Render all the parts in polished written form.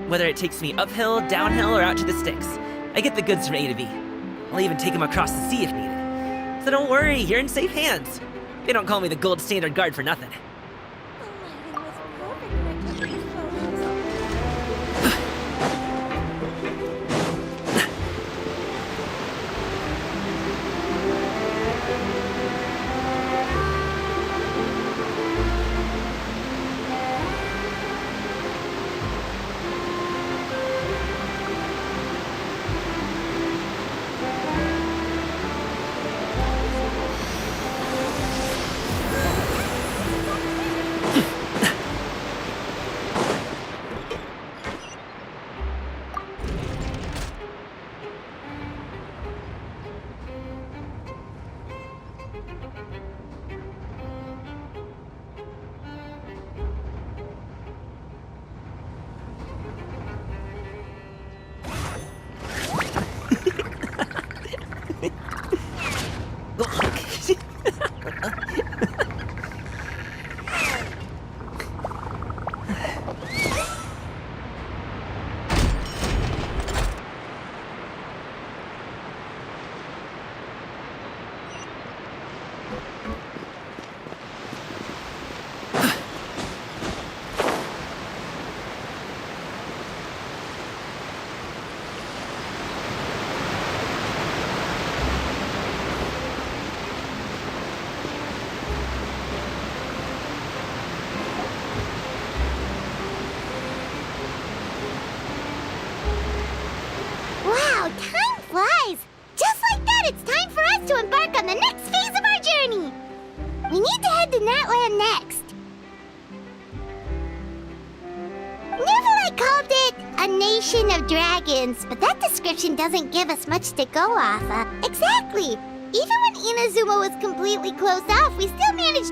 Whether it takes me uphill, downhill, or out to the sticks, I get the goods from A to B. I'll even take them across the sea if needed. So don't worry, you're in safe hands. They don't call me the gold standard guard for nothing. Time flies! Just like that, it's time for us to embark on the next phase of our journey! We need to head to Natland next. Neverlight called it a nation of dragons, but that description doesn't give us much to go off of. Exactly! Even when Inazuma was completely closed off, we still managed...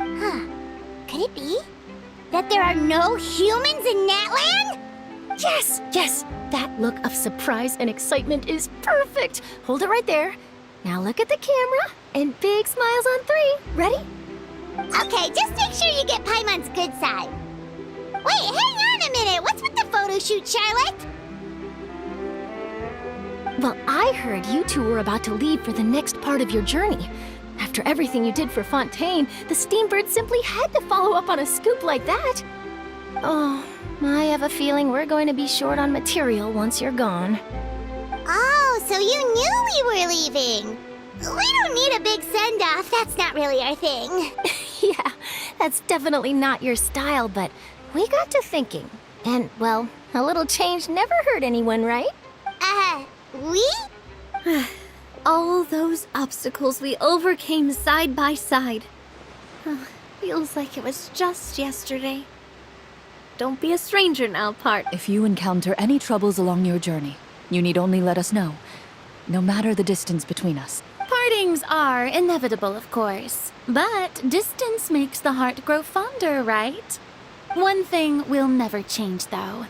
Could it be that there are no humans in Natland? Yes, yes! That look of surprise and excitement is perfect! Hold it right there. Now look at the camera, and big smiles on 3. Ready? Okay, just make sure you get Paimon's good side. Wait, hang on a minute! What's with the photo shoot, Charlotte? Well, I heard you two were about to leave for the next part of your journey. After everything you did for Fontaine, the Steambird simply had to follow up on a scoop like that. Oh, I have a feeling we're going to be short on material once you're gone. Oh, so you knew we were leaving. We don't need a big send-off. That's not really our thing. Yeah, that's definitely not your style, but we got to thinking. And, well, a little change never hurt anyone, right? We? All those obstacles we overcame side by side. Feels like it was just yesterday. Don't be a stranger now, Part. If you encounter any troubles along your journey, you need only let us know, no matter the distance between us. Partings are inevitable, of course. But distance makes the heart grow fonder, right? One thing will never change, though.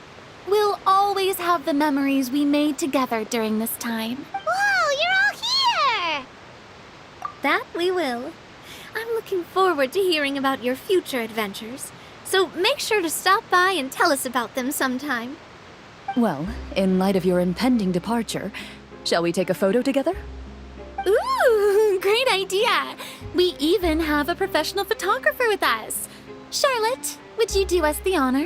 We'll always have the memories we made together during this time. Whoa, you're all here! That we will. I'm looking forward to hearing about your future adventures. So make sure to stop by and tell us about them sometime. Well, in light of your impending departure, shall we take a photo together? Ooh, great idea! We even have a professional photographer with us. Charlotte, would you do us the honor?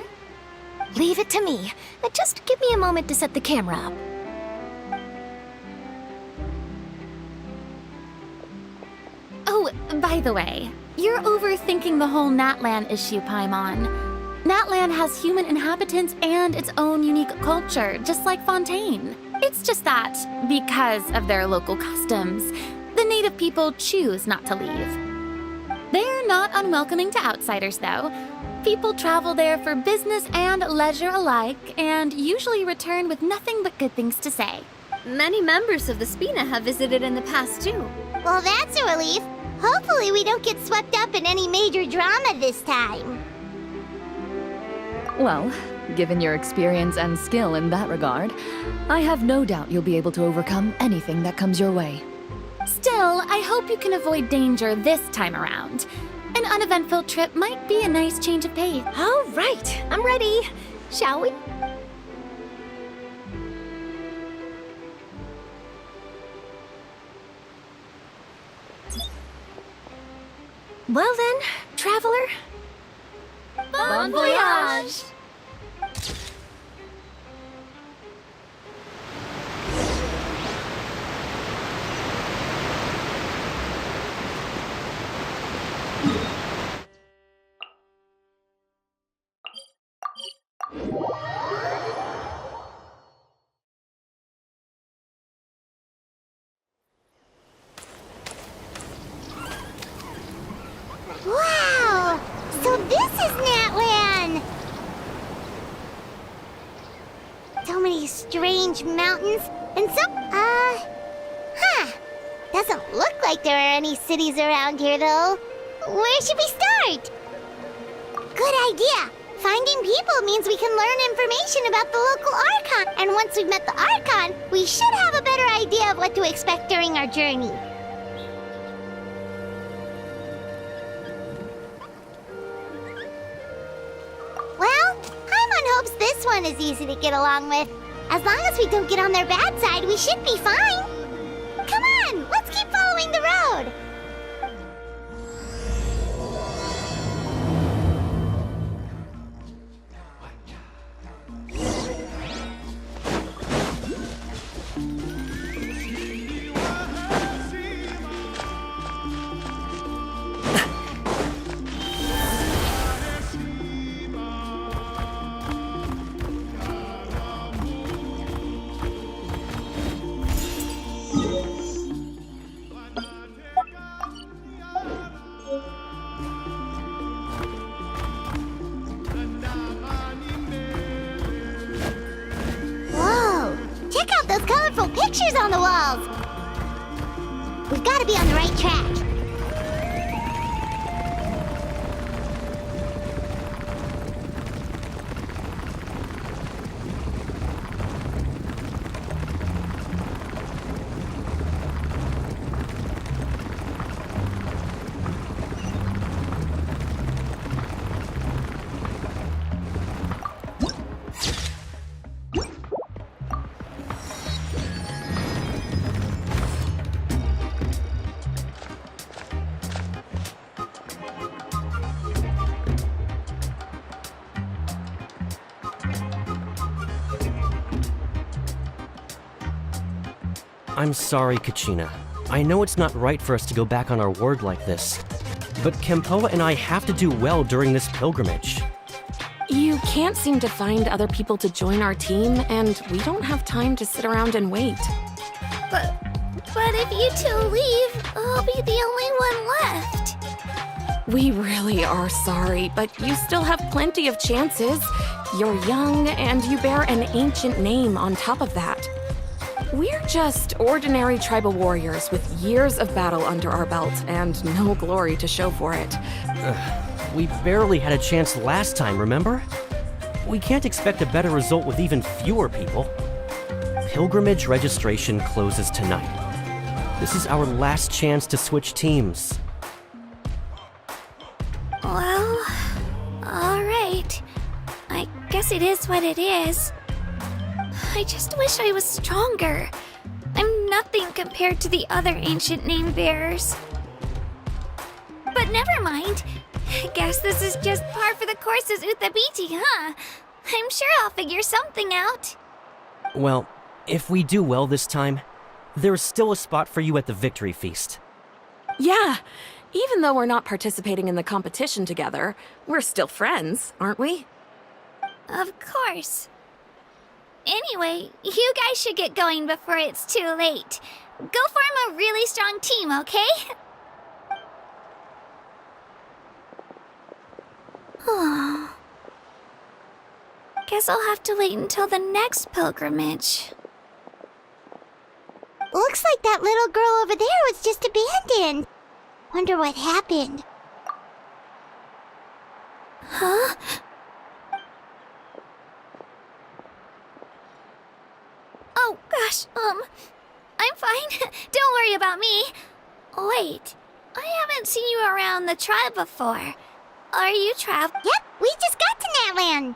Leave it to me. Just give me a moment to set the camera up. Oh, by the way, you're overthinking the whole Natlan issue, Paimon. Natlan has human inhabitants and its own unique culture, just like Fontaine. It's just that, because of their local customs, the native people choose not to leave. They're not unwelcoming to outsiders, though. People travel there for business and leisure alike, and usually return with nothing but good things to say. Many members of the Spina have visited in the past, too. Well, that's a relief. Hopefully we don't get swept up in any major drama this time. Well, given your experience and skill in that regard, I have no doubt you'll be able to overcome anything that comes your way. Still, I hope you can avoid danger this time around. An uneventful trip might be a nice change of pace. All right, I'm ready. Shall we? Well then, traveler. Bon voyage! Wow! So this is Natlan! So many strange mountains, and doesn't look like there are any cities around here, though. Where should we start? Good idea! Finding people means we can learn information about the local Archon, and once we've met the Archon, we should have a better idea of what to expect during our journey. Well, Paimon hopes this one is easy to get along with. As long as we don't get on their bad side, we should be fine. Come on, let's keep following the road. Those colorful pictures on the walls! We've got to be on the right track. I'm sorry, Kachina. I know it's not right for us to go back on our word like this, but Kempoa and I have to do well during this pilgrimage. You can't seem to find other people to join our team, and we don't have time to sit around and wait. But if you two leave, I'll be the only one left. We really are sorry, but you still have plenty of chances. You're young, and you bear an ancient name on top of that. We're just ordinary tribal warriors with years of battle under our belt and no glory to show for it. We barely had a chance last time, remember? We can't expect a better result with even fewer people. Pilgrimage registration closes tonight. This is our last chance to switch teams. Well, alright. I guess it is what it is. I just wish I was stronger. I'm nothing compared to the other ancient name bearers. But never mind. I guess this is just par for the course as Uthabiti, huh? I'm sure I'll figure something out. Well, if we do well this time, there's still a spot for you at the Victory Feast. Yeah, Even though we're not participating in the competition together, we're still friends, aren't we? Of course. Anyway, you guys should get going before it's too late. Go form a really strong team, okay? Guess I'll have to wait until the next pilgrimage. Looks like that little girl over there was just abandoned. Wonder what happened. Huh? Oh, gosh, I'm fine. Don't worry about me. Wait, I haven't seen you around the tribe before. Are you Trav? Yep, we just got to Natlan.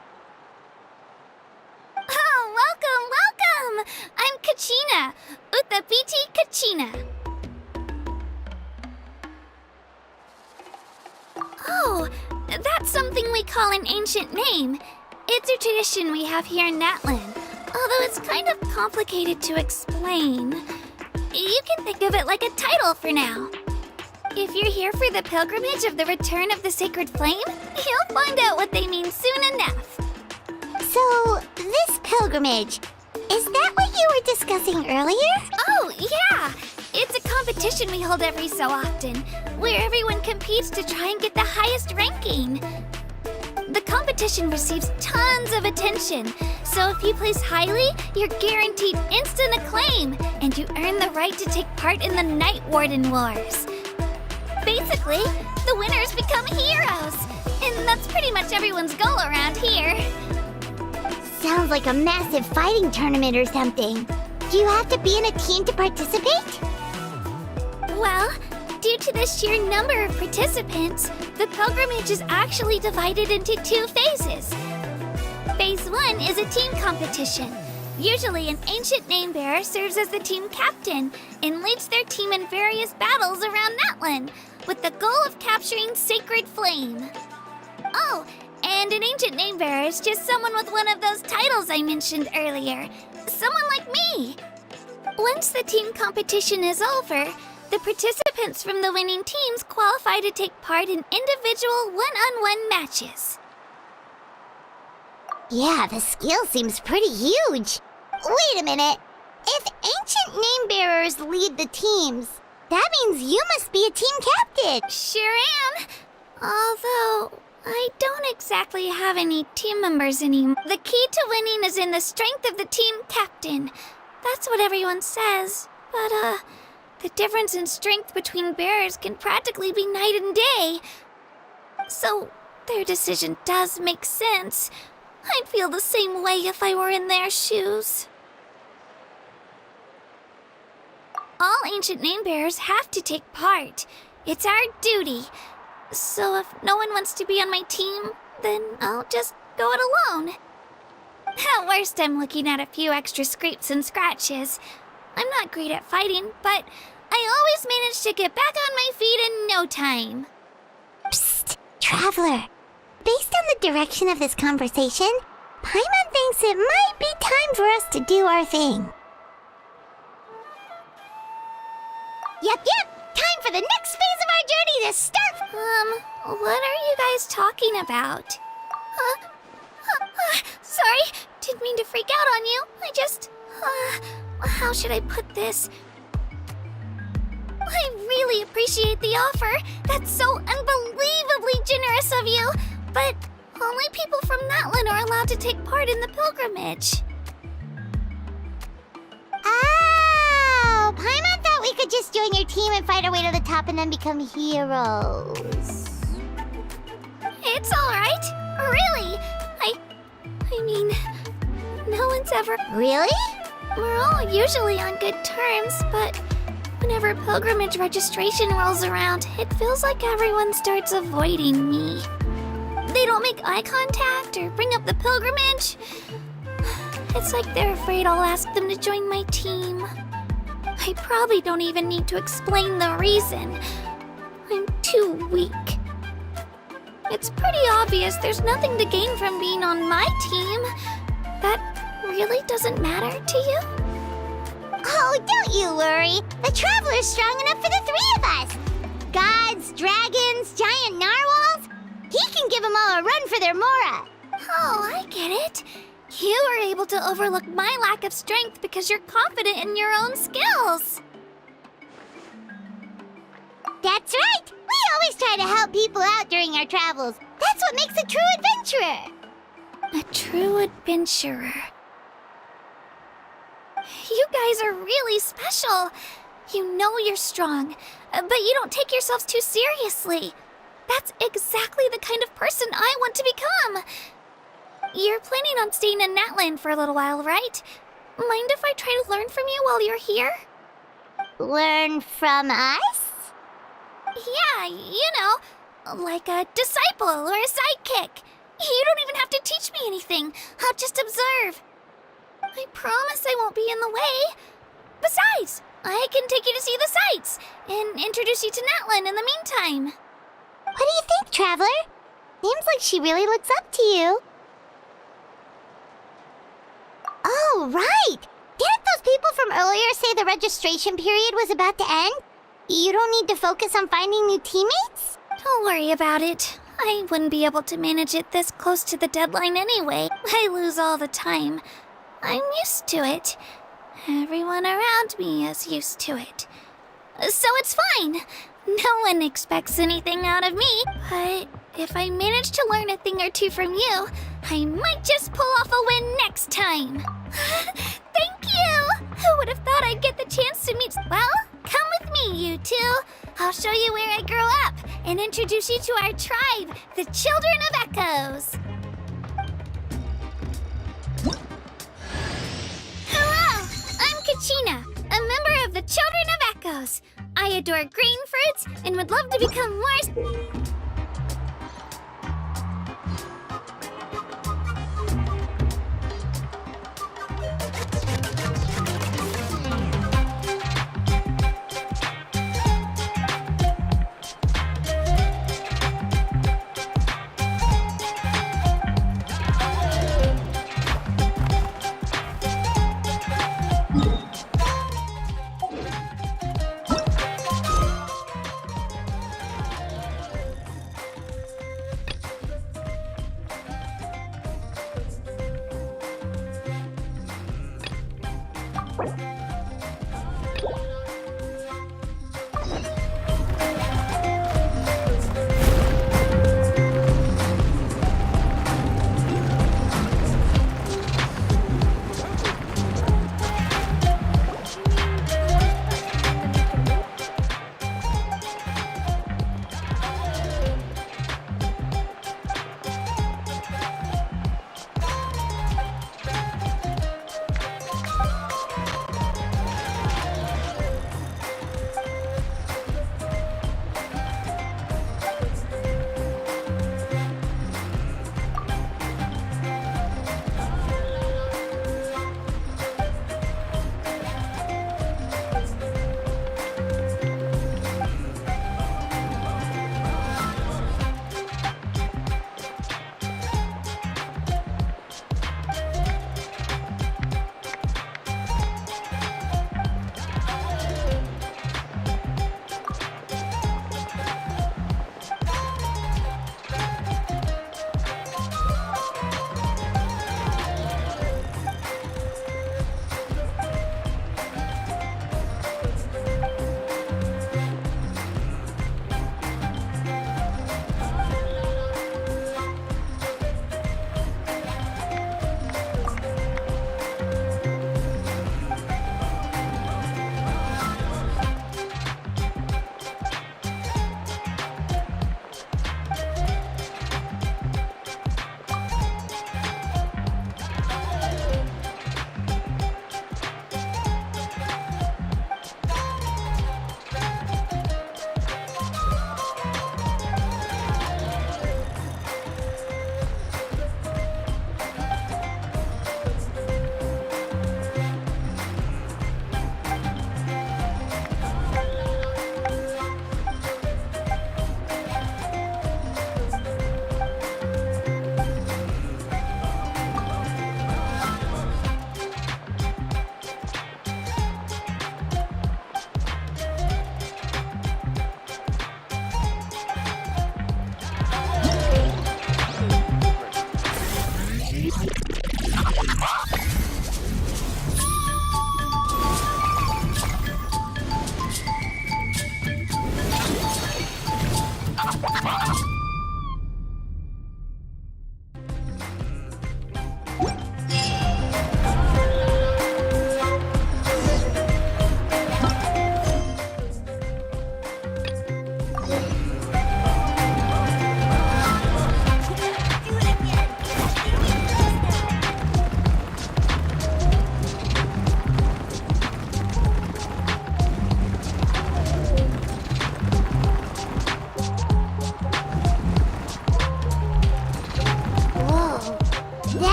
Oh, welcome! I'm Kachina, Uthapiti Kachina. Oh, that's something we call an ancient name. It's a tradition we have here in Natlan, although it's kind of complicated to explain. You can think of it like a title for now. If you're here for the pilgrimage of the return of the sacred flame, you'll find out what they mean soon enough. So, this pilgrimage, is that what you were discussing earlier? Oh, yeah! It's a competition we hold every so often, where everyone competes to try and get the highest ranking. The competition receives tons of attention, so if you place highly, you're guaranteed instant acclaim, and you earn the right to take part in the Night Warden Wars. Basically, the winners become heroes, and that's pretty much everyone's goal around here. Sounds like a massive fighting tournament or something. Do you have to be in a team to participate? Well, due to the sheer number of participants, the pilgrimage is actually divided into 2 phases. Phase 1 is a team competition. Usually, an ancient name bearer serves as the team captain and leads their team in various battles around Natlan, with the goal of capturing Sacred Flame. Oh, and an ancient name bearer is just someone with one of those titles I mentioned earlier. Someone like me. Once the team competition is over, the participants from the winning teams qualify to take part in individual one-on-one matches. Yeah, the skill seems pretty huge. Wait a minute. If ancient name bearers lead the teams, that means you must be a team captain. Sure am. Although, I don't exactly have any team members anymore. The key to winning is in the strength of the team captain. That's what everyone says. But, the difference in strength between bearers can practically be night and day. So, their decision does make sense. I'd feel the same way if I were in their shoes. All ancient name bearers have to take part. It's our duty. So if no one wants to be on my team, then I'll just go it alone. At worst, I'm looking at a few extra scrapes and scratches. I'm not great at fighting, but I always manage to get back on my feet in no time. Psst, Traveler. Based on the direction of this conversation, Paimon thinks it might be time for us to do our thing. Yep. Time for the next phase of our journey to start. What are you guys talking about? Sorry, didn't mean to freak out on you. I just, how should I put this? I really appreciate the offer. That's so unbelievably generous of you. But only people from Natlan are allowed to take part in the pilgrimage. Oh, Paimon thought we could just join your team and fight our way to the top and then become heroes. It's all right. Really. I mean, no one's ever... Really? We're all usually on good terms, but whenever pilgrimage registration rolls around, it feels like everyone starts avoiding me. They don't make eye contact or bring up the pilgrimage. It's like they're afraid I'll ask them to join my team. I probably don't even need to explain the reason. I'm too weak. It's pretty obvious there's nothing to gain from being on my team. That really doesn't matter to you? Oh, don't you worry. The Traveler's strong enough for the 3 of us. gods, dragons, giant narwhals. He can give them all a run for their mora. Oh, I get it. You were able to overlook my lack of strength because you're confident in your own skills. That's right. We always try to help people out during our travels. That's what makes a true adventurer. A true adventurer. You guys are really special. You know you're strong, but you don't take yourselves too seriously. That's exactly the kind of person I want to become. You're planning on staying in Natland for a little while, right? Mind if I try to learn from you while you're here? Learn from us? Yeah, you know, like a disciple or a sidekick. You don't even have to teach me anything. I'll just observe. I promise I won't be in the way. Besides, I can take you to see the sights and introduce you to Natlan in the meantime. What do you think, Traveler? Seems like she really looks up to you. Oh, right! Didn't those people from earlier say the registration period was about to end? You don't need to focus on finding new teammates? Don't worry about it. I wouldn't be able to manage it this close to the deadline anyway. I lose all the time. I'm used to it. Everyone around me is used to it. So it's fine. No one expects anything out of me. But if I manage to learn a thing or two from you, I might just pull off a win next time. Thank you! Who would have thought I'd get the chance to meet... Well, come with me, you two. I'll show you where I grew up and introduce you to our tribe, the Children of Echoes. Hello, I'm Kachina, a member of the Children of Echoes. I adore green fruits and would love to become more...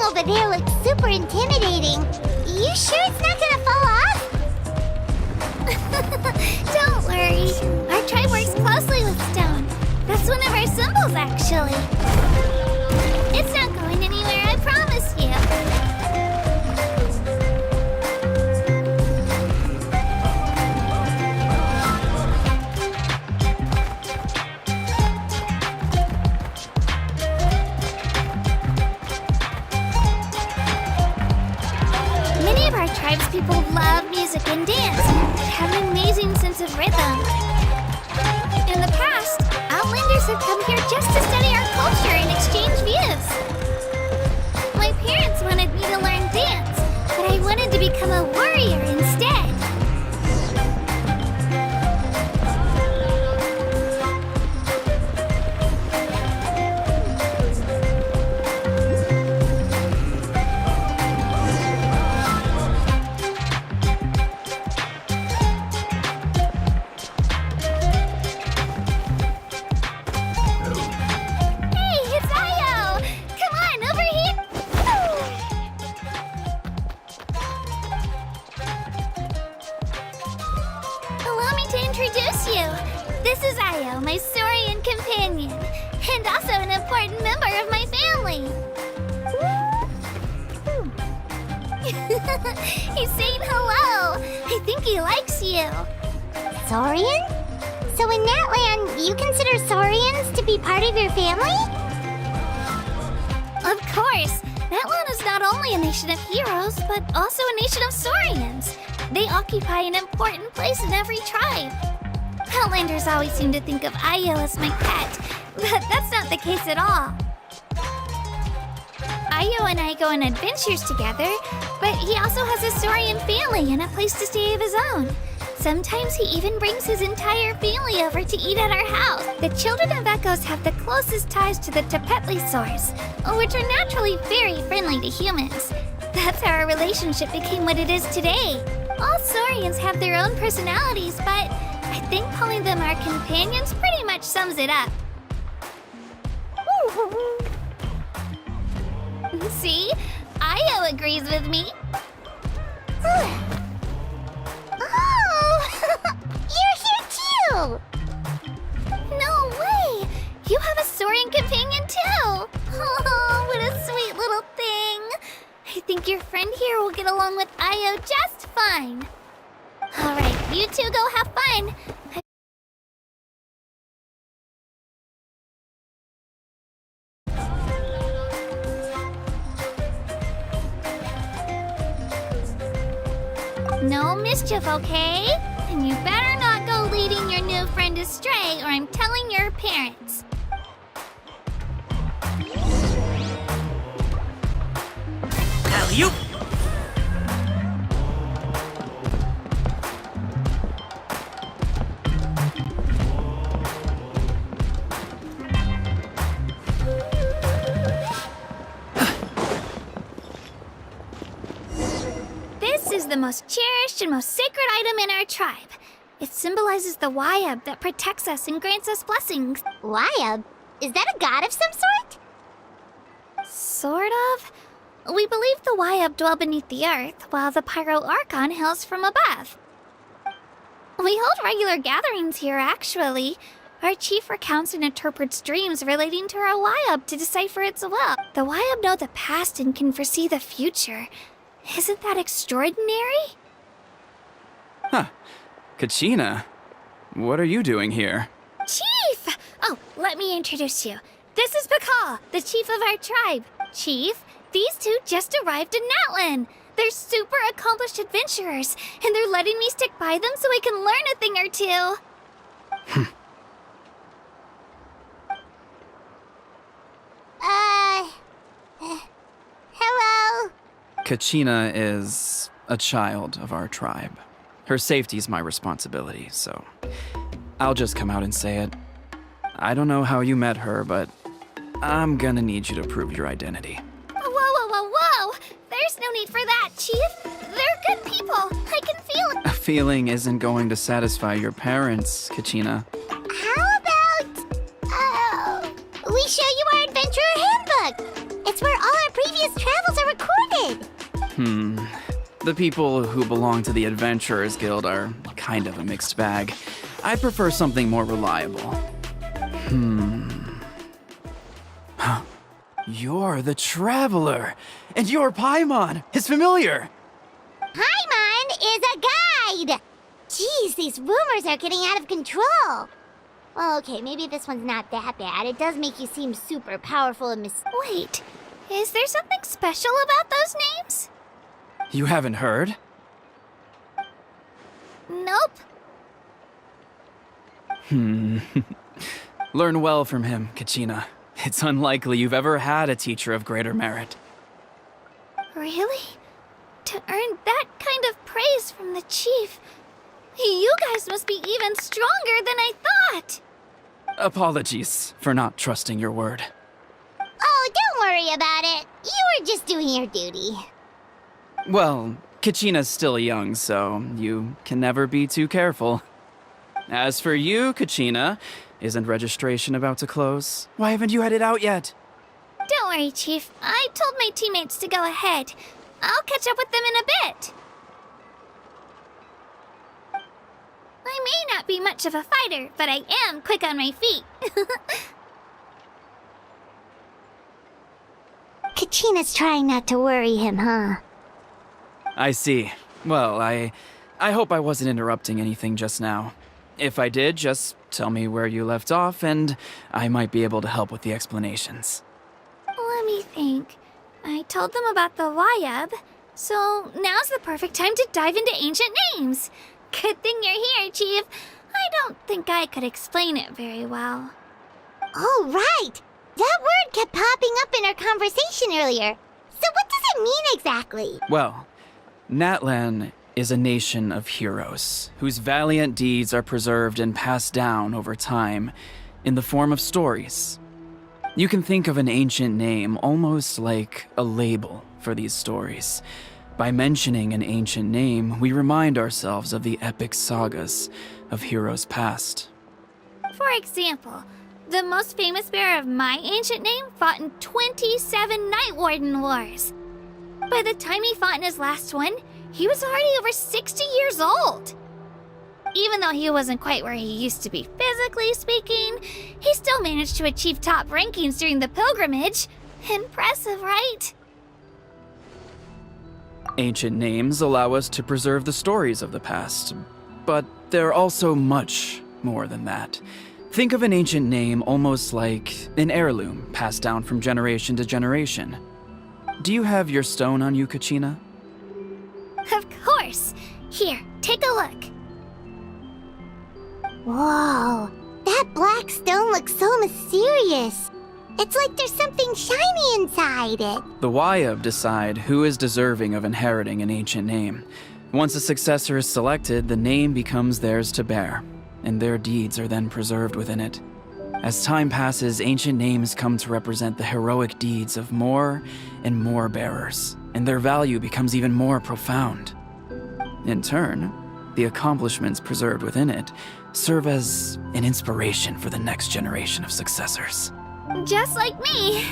over there looks super intimidating. You sure it's not gonna fall off? Don't worry. Our tribe works closely with stone. That's one of our symbols, actually. It's not going anywhere, I promise you. Many of our tribes people love music and dance and have an amazing sense of rhythm. In the past, Outlanders have come here just to study our culture and exchange views. My parents wanted me to learn dance, but I wanted to become a warrior instead. This is Io, my Saurian companion, and also an important member of my family. He's saying hello. I think he likes you. Saurian? So in that land, you consider Saurians to be part of your family? Of course. That land is not only a nation of heroes, but also a nation of Saurians. They occupy an important place in every tribe. Outlanders always seem to think of Io as my pet, but that's not the case at all. Io and I go on adventures together, but he also has a Saurian family and a place to stay of his own. Sometimes he even brings his entire family over to eat at our house. The children of Echoes have the closest ties to the Tepetlisaurs, which are naturally very friendly to humans. That's how our relationship became what it is today. All Saurians have their own personalities, but I think calling them our companions pretty much sums it up. See? Io agrees with me. Oh! You're here too! No way! You have a Saurian companion too! Oh, what a sweet little thing! I think your friend here will get along with Io just fine. Alright, you two go have fun. No mischief, okay? And you better not go leading your new friend astray, or I'm telling your parents. Alley-oop! This is the most cherished and most sacred item in our tribe. It symbolizes the Wayab that protects us and grants us blessings. Wayab? Is that a god of some sort? Sort of. We believe the Wayab dwell beneath the earth, while the Pyro Archon hails from above. We hold regular gatherings here, actually. Our chief recounts and interprets dreams relating to our Wayab to decipher its will. The Wayab know the past and can foresee the future. Isn't that extraordinary? Huh. Kachina, what are you doing here? Chief! Oh, let me introduce you. This is Pakal, the chief of our tribe. Chief, these two just arrived in Natlan. They're super accomplished adventurers, and they're letting me stick by them so I can learn a thing or two. Hello? Kachina is a child of our tribe. Her safety's my responsibility, so I'll just come out and say it. I don't know how you met her, but I'm gonna need you to prove your identity. Whoa, whoa, whoa, whoa! There's no need for that, Chief. They're good people. I can feel it. A feeling isn't going to satisfy your parents, Kachina. How about, we show you our adventurer handbook? It's where all our previous travels The people who belong to the Adventurers Guild are kind of a mixed bag. I prefer something more reliable. You're the Traveler, and your Paimon is familiar. Paimon is a guide! Jeez, these rumors are getting out of control. Well, okay, maybe this one's not that bad. It does make you seem super powerful and Wait, is there something special about those names? You haven't heard? Nope. Learn well from him, Kachina. It's unlikely you've ever had a teacher of greater merit. Really? To earn that kind of praise from the chief, you guys must be even stronger than I thought. Apologies for not trusting your word. Oh, don't worry about it. You were just doing your duty. Well, Kachina's still young, so you can never be too careful. As for you, Kachina, isn't registration about to close? Why haven't you headed out yet? Don't worry, Chief. I told my teammates to go ahead. I'll catch up with them in a bit. I may not be much of a fighter, but I am quick on my feet. Kachina's trying not to worry him, huh? I see. Well, I hope I wasn't interrupting anything just now. If I did, just tell me where you left off, and I might be able to help with the explanations. Let me think. I told them about the Wayab, so now's the perfect time to dive into ancient names. Good thing you're here, Chief. I don't think I could explain it very well. Oh, right! That word kept popping up in our conversation earlier. So what does it mean exactly? Well, Natlan is a nation of heroes whose valiant deeds are preserved and passed down over time in the form of stories. You can think of an ancient name almost like a label for these stories. By mentioning an ancient name, we remind ourselves of the epic sagas of heroes past. For example, the most famous bearer of my ancient name fought in 27 Night Warden Wars. By the time he fought in his last one, he was already over 60 years old. Even though he wasn't quite where he used to be physically speaking, he still managed to achieve top rankings during the pilgrimage. Impressive, right? Ancient names allow us to preserve the stories of the past, but they're also much more than that. Think of an ancient name almost like an heirloom passed down from generation to generation. Do you have your stone on you, Kachina? Of course. Here, take a look. Whoa, that black stone looks so mysterious. It's like there's something shiny inside it. The Wayab decide who is deserving of inheriting an ancient name. Once a successor is selected, the name becomes theirs to bear, and their deeds are then preserved within it. As time passes, ancient names come to represent the heroic deeds of more and more bearers, and their value becomes even more profound. In turn, the accomplishments preserved within it serve as an inspiration for the next generation of successors. Just like me.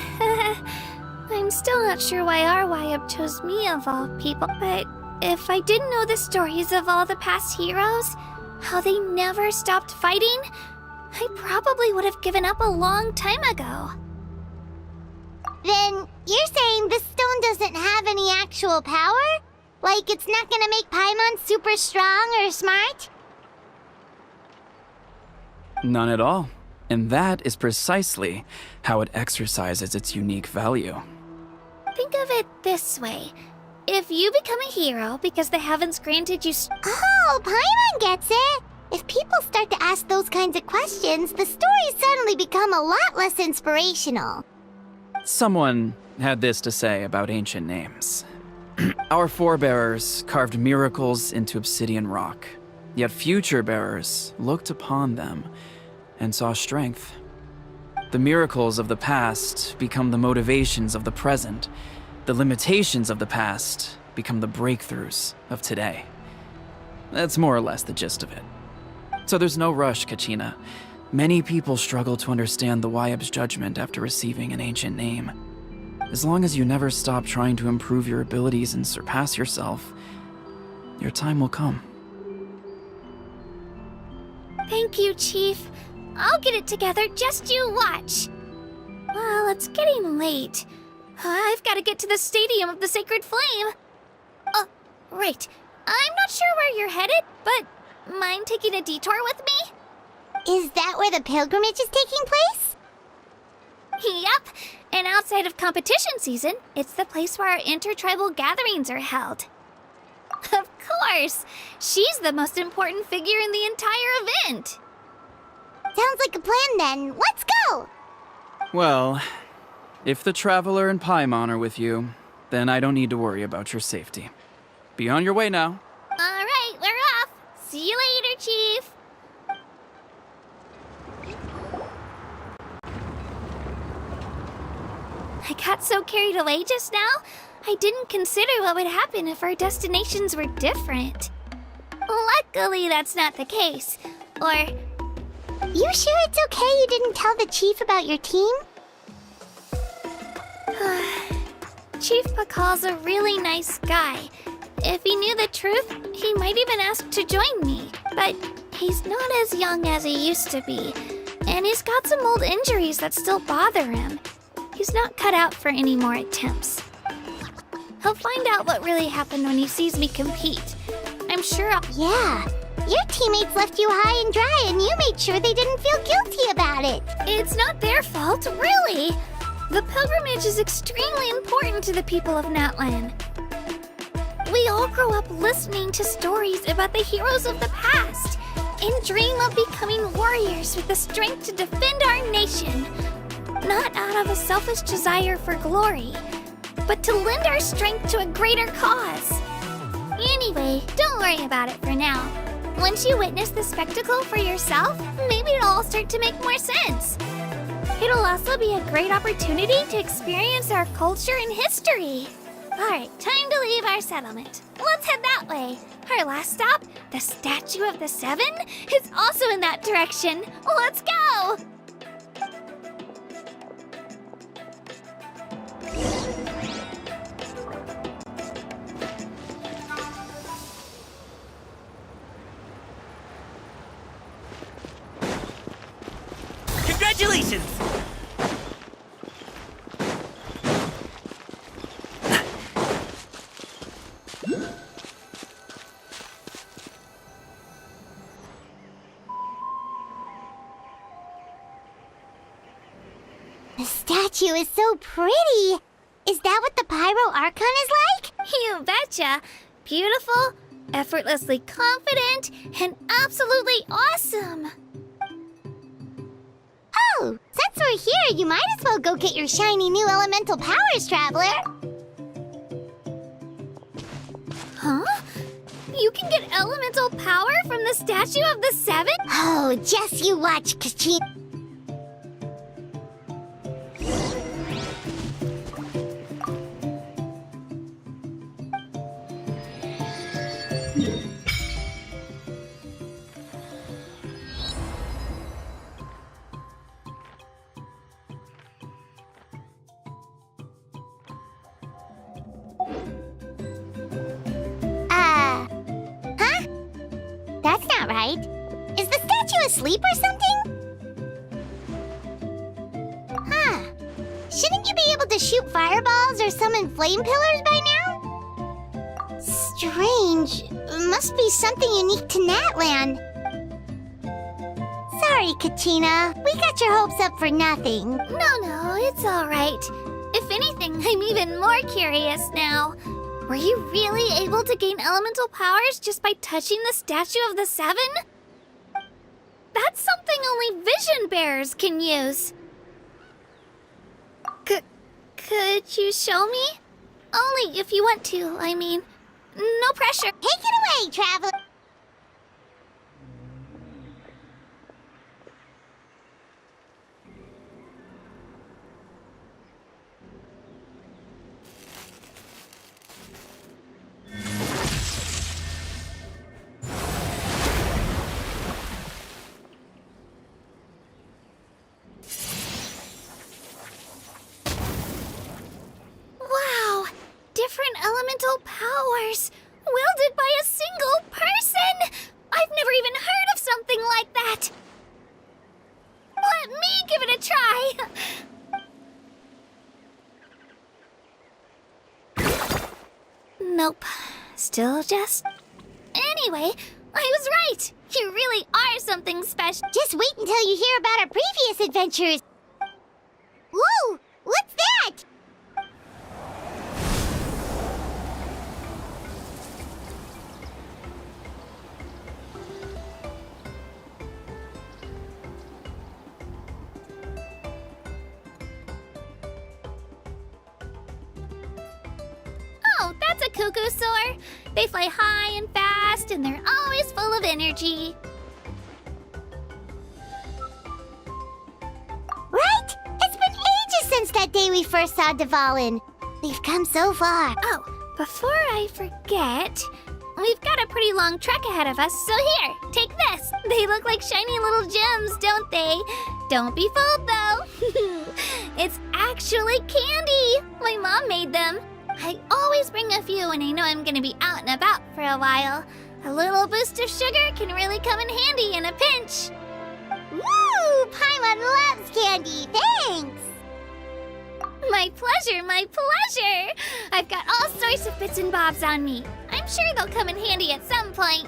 I'm still not sure why our Wayab chose me of all people, but if I didn't know the stories of all the past heroes, how they never stopped fighting, I probably would have given up a long time ago. Then you're saying this stone doesn't have any actual power? Like it's not gonna make Paimon super strong or smart? None at all. And that is precisely how it exercises its unique value. Think of it this way. If you become a hero because the heavens granted you Oh, Paimon gets it! If people start to ask those kinds of questions, the stories suddenly become a lot less inspirational. Someone had this to say about ancient names. Our forebears carved miracles into obsidian rock, yet future bearers looked upon them and saw strength. The miracles of the past become the motivations of the present. The limitations of the past become the breakthroughs of today. That's more or less the gist of it. So there's no rush, Kachina. Many people struggle to understand the Wayab's judgment after receiving an ancient name. As long as you never stop trying to improve your abilities and surpass yourself, Your time will come. Thank you, Chief. I'll get it together, just you watch. Well, it's getting late. I've got to get to the Stadium of the Sacred Flame. Oh, right. I'm not sure where you're headed, but mind taking a detour with me? Is that where the pilgrimage is taking place? Yep. And outside of competition season, it's the place where our intertribal gatherings are held. Of course! She's the most important figure in the entire event! Sounds like a plan then. Let's go! Well, if the Traveler and Paimon are with you, then I don't need to worry about your safety. Be on your way now. Alright, we're off! See you later, Chief! I got so carried away just now, I didn't consider what would happen if our destinations were different. Luckily, that's not the case. Or, You sure it's okay you didn't tell the chief about your team? Chief Pakal's a really nice guy. If he knew the truth, he might even ask to join me. But he's not as young as he used to be, and he's got some old injuries that still bother him. He's not cut out for any more attempts. He'll find out what really happened when he sees me compete. I'm sure I'll... Yeah. Your teammates left you high and dry and you made sure they didn't feel guilty about it. It's not their fault, really. The pilgrimage is extremely important to the people of Natlan. We all grow up listening to stories about the heroes of the past and dream of becoming warriors with the strength to defend our nation. Not out of a selfish desire for glory, but to lend our strength to a greater cause. Anyway, don't worry about it for now. Once you witness the spectacle for yourself, maybe it'll all start to make more sense. It'll also be a great opportunity to experience our culture and history. Alright, time to leave our settlement. Let's head that way. Our last stop, the Statue of the Seven, is also in that direction. Let's go! Congratulations! The statue is so pretty. Is that what the Pyro Archon is like? You betcha. Beautiful, effortlessly confident, and absolutely awesome. Oh, since we're here, you might as well go get your shiny new elemental powers, Traveler. Huh? You can get elemental power from the Statue of the Seven? Oh, just you watch, Kachin. Huh? That's not right. Is the statue asleep or something? Huh. Shouldn't you be able to shoot fireballs or summon flame pillars by now? Strange. Must be something unique to Natlan. Sorry, Katina. We got your hopes up for nothing. No, it's all right. If anything, I'm even more curious now. Were you really able to gain elemental powers just by touching the Statue of the Seven? That's something only vision bearers can use. Could you show me? Only if you want to, I mean. No pressure. Take it away, Traveler. Wow! Different elemental powers! Wielded by a single person! I've never even heard of something like that! Let me give it a try! Nope. Still just... Anyway, I was right! You really are something special. Just wait until you hear about our previous adventures. Whoa! What's that? Oh, that's a cuckoo soar. They fly high and fast, and they're always full of energy. Right? It's been ages since that day we first saw Dvalin. We've come so far. Oh, before I forget, we've got a pretty long trek ahead of us, so here, take this. They look like shiny little gems, don't they? Don't be fooled, though. It's actually candy. My mom made them. I always bring a few when I know I'm gonna be out and about for a while. A little boost of sugar can really come in handy in a pinch. Woo! Paimon loves candy. Thanks. My pleasure, my pleasure! I've got all sorts of bits and bobs on me. I'm sure they'll come in handy at some point.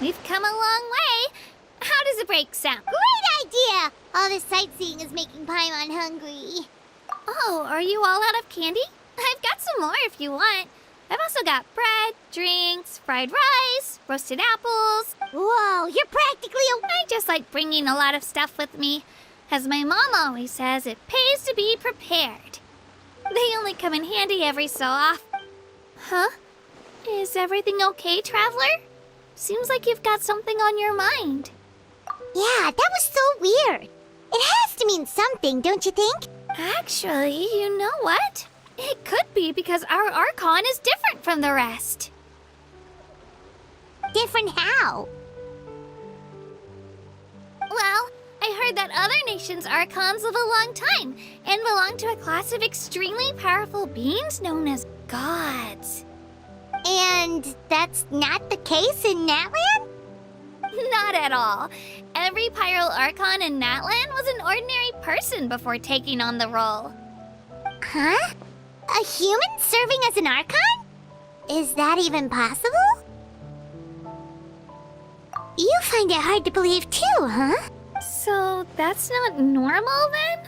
We've come a long way. How does a break sound? Great idea! All this sightseeing is making Paimon hungry. Oh, are you all out of candy? I've got some more if you want. I've also got bread, drinks, fried rice, roasted apples. Whoa, you're practically a... I just like bringing a lot of stuff with me. As my mom always says, it pays to be prepared. They only come in handy every so often. Huh? Is everything okay, Traveler? Seems like you've got something on your mind. Yeah, that was so weird. It has to mean something, don't you think? Actually, you know what? It could be because our Archon is different from the rest. Different how? Well, I heard that other nations' Archons live a long time and belong to a class of extremely powerful beings known as gods. And that's not the case in Natlan? Not at all. Every Pyro Archon in Natlan was an ordinary person before taking on the role. Huh? A human serving as an Archon? Is that even possible? You find it hard to believe too, huh? So that's not normal then?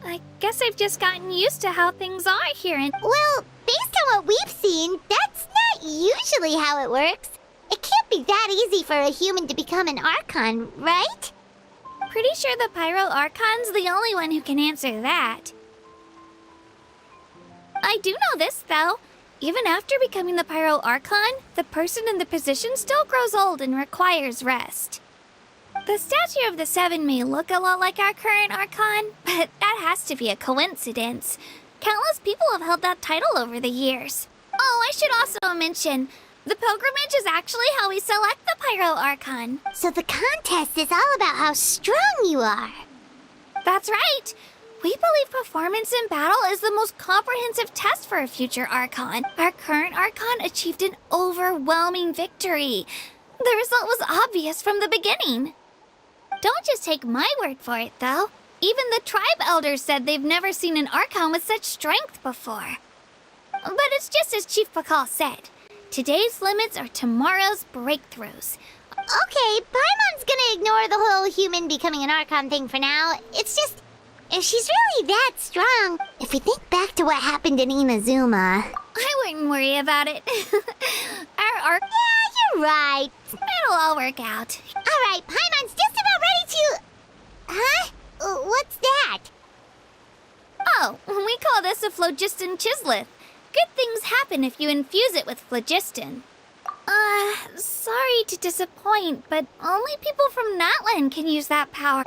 I guess I've just gotten used to how things are here and... Well, based on what we've seen, that's not usually how it works. It can't be that easy for a human to become an Archon, right? Pretty sure the Pyro Archon's the only one who can answer that. I do know this, though. Even after becoming the Pyro Archon, the person in the position still grows old and requires rest. The statue of the Seven may look a lot like our current Archon, but that has to be a coincidence. Countless people have held that title over the years. Oh, I should also mention, the pilgrimage is actually how we select the Pyro Archon. So the contest is all about how strong you are. That's right. We believe performance in battle is the most comprehensive test for a future Archon. Our current Archon achieved an overwhelming victory. The result was obvious from the beginning. Don't just take my word for it, though. Even the tribe elders said they've never seen an Archon with such strength before. But it's just as Chief Pakal said. Today's limits are tomorrow's breakthroughs. Okay, Paimon's gonna ignore the whole human becoming an Archon thing for now. It's just, if she's really that strong, if we think back to what happened in Inazuma... I wouldn't worry about it. Our Yeah, you're right. It'll all work out. Alright, Paimon's just about ready to... Huh? What's that? Oh, we call this a phlogiston chisleth. Good things happen if you infuse it with phlogiston. Sorry to disappoint, but only people from Natlan can use that power.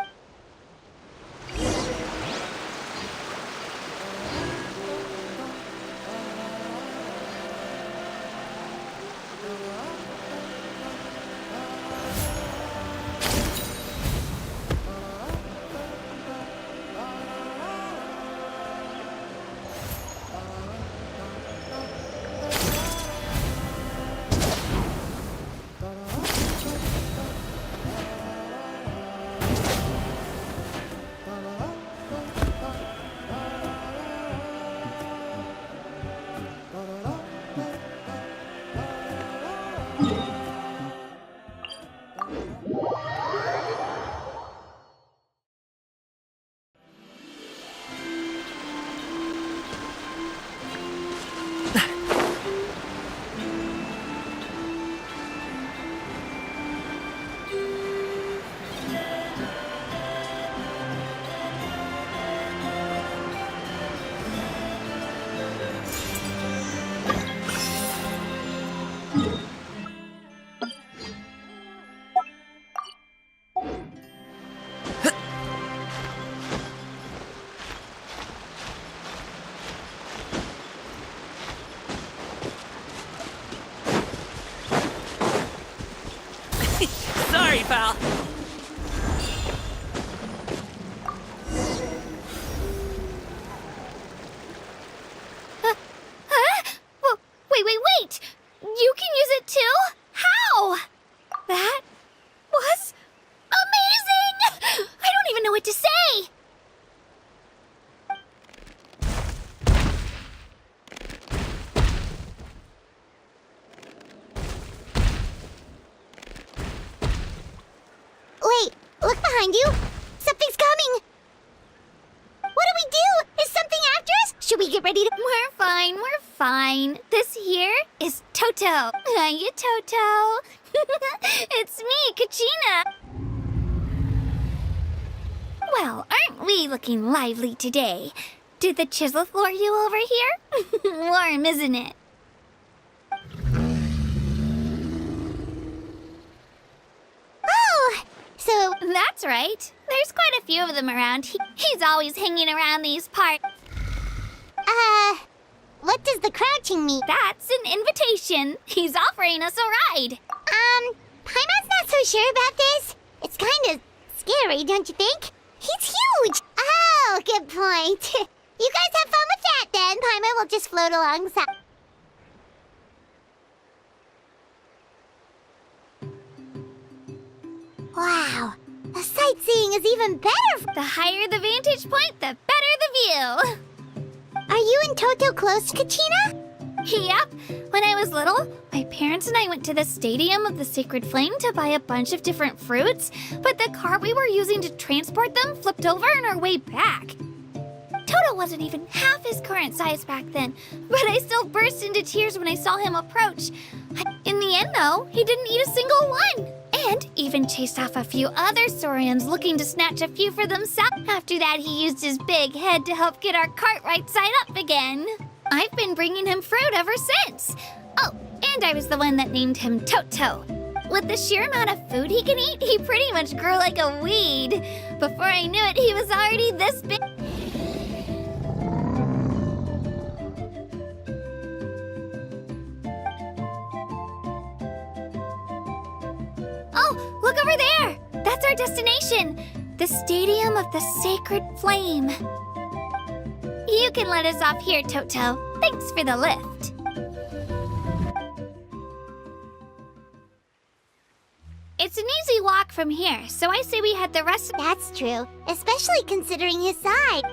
Sorry, pal. Wait! You can use it too? How? That was amazing! I don't even know what to say! behind you! Something's coming! What do we do? Is something after us? Should we get ready to... We're fine. This here is Toto. Hiya, Toto. It's me, Kachina. Well, aren't we looking lively today? Did the chisel floor you over here? Warm, isn't it? Oh! So... That's right. There's quite a few of them around. He's always hanging around these parts. What does the crouching mean? That's an invitation. He's offering us a ride. Paimon's not so sure about this. It's kind of scary, don't you think? He's huge! Oh, good point. You guys have fun with that then. Paimon will just float alongside. Wow, the sightseeing is even better. The higher the vantage point, the better the view. Are you and Toto close, Kachina? Yep. When I was little, my parents and I went to the Stadium of the Sacred Flame to buy a bunch of different fruits, but the cart we were using to transport them flipped over on our way back. Toto wasn't even half his current size back then, but I still burst into tears when I saw him approach. In the end, though, he didn't eat a single one, and even chased off a few other Saurians looking to snatch a few for themselves. After that, he used his big head to help get our cart right side up again. I've been bringing him fruit ever since. Oh, and I was the one that named him Toto. With the sheer amount of food he can eat, he pretty much grew like a weed. Before I knew it, he was already this big. Oh, look over there! That's our destination! The Stadium of the Sacred Flame. You can let us off here, Toto. Thanks for the lift. It's an easy walk from here, so I say we head the rest of... That's true, especially considering his size.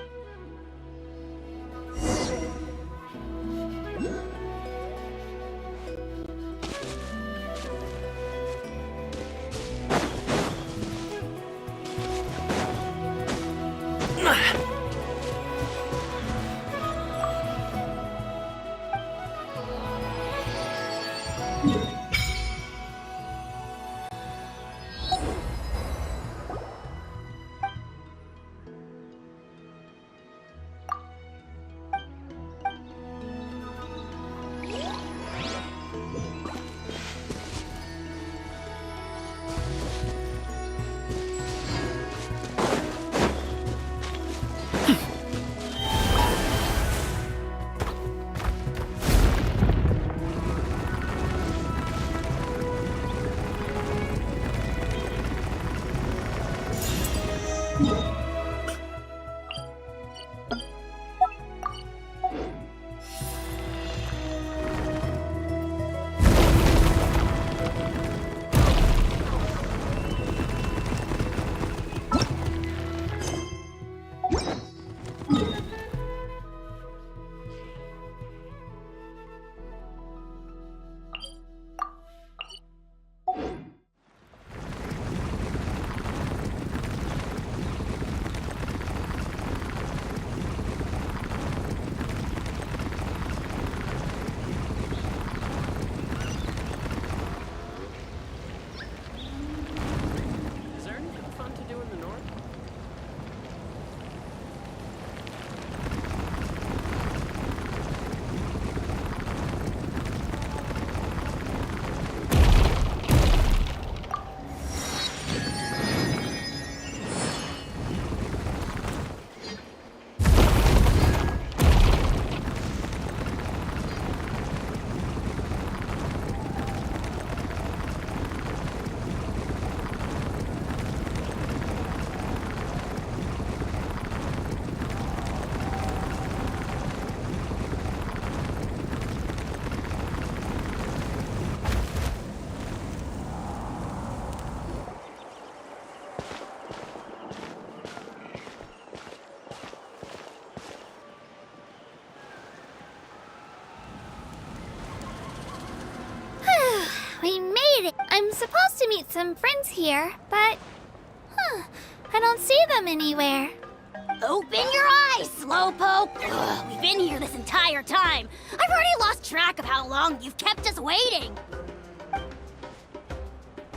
We made it! I'm supposed to meet some friends here, but... I don't see them anywhere. Open your eyes, Slowpoke! Ugh, we've been here this entire time. I've already lost track of how long you've kept us waiting.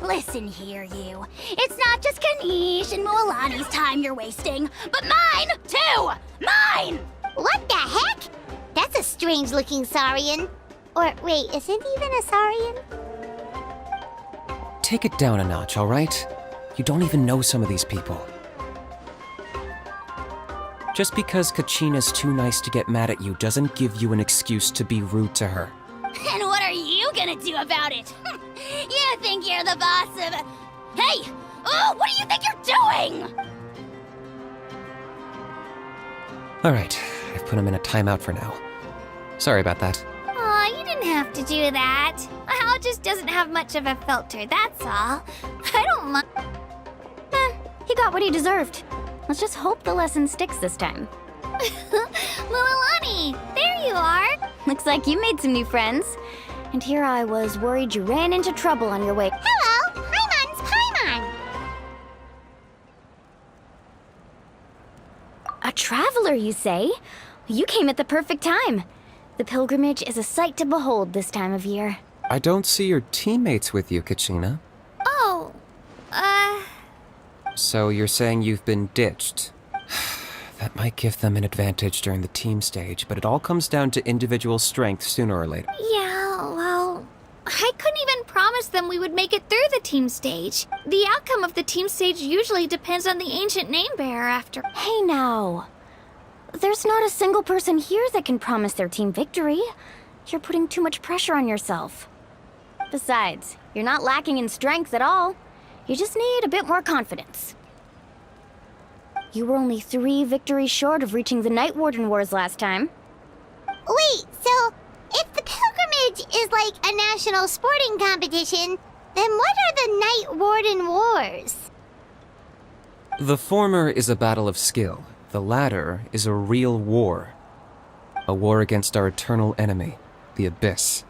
Listen here, you. It's not just Ganesh and Moalani's time you're wasting, but mine, too! Mine! What the heck? That's a strange-looking Saurian. Or, wait, is it even a Saurian? Take it down a notch, all right? You don't even know some of these people. Just because Kachina's too nice to get mad at you doesn't give you an excuse to be rude to her. And what are you gonna do about it? You think you're the boss of... Hey! Oh, what do you think you're doing? All right, I've put him in a timeout for now. Sorry about that. Aw, you didn't have to do that. My house just doesn't have much of a filter, that's all. I don't mind. He got what he deserved. Let's just hope the lesson sticks this time. Moalani, there you are. Looks like you made some new friends. And here I was worried you ran into trouble on your way. Hello! Paimon's Paimon! A traveler, you say? You came at the perfect time. The pilgrimage is a sight to behold this time of year. I don't see your teammates with you, Kachina. Oh, So you're saying you've been ditched? That might give them an advantage during the team stage, but it all comes down to individual strength sooner or later. yeah, well, I couldn't even promise them we would make it through the team stage. The outcome of the team stage usually depends on the ancient name bearer after. Hey now. There's not a single person here that can promise their team victory. You're putting too much pressure on yourself. Besides, you're not lacking in strength at all. You just need a bit more confidence. You were only 3 victories short of reaching the Night Warden Wars last time. Wait, so if the pilgrimage is like a national sporting competition, then what are the Night Warden Wars? The former is a battle of skill. The latter is a real war. A war against our eternal enemy, the Abyss.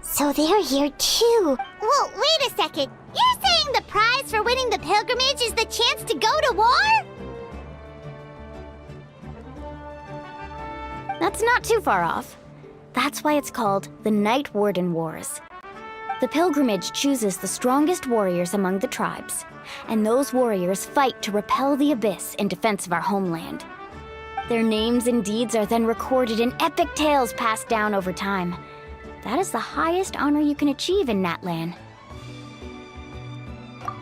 So they're here too. Well, wait a second. You're saying the prize for winning the pilgrimage is the chance to go to war? That's not too far off. That's why it's called the Night Warden Wars. The pilgrimage chooses the strongest warriors among the tribes, and those warriors fight to repel the Abyss in defense of our homeland. Their names and deeds are then recorded in epic tales passed down over time. That is the highest honor you can achieve in Natlan.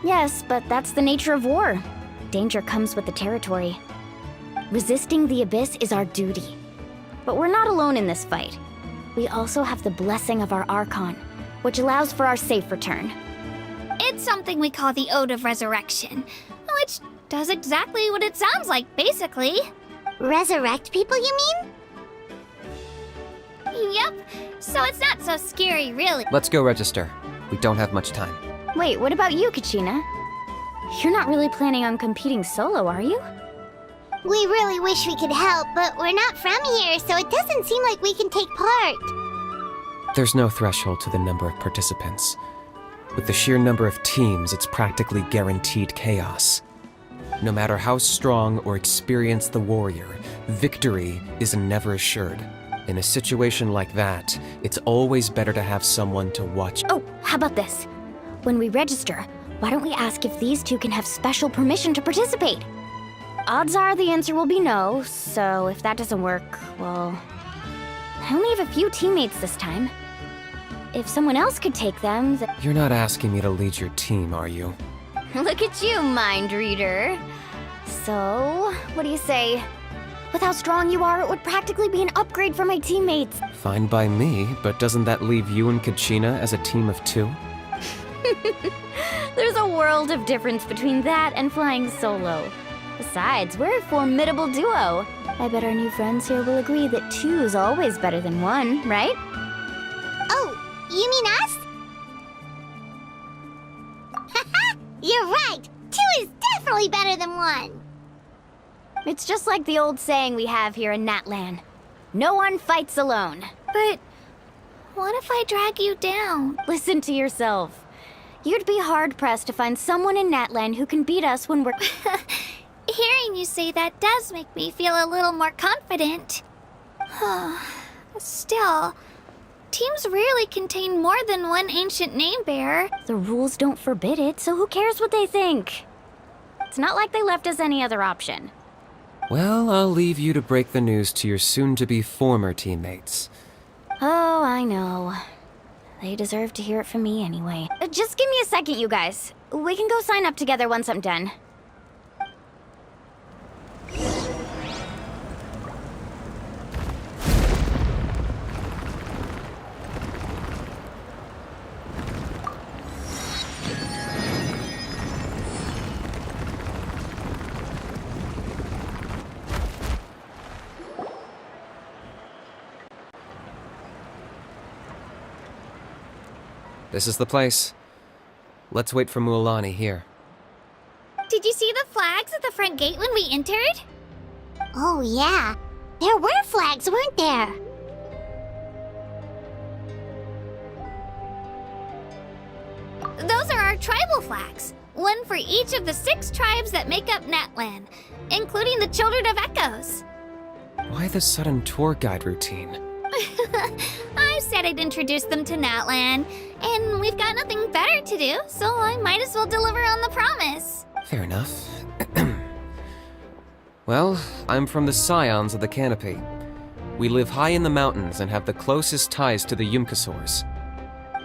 Yes, but that's the nature of war. Danger comes with the territory. Resisting the Abyss is our duty. But we're not alone in this fight. We also have the blessing of our Archon, which allows for our safe return. It's something we call the Ode of Resurrection, which does exactly what it sounds like, basically. Resurrect people, you mean? Yep, so it's not so scary, really. Let's go register. We don't have much time. Wait, what about you, Kachina? You're not really planning on competing solo, are you? We really wish we could help, but we're not from here, so it doesn't seem like we can take part. There's no threshold to the number of participants. With the sheer number of teams, it's practically guaranteed chaos. No matter how strong or experienced the warrior, victory is never assured. In a situation like that, it's always better to have someone to watch. Oh, how about this? When we register, why don't we ask if these two can have special permission to participate? Odds are the answer will be no, so if that doesn't work, well... I only have a few teammates this time. If someone else could take them, You're not asking me to lead your team, are you? Look at you, mind reader. So, what do you say? With how strong you are, it would practically be an upgrade for my teammates. Fine by me, but doesn't that leave you and Kachina as a team of 2? There's a world of difference between that and flying solo. Besides, we're a formidable duo. I bet our new friends here will agree that 2 is always better than 1, right? Oh, you mean us? Haha, you're right. 2 is definitely better than 1. It's just like the old saying we have here in Natlan. No one fights alone. But What if I drag you down? Listen to yourself. You'd be hard-pressed to find someone in Natlan who can beat us when we're... Hearing you say that does make me feel a little more confident. Still, teams rarely contain more than one ancient name bearer. The rules don't forbid it, so who cares what they think? It's not like they left us any other option. Well, I'll leave you to break the news to your soon-to-be former teammates. Oh, I know. They deserve to hear it from me anyway. Just give me a second, you guys. We can go sign up together once I'm done. This is the place. Let's wait for Mualani here. Did you see the flags at the front gate when we entered? Oh, yeah. There were flags, weren't there? Those are our tribal flags. One for each of the 6 tribes that make up Natlan, including the Children of Echoes. Why the sudden tour guide routine? I said I'd introduce them to Natlan, and we've got nothing better to do, so I might as well deliver on the promise. Fair enough. Well, I'm from the Scions of the Canopy. We live high in the mountains and have the closest ties to the Yumkasaurs.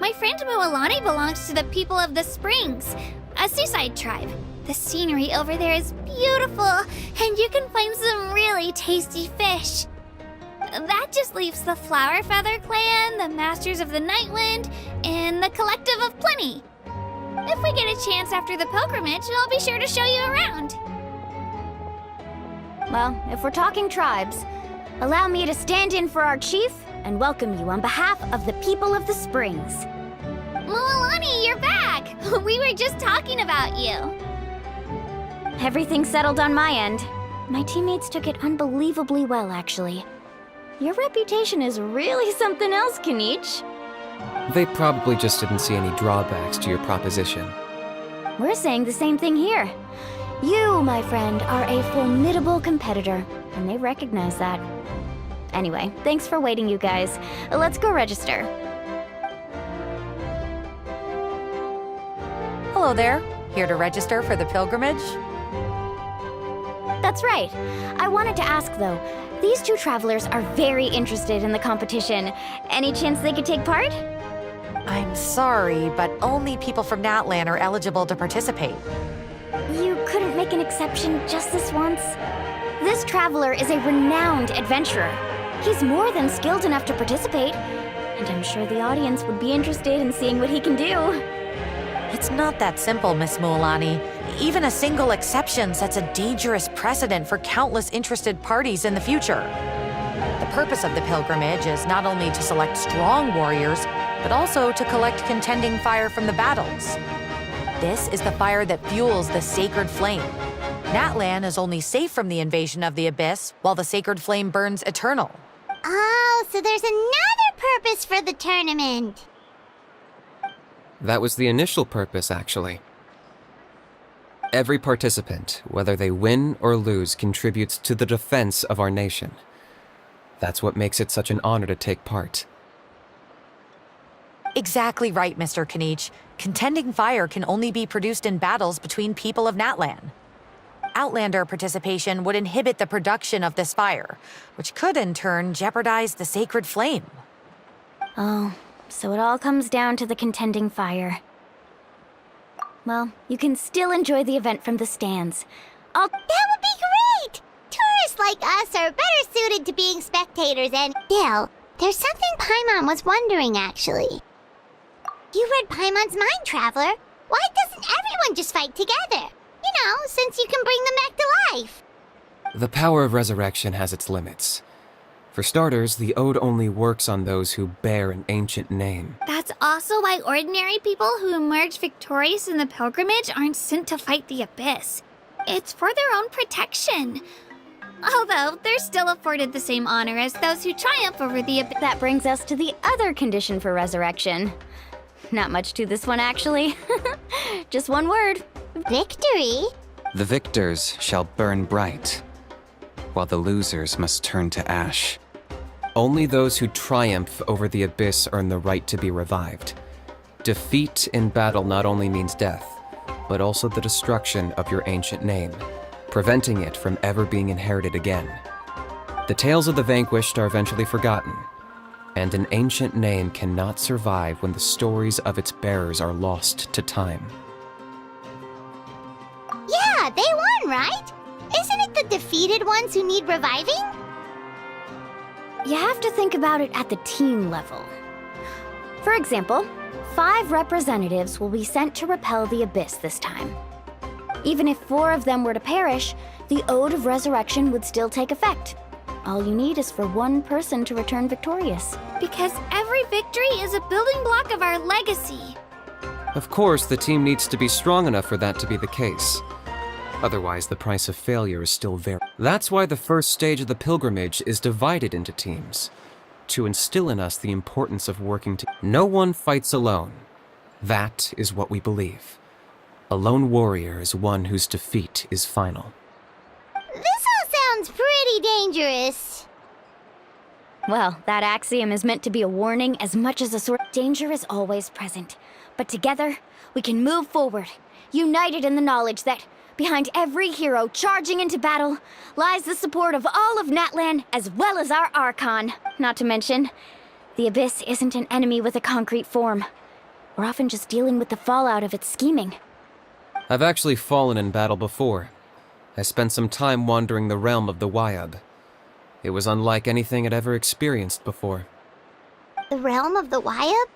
My friend Mualani belongs to the people of the Springs, a seaside tribe. The scenery over there is beautiful, and you can find some really tasty fish. That just leaves the Flower Feather Clan, the Masters of the Nightwind, and the Collective of Plenty. If we get a chance after the pilgrimage, I'll be sure to show you around. Well, if we're talking tribes, allow me to stand in for our chief and welcome you on behalf of the people of the Springs. Mualani, you're back! We were just talking about you. Everything's settled on my end. My teammates took it unbelievably well, actually. Your reputation is really something else, Kanich. They probably just didn't see any drawbacks to your proposition. We're saying the same thing here. You, my friend, are a formidable competitor, and they recognize that. Anyway, thanks for waiting, you guys. Let's go register. Hello there. Here to register for the pilgrimage? That's right. I wanted to ask, though. These 2 travelers are very interested in the competition. Any chance they could take part? I'm sorry, but only people from Natlan are eligible to participate. You couldn't make an exception just this once? This traveler is a renowned adventurer. He's more than skilled enough to participate, and I'm sure the audience would be interested in seeing what he can do. It's not that simple, Miss Mualani. Even a single exception sets a dangerous precedent for countless interested parties in the future. The purpose of the pilgrimage is not only to select strong warriors, but also to collect contending fire from the battles. This is the fire that fuels the sacred flame. Natlan is only safe from the invasion of the Abyss, while the sacred flame burns eternal. Oh, so there's another purpose for the tournament. That was the initial purpose, actually. Every participant, whether they win or lose, contributes to the defense of our nation. That's what makes it such an honor to take part. Exactly right, Mr. Kanich. Contending fire can only be produced in battles between people of Natlan. Outlander participation would inhibit the production of this fire, which could in turn jeopardize the sacred flame. Oh, so it all comes down to the contending fire. Well, you can still enjoy the event from the stands. That would be great! Tourists like us are better suited to being spectators, and... Still, there's something Paimon was wondering, actually. You read Paimon's mind, Traveler. Why doesn't everyone just fight together? You know, since you can bring them back to life. The power of resurrection has its limits. For starters, the ode only works on those who bear an ancient name. That's also why ordinary people who emerge victorious in the pilgrimage aren't sent to fight the Abyss. It's for their own protection. Although, they're still afforded the same honor as those who triumph over the abyss. That brings us to the other condition for resurrection. Not much to this one, actually. Just one word. Victory? The victors shall burn bright, while the losers must turn to ash. Only those who triumph over the abyss earn the right to be revived. Defeat in battle not only means death, but also the destruction of your ancient name, preventing it from ever being inherited again. The tales of the vanquished are eventually forgotten, and an ancient name cannot survive when the stories of its bearers are lost to time. Yeah, they won, right? Isn't it the defeated ones who need reviving? You have to think about it at the team level. For example, 5 representatives will be sent to repel the abyss this time. Even if 4 of them were to perish, the Ode of Resurrection would still take effect. All you need is for one person to return victorious. Because every victory is a building block of our legacy. Of course, the team needs to be strong enough for that to be the case. Otherwise, the price of failure is still very... That's why the first stage of the pilgrimage is divided into teams, to instill in us the importance of working together. No one fights alone. That is what we believe. A lone warrior is one whose defeat is final. This all sounds pretty dangerous. Well, that axiom is meant to be a warning as much as a sort. Danger is always present, but together, we can move forward, united in the knowledge that behind every hero charging into battle lies the support of all of Natlan as well as our Archon. Not to mention, the Abyss isn't an enemy with a concrete form. We're often just dealing with the fallout of its scheming. I've actually fallen in battle before. I spent some time wandering the realm of the Wyab. It was unlike anything I'd ever experienced before. The realm of the Wyab?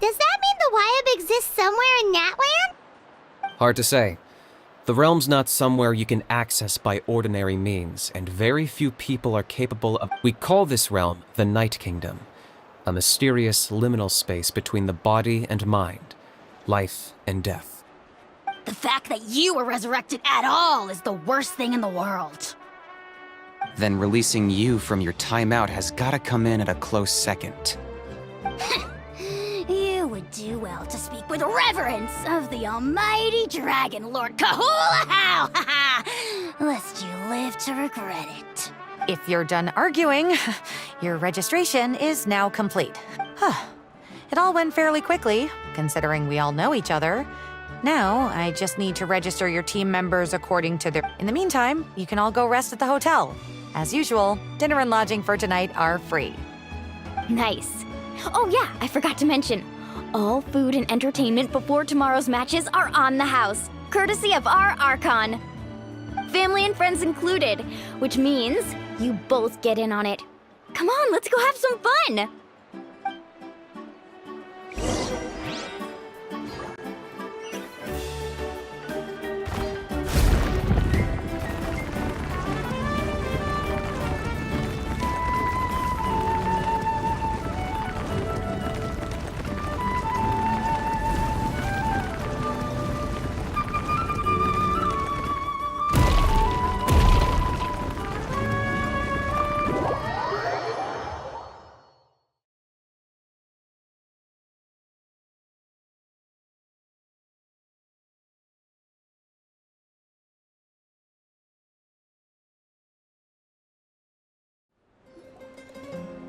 Does that mean the Wyab exists somewhere in Natlan? Hard to say. The realm's not somewhere you can access by ordinary means, and very few people are capable of... We call this realm the Night Kingdom, a mysterious liminal space between the body and mind, life and death. The fact that you were resurrected at all is the worst thing in the world. Then releasing you from your timeout has gotta come in at a close second. You would do well to speak with reverence of the almighty Dragon Lord Kahula-How, lest you live to regret it. If you're done arguing, your registration is now complete. It all went fairly quickly, considering we all know each other. Now, I just need to register your team members according to their... In the meantime, you can all go rest at the hotel. As usual, dinner and lodging for tonight are free. Nice. Oh yeah, I forgot to mention, all food and entertainment before tomorrow's matches are on the house, courtesy of our Archon. Family and friends included, which means you both get in on it. Come on, let's go have some fun!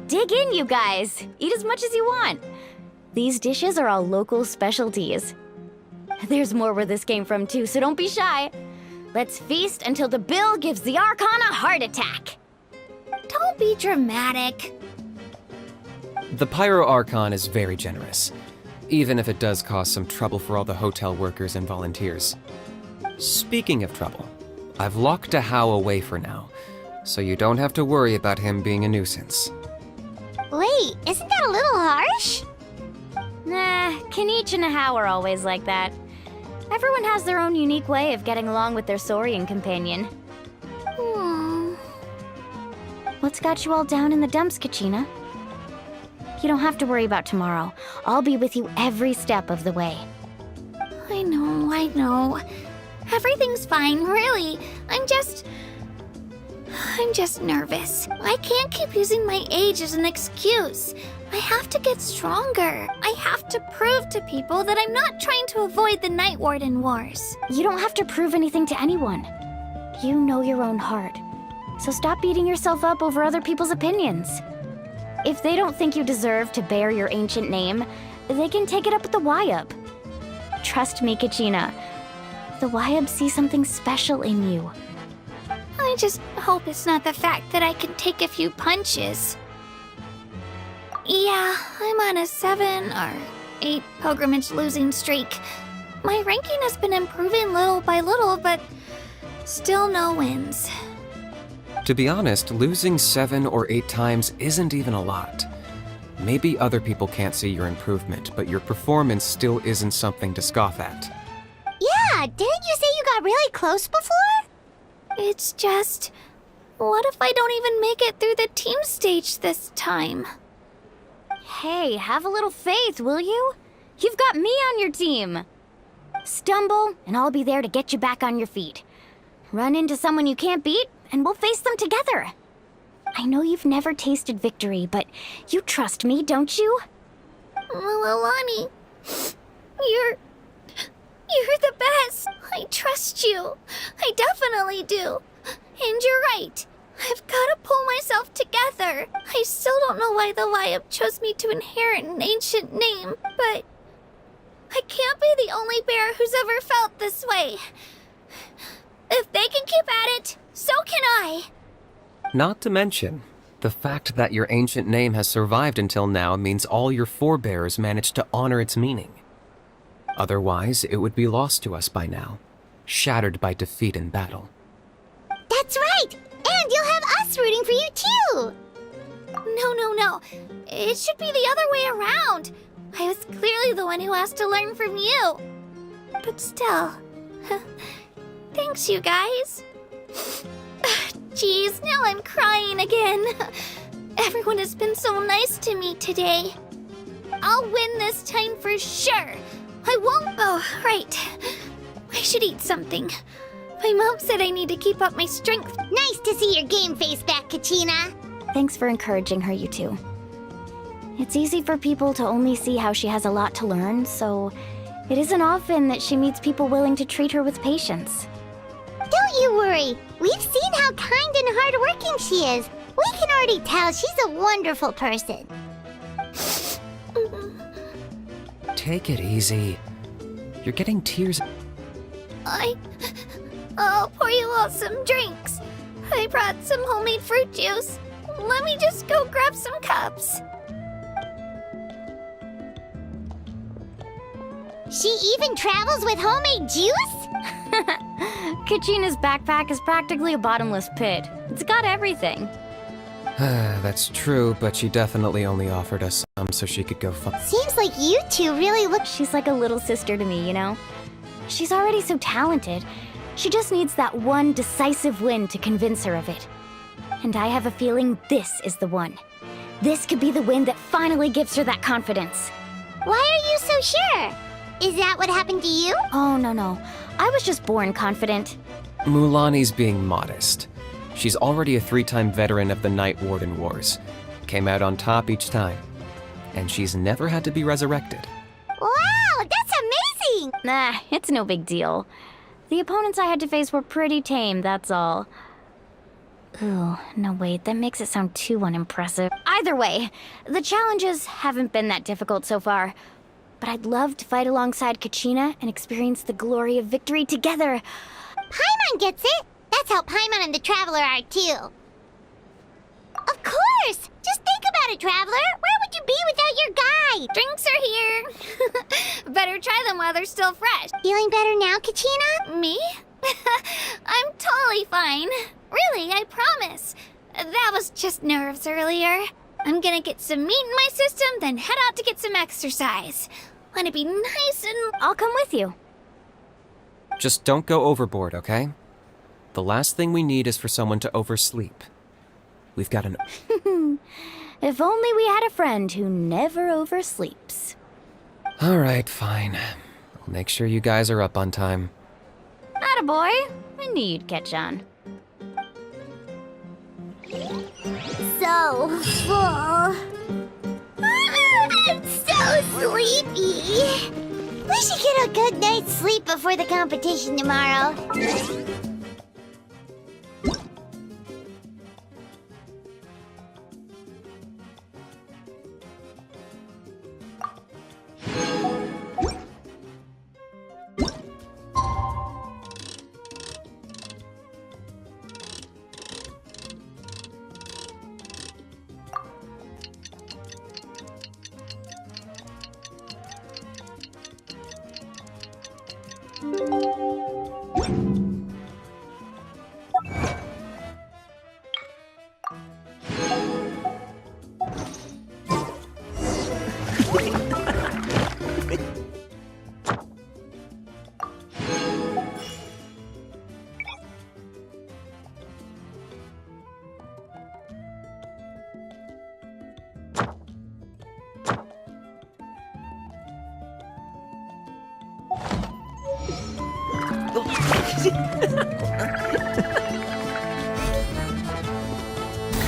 Dig in, you guys! Eat as much as you want! These dishes are all local specialties. There's more where this came from too, so don't be shy. Let's feast until the bill gives the Archon a heart attack! Don't be dramatic. The Pyro Archon is very generous, even if it does cause some trouble for all the hotel workers and volunteers. Speaking of trouble, I've locked a How away for now, so you don't have to worry about him being a nuisance. Wait, isn't that a little harsh? Nah, Kenichi and How are always like that. Everyone has their own unique way of getting along with their Saurian companion. What's got you all down in the dumps, Kachina? You don't have to worry about tomorrow. I'll be with you every step of the way. I know. Everything's fine, really. I'm I'm just nervous. I can't keep using my age as an excuse. I have to get stronger. I have to prove to people that I'm not trying to avoid the Night Warden Wars. You don't have to prove anything to anyone. You know your own heart. So stop beating yourself up over other people's opinions. If they don't think you deserve to bear your ancient name, they can take it up with the Wyub. Trust me, Kachina. The Wyub see something special in you. I just hope it's not the fact that I can take a few punches. Yeah, I'm on a 7 or 8 pilgrimage losing streak. My ranking has been improving little by little, but still no wins. To be honest, losing 7 or 8 times isn't even a lot. Maybe other people can't see your improvement, but your performance still isn't something to scoff at. Yeah, didn't you say you got really close before? It's just, what if I don't even make it through the team stage this time? Hey, have a little faith, will you? You've got me on your team. Stumble, and I'll be there to get you back on your feet. Run into someone you can't beat, and we'll face them together. I know you've never tasted victory, but you trust me, don't you? Alani, you're the best. I trust you. I definitely do. And you're right. I've got to pull myself together. I still don't know why the Wyub chose me to inherit an ancient name, but I can't be the only bear who's ever felt this way. If they can keep at it, so can I. Not to mention, the fact that your ancient name has survived until now means all your forebears managed to honor its meaning. Otherwise, it would be lost to us by now, shattered by defeat in battle. That's right! And you'll have us rooting for you too! No. It should be the other way around. I was clearly the one who asked to learn from you. But still, thanks you guys. Jeez, now I'm crying again. Everyone has been so nice to me today. I'll win this time for sure. I won't. Oh, right. I should eat something. My mom said I need to keep up my strength. Nice to see your game face back, Kachina. Thanks for encouraging her, you two. It's easy for people to only see how she has a lot to learn, so it isn't often that she meets people willing to treat her with patience. Don't you worry. We've seen how kind and hardworking she is. We can already tell she's a wonderful person. Take it easy. You're getting tears. I'll pour you all some drinks. I brought some homemade fruit juice. Let me just go grab some cups. She even travels with homemade juice? Kachina's backpack is practically a bottomless pit. It's got everything. That's true, but she definitely only offered us some so she could go Seems like you two really look... She's like a little sister to me, you know? She's already so talented. She just needs that one decisive win to convince her of it. And I have a feeling this is the one. This could be the win that finally gives her that confidence. Why are you so sure? Is that what happened to you? Oh, no. I was just born confident. Mulaney's being modest. She's already a 3-time veteran of the Night Warden Wars. Came out on top each time. And she's never had to be resurrected. Wow, that's amazing! Nah, it's no big deal. The opponents I had to face were pretty tame, that's all. Ooh, no wait, that makes it sound too unimpressive. Either way, the challenges haven't been that difficult so far. But I'd love to fight alongside Kachina and experience the glory of victory together. Paimon gets it! That's how Paimon and the Traveler are too. Of course! Just think about it, Traveler! Where would you be without your guide? Drinks are here. Better try them while they're still fresh. Feeling better now, Kachina? Me? I'm totally fine. Really, I promise. That was just nerves earlier. I'm gonna get some meat in my system, then head out to get some exercise. Want to be nice and... I'll come with you. Just don't go overboard, okay? The last thing we need is for someone to oversleep. We've got an... If only we had a friend who never oversleeps. Alright, fine. I'll make sure you guys are up on time. Attaboy. I knew you'd catch on. So full. I'm so sleepy. We should get a good night's sleep before the competition tomorrow.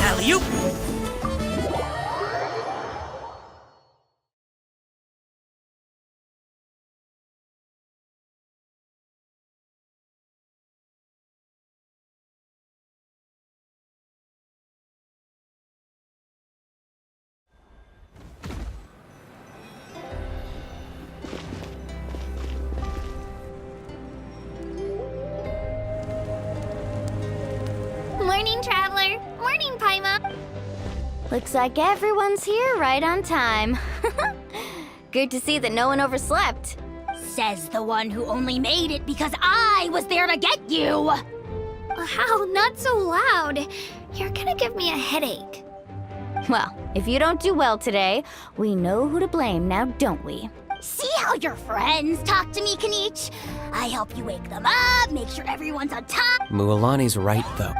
Alley-oop! Morning, Traveler. Morning, Paima. Looks like everyone's here right on time. Good to see that no one overslept. Says the one who only made it because I was there to get you. How? Not so loud. You're gonna give me a headache. Well, if you don't do well today, we know who to blame now, don't we? See how your friends talk to me, Kanich? I help you wake them up, make sure everyone's on top. Mualani's right, though.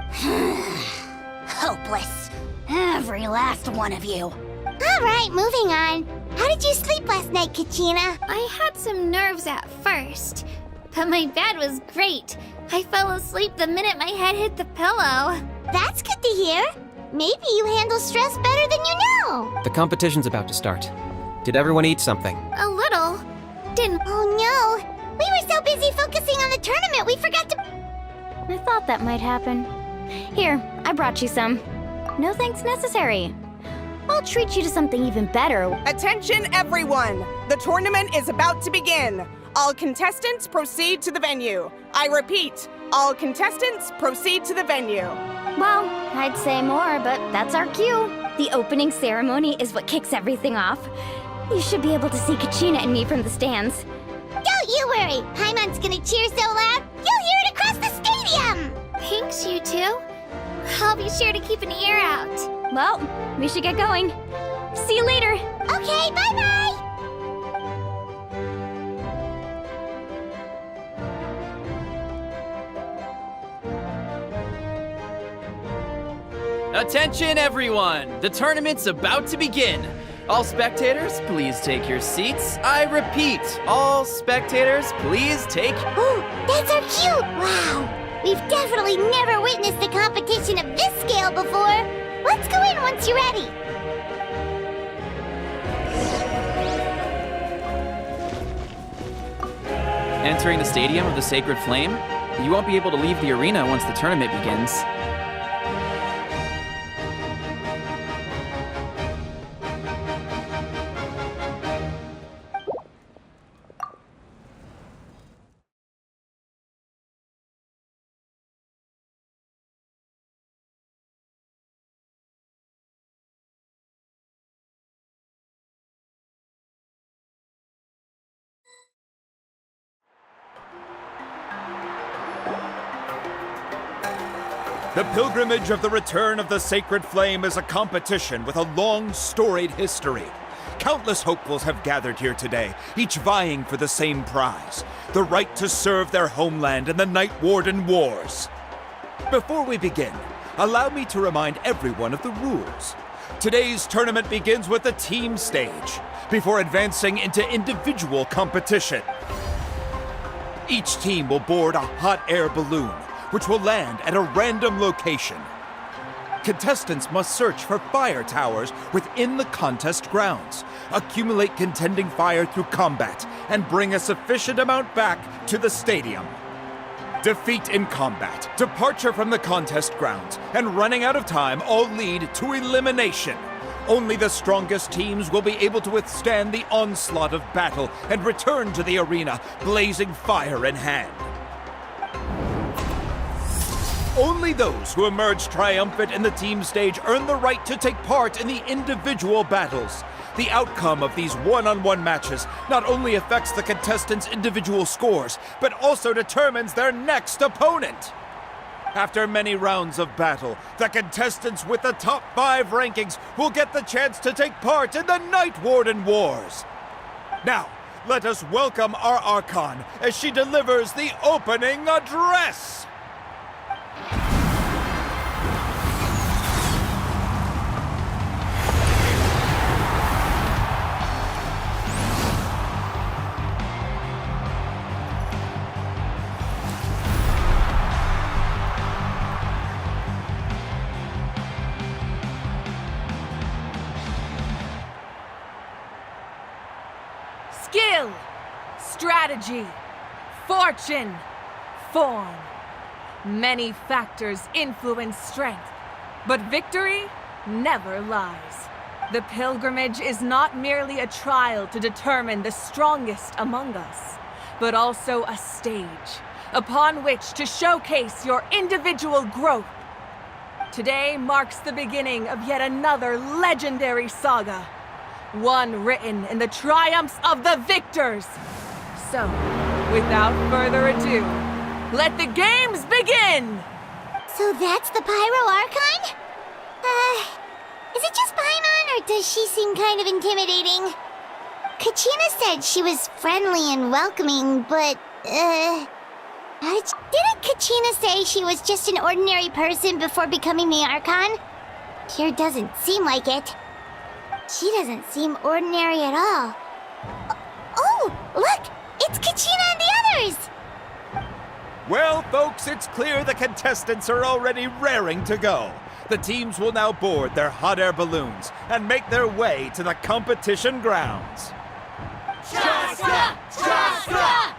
Hopeless. Every last one of you. Alright, moving on. How did you sleep last night, Kachina? I had some nerves at first, but my bed was great. I fell asleep the minute my head hit the pillow. That's good to hear. Maybe you handle stress better than you know. The competition's about to start. Did everyone eat something? A little. Didn't. Oh no! We were so busy focusing on the tournament, we forgot to... I thought that might happen. Here, I brought you some. No thanks necessary. I'll treat you to something even better. Attention, everyone! The tournament is about to begin. All contestants proceed to the venue. I repeat, all contestants proceed to the venue. Well, I'd say more, but that's our cue. The opening ceremony is what kicks everything off. You should be able to see Kachina and me from the stands. Don't you worry! Paimon's gonna cheer so loud, you'll hear it across the stadium! Thanks, you two. I'll be sure to keep an ear out. Well, we should get going. See you later. Okay, bye-bye! Attention, everyone! The tournament's about to begin. All spectators, please take your seats. I repeat, all spectators, please take... Oh, that's our cue! Wow! We've definitely never witnessed a competition of this scale before. Let's go in once you're ready. Entering the Stadium of the Sacred Flame, you won't be able to leave the arena once the tournament begins. The pilgrimage of the return of the Sacred Flame is a competition with a long, storied history. Countless hopefuls have gathered here today, each vying for the same prize, the right to serve their homeland in the Night Warden Wars. Before we begin, allow me to remind everyone of the rules. Today's tournament begins with the team stage, before advancing into individual competition. Each team will board a hot air balloon, which will land at a random location. Contestants must search for fire towers within the contest grounds, accumulate contending fire through combat, and bring a sufficient amount back to the stadium. Defeat in combat, departure from the contest grounds, and running out of time all lead to elimination. Only the strongest teams will be able to withstand the onslaught of battle and return to the arena, blazing fire in hand. Only those who emerge triumphant in the team stage earn the right to take part in the individual battles. The outcome of these one-on-one matches not only affects the contestants' individual scores, but also determines their next opponent. After many rounds of battle, the contestants with the top 5 rankings will get the chance to take part in the Night Warden Wars. Now, let us welcome our Archon as she delivers the opening address. Skill, strategy, fortune, form. Many factors influence strength, but victory never lies. The pilgrimage is not merely a trial to determine the strongest among us, but also a stage upon which to showcase your individual growth. Today marks the beginning of yet another legendary saga, one written in the triumphs of the victors. So, without further ado, let the games begin! So that's the Pyro Archon? Is it just Paimon, or does she seem kind of intimidating? Kachina said she was friendly and welcoming, but, didn't Kachina say she was just an ordinary person before becoming the Archon? Sure doesn't seem like it. She doesn't seem ordinary at all. Oh, look! It's Kachina and the others! Well, folks, it's clear the contestants are already raring to go. The teams will now board their hot air balloons and make their way to the competition grounds. Chaska! Chaska!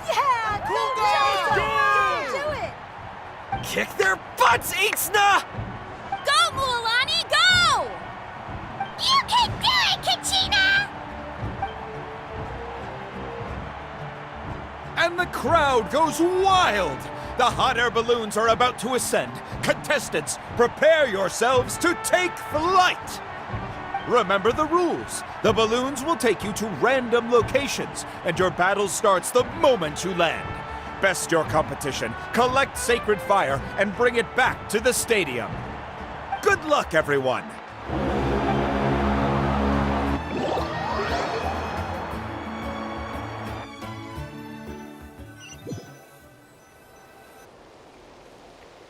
Yeah! Cool down! Do it! Kick their butts, Ixna! Go, Mualani, go! You can do it, Kachina! And the crowd goes wild! The hot air balloons are about to ascend. Contestants, prepare yourselves to take flight! Remember the rules. The balloons will take you to random locations, and your battle starts the moment you land. Best your competition, collect sacred fire, and bring it back to the stadium. Good luck, everyone!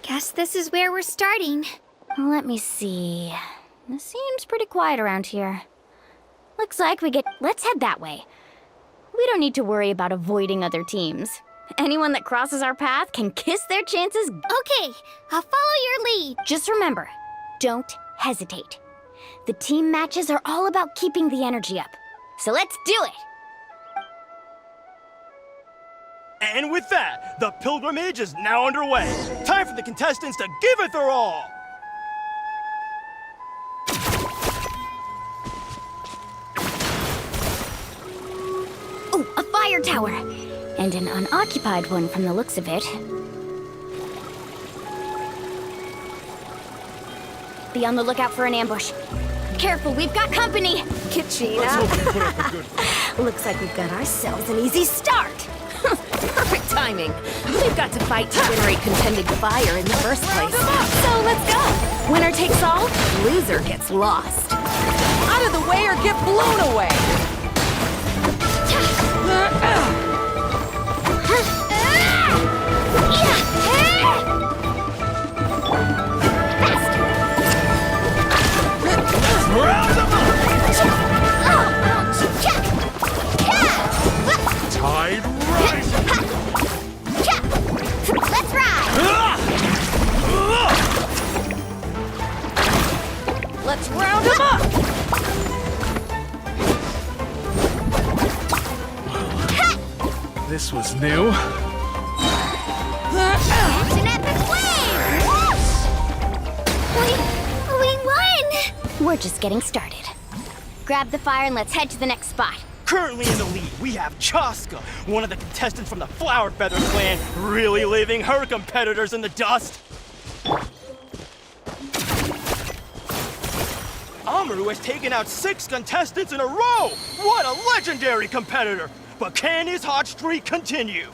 Guess this is where we're starting. Let me see. It seems pretty quiet around here. Looks like let's head that way. We don't need to worry about avoiding other teams. Anyone that crosses our path can kiss their chances. Okay, I'll follow your lead. Just remember, don't hesitate. The team matches are all about keeping the energy up. So let's do it! And with that, the pilgrimage is now underway. Time for the contestants to give it their all! Oh, a fire tower! And an unoccupied one from the looks of it. Be on the lookout for an ambush. Careful, we've got company! Kachina! Looks like we've got ourselves an easy start! Perfect timing. We've got to fight to generate contended fire in the first place. So let's go. Winner takes all, loser gets lost. Out of the way or get blown away. Round them up! Tide rise! Let's ride! This was new. It's an epic flame! We won! We're just getting started. Grab the fire and let's head to the next spot. Currently in the lead, we have Chaska, one of the contestants from the Flower Feather clan, really leaving her competitors in the dust. Amaru has taken out 6 contestants in a row! What a legendary competitor! But can his hot streak continue?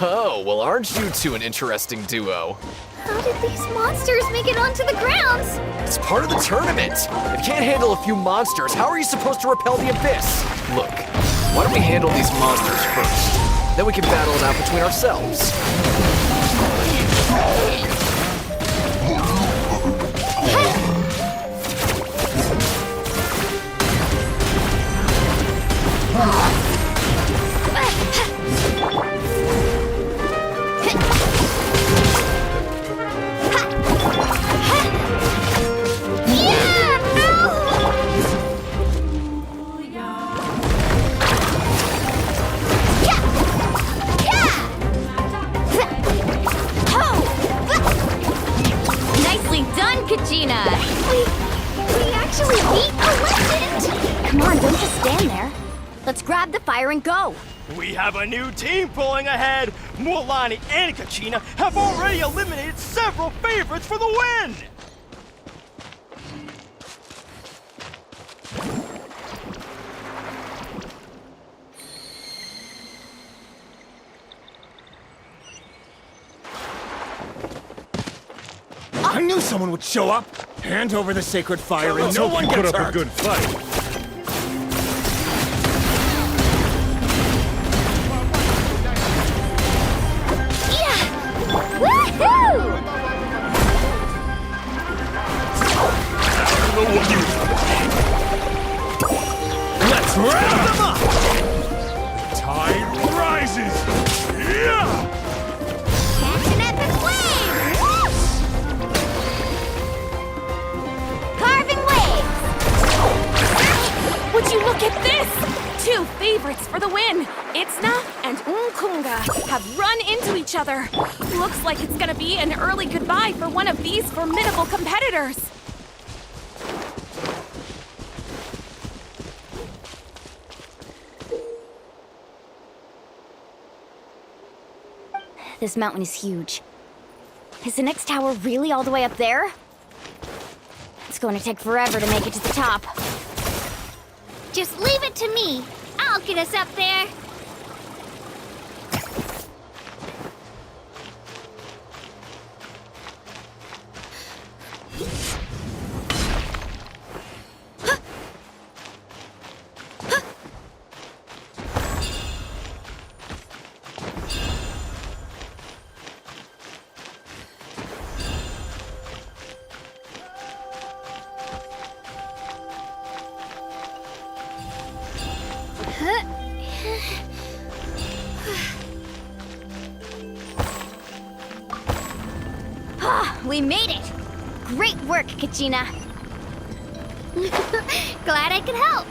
Oh, well, aren't you two an interesting duo? How did these monsters make it onto the grounds? It's part of the tournament. If you can't handle a few monsters, how are you supposed to repel the abyss? Look, why don't we handle these monsters first? Then we can battle it out between ourselves. Nicely done, Kachina! We actually beat a legend! Come on, don't just stand there. Let's grab the fire and go. We have a new team pulling ahead! Mualani and Kachina have already eliminated several favorites for the win! I knew someone would show up! Hand over the sacred fire and no one put gets up hurt! a good fight. Woohoo! Let's wrap them up! Tide rises! Yeah! That's an epic flame! Carving waves! Would you look at this? 2 favorites for the win. Itzna and Unkunga have run into each other. Looks like it's gonna be an early goodbye for one of these formidable competitors. This mountain is huge. Is the next tower really all the way up there? It's going to take forever to make it to the top. Just leave it to me. I'll get us up there. We made it! Great work, Kachina! Glad I could help.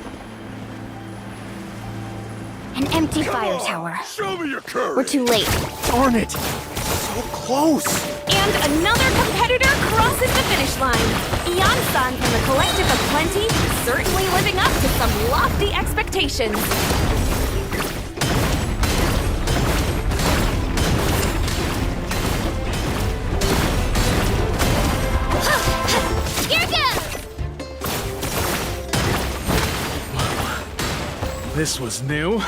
An empty fire tower. Show me your courage! We're too late. Darn it! So close! And another competitor crosses the finish line. Ian-san from the Collective of Plenty, certainly living up to some lofty expectations. Here goes! This was new.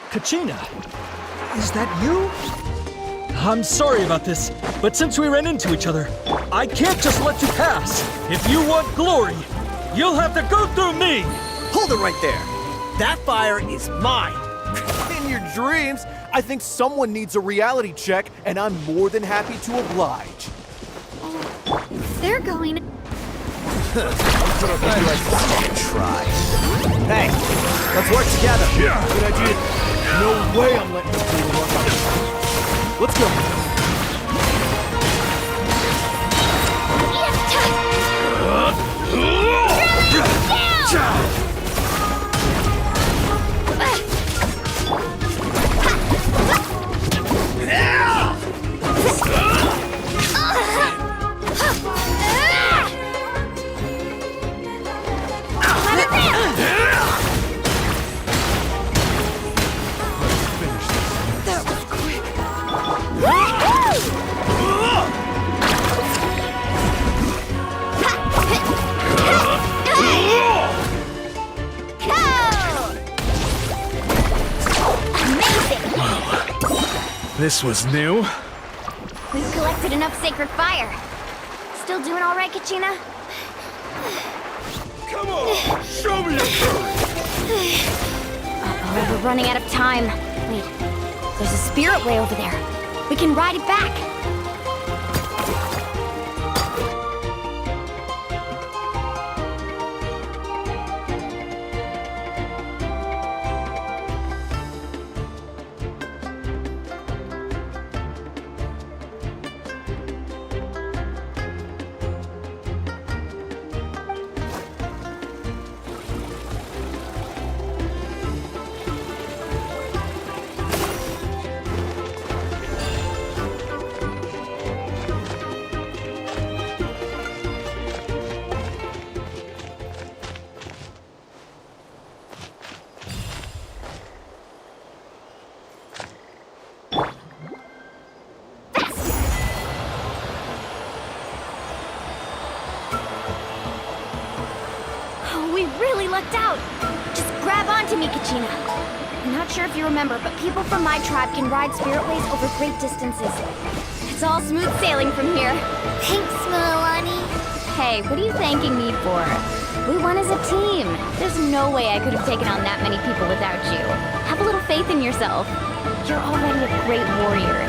Kachina, is that you? I'm sorry about this, but since we ran into each other, I can't just let you pass. If you want glory, you'll have to go through me! Hold it right there! That fire is mine! In your dreams, I think someone needs a reality check, and I'm more than happy to oblige. They're going. Try. Hey, let's work together. Yeah. Good idea. No way I'm letting you do the work. Let's go. That was quick. This was new. We've collected enough sacred fire. Still doing all right, Kachina? Come on, show me your courage. Oh, we're running out of time. Wait, there's a spirit way over there. We can ride it back. We really lucked out. Just grab onto me, Kachina. I'm not sure if you remember, but people from my tribe can ride spiritways over great distances. It's all smooth sailing from here. Thanks, Milani. Hey, what are you thanking me for? We won as a team. There's no way I could have taken on that many people without you. Have a little faith in yourself. You're already a great warrior.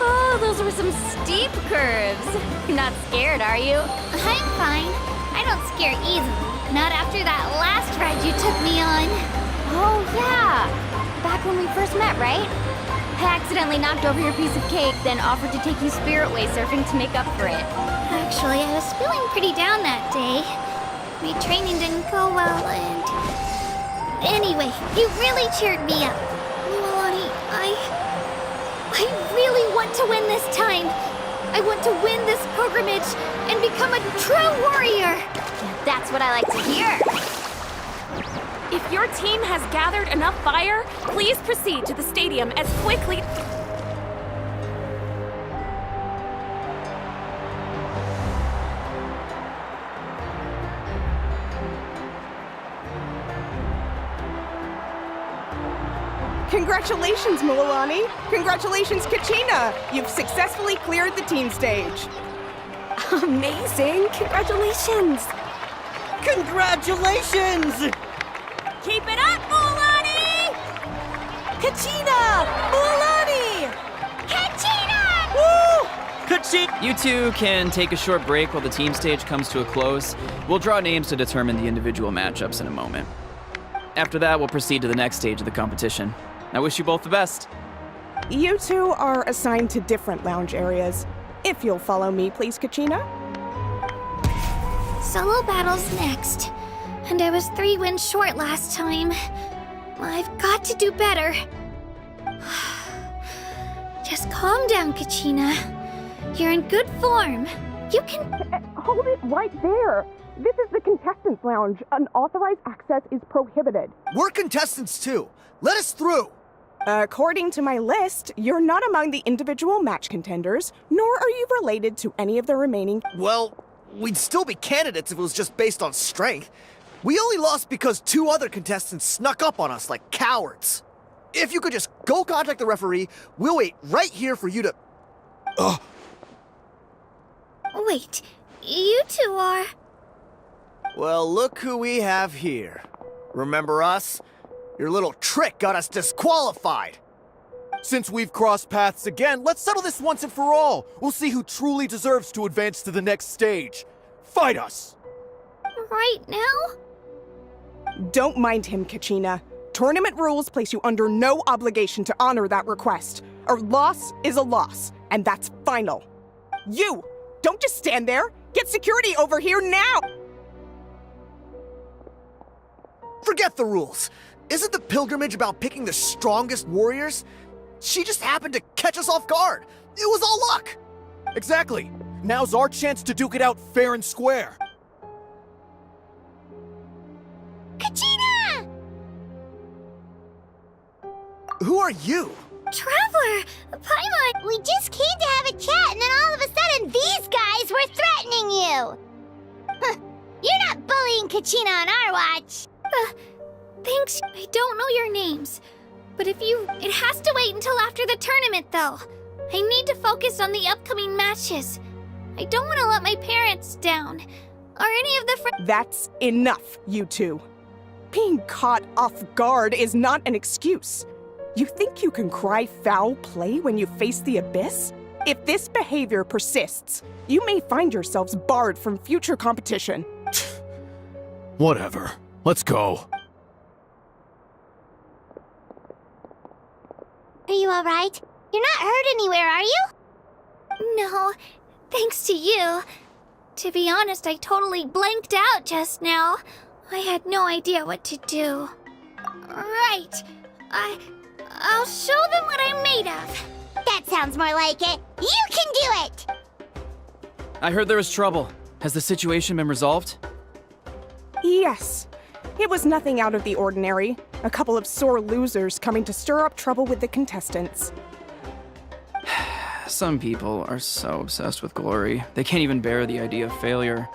Oh, those were some steep curves. You're not scared, are you? I'm fine. I don't scare easily. Not after that last ride you took me on. Oh, yeah. Back when we first met, right? I accidentally knocked over your piece of cake, then offered to take you spiritway surfing to make up for it. Actually, I was feeling pretty down that day. My training didn't go well, and... Anyway, you really cheered me up. Milani, I really want to win this time. I want to win this pilgrimage and become a true warrior. That's what I like to hear. If your team has gathered enough fire, please proceed to the stadium as quickly... Congratulations, Milani. Congratulations, Kachina. You've successfully cleared the team stage. Amazing! Congratulations! Congratulations! Keep it up, Milani! Kachina! Milani! Kachina! Woo! Kachina! You two can take a short break while the team stage comes to a close. We'll draw names to determine the individual matchups in a moment. After that, we'll proceed to the next stage of the competition. I wish you both the best. You two are assigned to different lounge areas. If you'll follow me, please, Kachina. Solo battle's next. And I was 3 wins short last time. I've got to do better. Just calm down, Kachina. You're in good form. You can... Hold it right there. This is the contestants' lounge. Unauthorized access is prohibited. We're contestants too. Let us through. According to my list, you're not among the individual match contenders, nor are you related to any of the remaining... Well, we'd still be candidates if it was just based on strength. We only lost because 2 other contestants snuck up on us like cowards. If you could just go contact the referee, we'll wait right here for you to... Ugh. Wait, you two are... Well, look who we have here. Remember us? Your little trick got us disqualified. Since we've crossed paths again, let's settle this once and for all. We'll see who truly deserves to advance to the next stage. Fight us! Right now? Don't mind him, Kachina. Tournament rules place you under no obligation to honor that request. A loss is a loss, and that's final. You! Don't just stand there! Get security over here now! Forget the rules. Isn't the pilgrimage about picking the strongest warriors? She just happened to catch us off guard. It was all luck. Exactly. Now's our chance to duke it out fair and square. Kachina! Who are you? Traveler! Paimon! We just came to have a chat, and then all of a sudden these guys were threatening you! Huh. You're not bullying Kachina on our watch! Thanks. I don't know your names. But if you... It has to wait until after the tournament, though. I need to focus on the upcoming matches. I don't want to let my parents down. Or any of the That's enough, you two. Being caught off guard is not an excuse. You think you can cry foul play when you face the abyss? If this behavior persists, you may find yourselves barred from future competition. Whatever. Let's go. Are you alright? You're not hurt anywhere, are you? No, thanks to you. To be honest, I totally blanked out just now. I had no idea what to do. Right. I'll show them what I'm made of. That sounds more like it. You can do it! I heard there was trouble. Has the situation been resolved? Yes. It was nothing out of the ordinary. A couple of sore losers coming to stir up trouble with the contestants. Some people are so obsessed with glory, they can't even bear the idea of failure.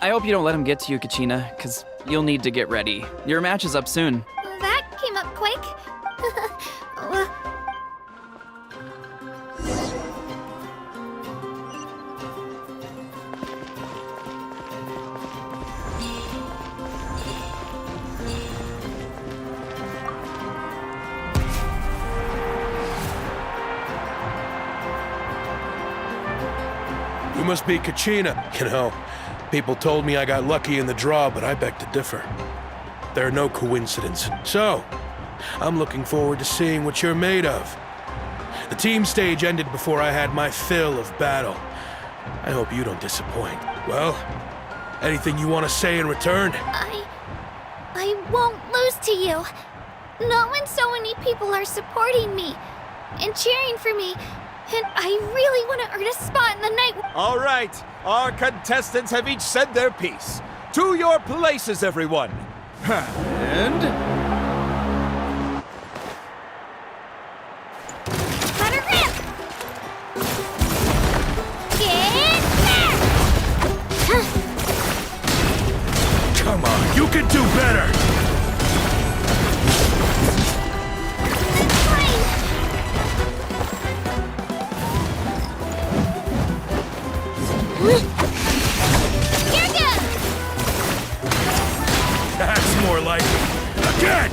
I hope you don't let them get to you, Kachina, because you'll need to get ready. Your match is up soon. That came up quick. You must be Kachina. You know, people told me I got lucky in the draw, but I beg to differ. There are no coincidences. So, I'm looking forward to seeing what you're made of. The team stage ended before I had my fill of battle. I hope you don't disappoint. Well, anything you want to say in return? I won't lose to you. Not when so many people are supporting me and cheering for me. And I really want to earn a spot in the night. All right, our contestants have each said their piece. To your places, everyone. And... Let her rip! Get there! Come on, you can do better! That's more like it. Again!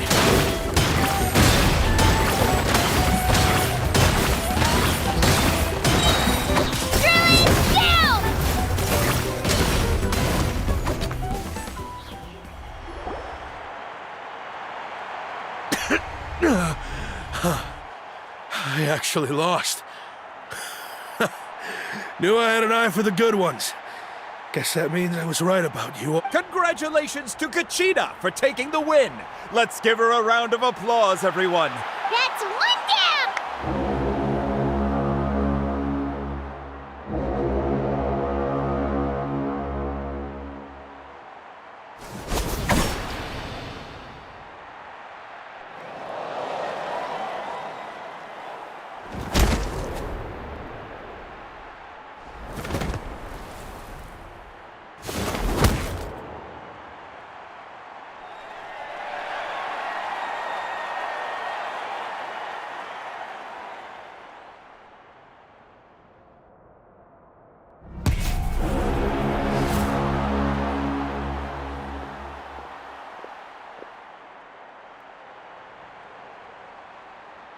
Drilling down! I actually lost. Knew I had an eye for the good ones. Guess that means I was right about you. Congratulations to Kachina for taking the win. Let's give her a round of applause, everyone. That's one down!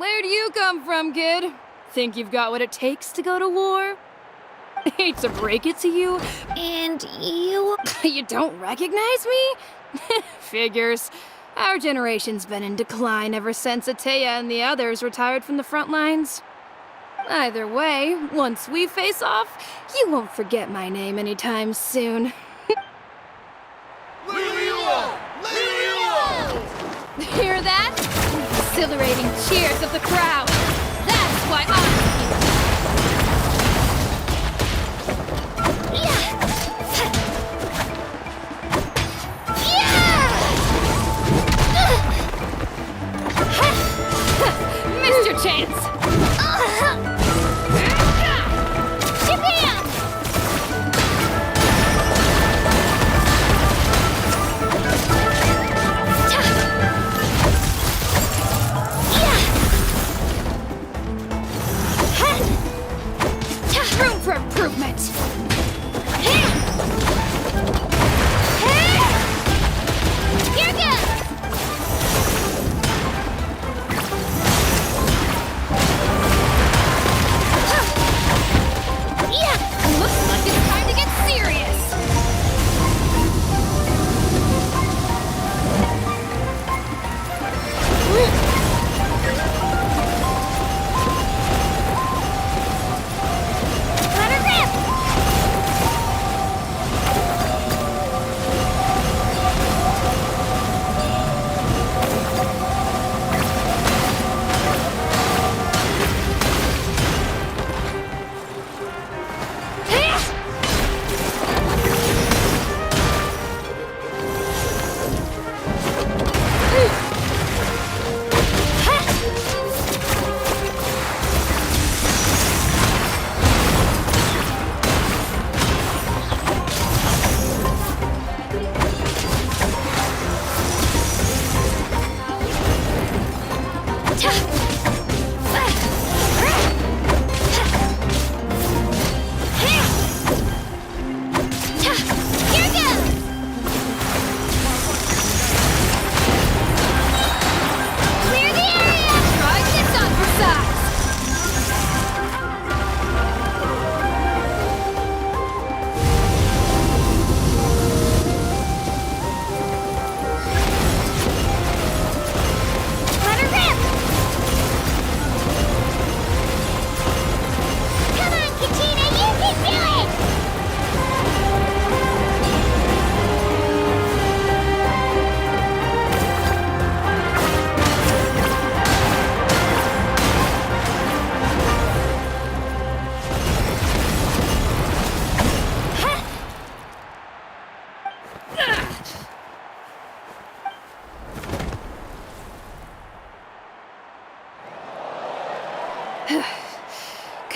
Where do you come from, kid? Think you've got what it takes to go to war? Hate to break it to you. And you? You don't recognize me? Figures. Our generation's been in decline ever since Ateya and the others retired from the front lines. Either way, once we face off, you won't forget my name anytime soon. Hear that? Exhilarating cheers of the crowd. That's why I'm Missed your chance! Room for improvement! Here goes! Looks like it's time to get serious! Let her rip!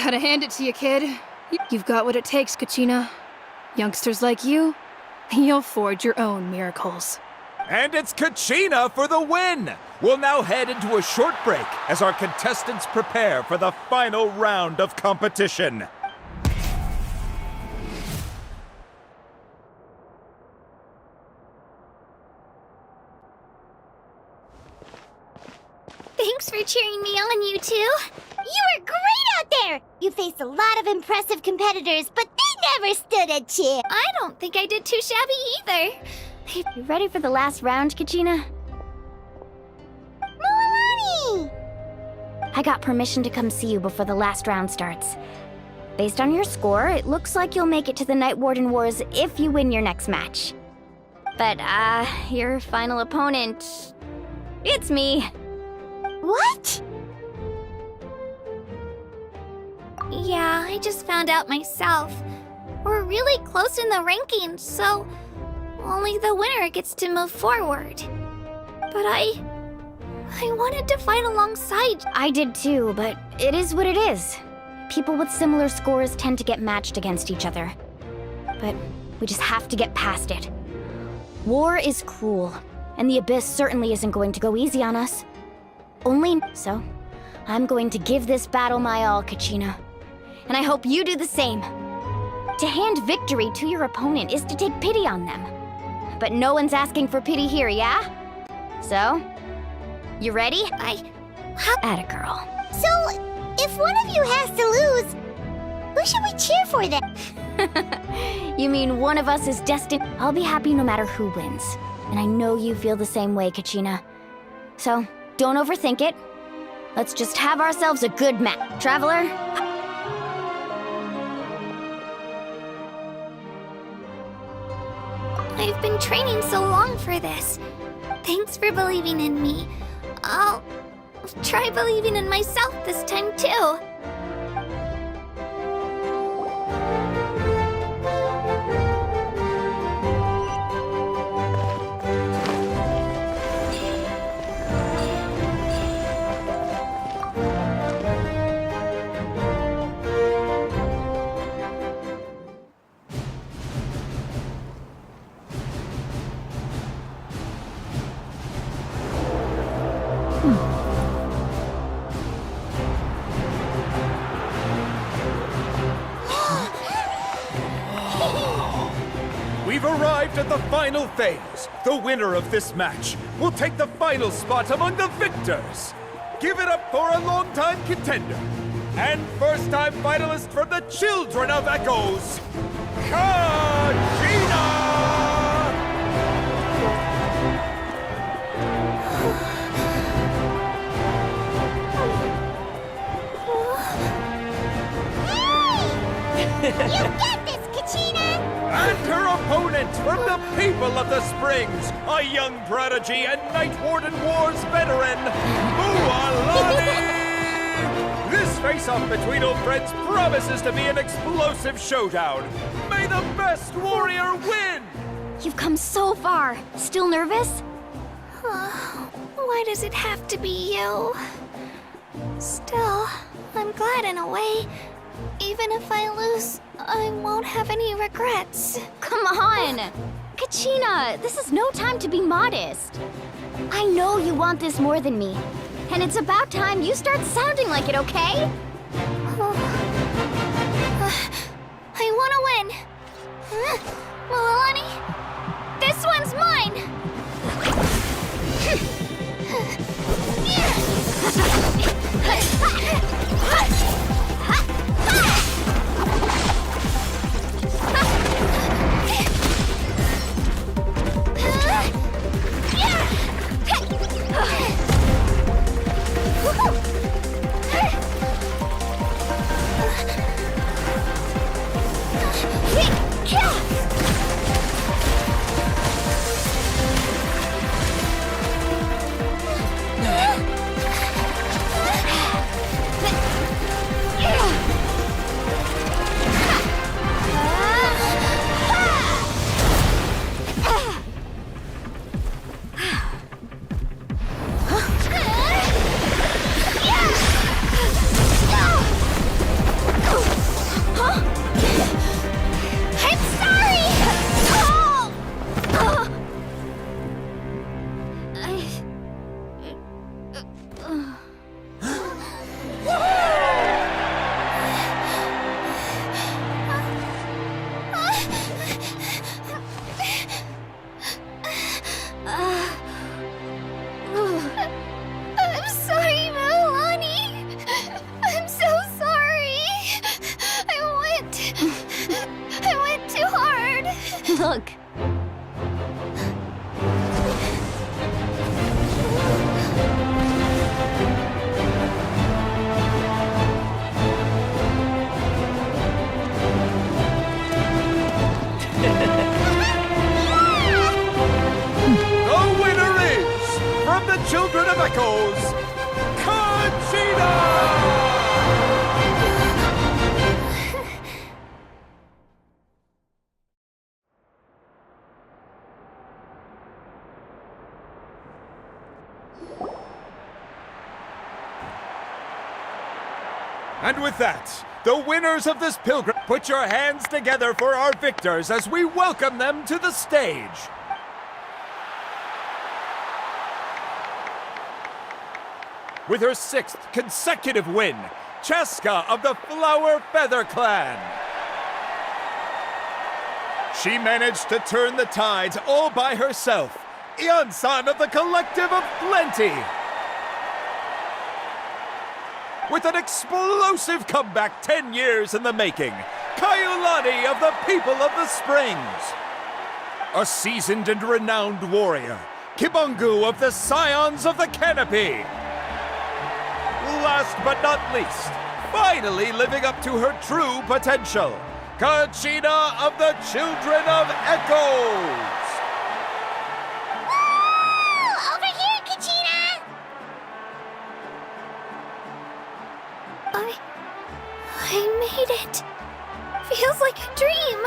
Gotta hand it to you, kid. You've got what it takes, Kachina. Youngsters like you, you'll forge your own miracles. And it's Kachina for the win! We'll now head into a short break as our contestants prepare for the final round of competition. Thanks for cheering me on, you two. You were great out there! You faced a lot of impressive competitors, but they never stood a chance. I don't think I did too shabby either. You ready for the last round, Kachina? Moalani! I got permission to come see you before the last round starts. Based on your score, it looks like you'll make it to the Night Warden Wars if you win your next match. But, your final opponent... it's me. What? Yeah, I just found out myself. We're really close in the rankings, so only the winner gets to move forward. But I wanted to fight alongside. I did too, but it is what it is. People with similar scores tend to get matched against each other. But we just have to get past it. War is cruel, and the Abyss certainly isn't going to go easy on us. So, I'm going to give this battle my all, Kachina. And I hope you do the same. To hand victory to your opponent is to take pity on them. But no one's asking for pity here, yeah? So, you ready? Atta girl. So, if one of you has to lose, who should we cheer for then? You mean one of us is destined? I'll be happy no matter who wins. And I know you feel the same way, Kachina. So, don't overthink it. Let's just have ourselves a good match. Traveler? I've been training so long for this. Thanks for believing in me. I'll try believing in myself this time too. We've arrived at the final phase. The winner of this match will take the final spot among the victors. Give it up for a long-time contender and first-time finalist from the Children of Echoes, Kachina! You get this, Kachina! And her opponent from the people of the Springs, a young prodigy and Night Warden Wars veteran, Mualani! This face-off between old friends promises to be an explosive showdown. May the best warrior win! You've come so far. Still nervous? Why does it have to be you? Still, I'm glad in a way. Even if I lose, I won't have any regrets. Come on! Kachina, this is no time to be modest. I know you want this more than me. And it's about time you start sounding like it, okay? I want to win. Mualani, this one's mine! Look. The winner is, from the Children of Echoes, Kachina! And with that, the winners of this pilgrim, put your hands together for our victors as we welcome them to the stage. With her 6th consecutive win, Cheska of the Flower Feather Clan. She managed to turn the tides all by herself. Ian-san of the Collective of Plenty. with an explosive comeback 10 years in the making, Kaiulani of the People of the Springs. A seasoned and renowned warrior, Kibungu of the Scions of the Canopy. Last but not least, finally living up to her true potential, Kachina of the Children of Echoes. Woo! Over here, Kachina! I made it. Feels like a dream.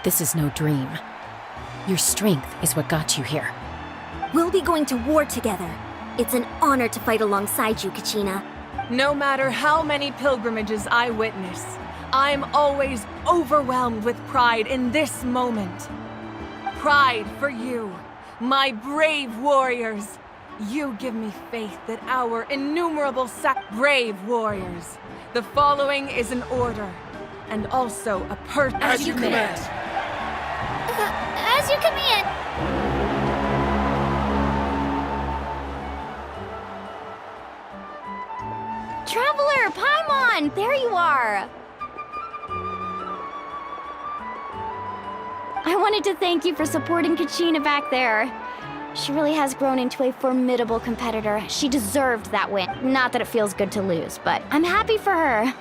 This is no dream. Your strength is what got you here. We'll be going to war together. It's an honor to fight alongside you, Kachina. No matter how many pilgrimages I witness, I'm always overwhelmed with pride in this moment. Pride for you, my brave warriors. You give me faith that our innumerable brave warriors. The following is an order, and also a As you command. As you command. Traveler, Paimon, there you are! I wanted to thank you for supporting Kachina back there. She really has grown into a formidable competitor. She deserved that win. Not that it feels good to lose, but I'm happy for her.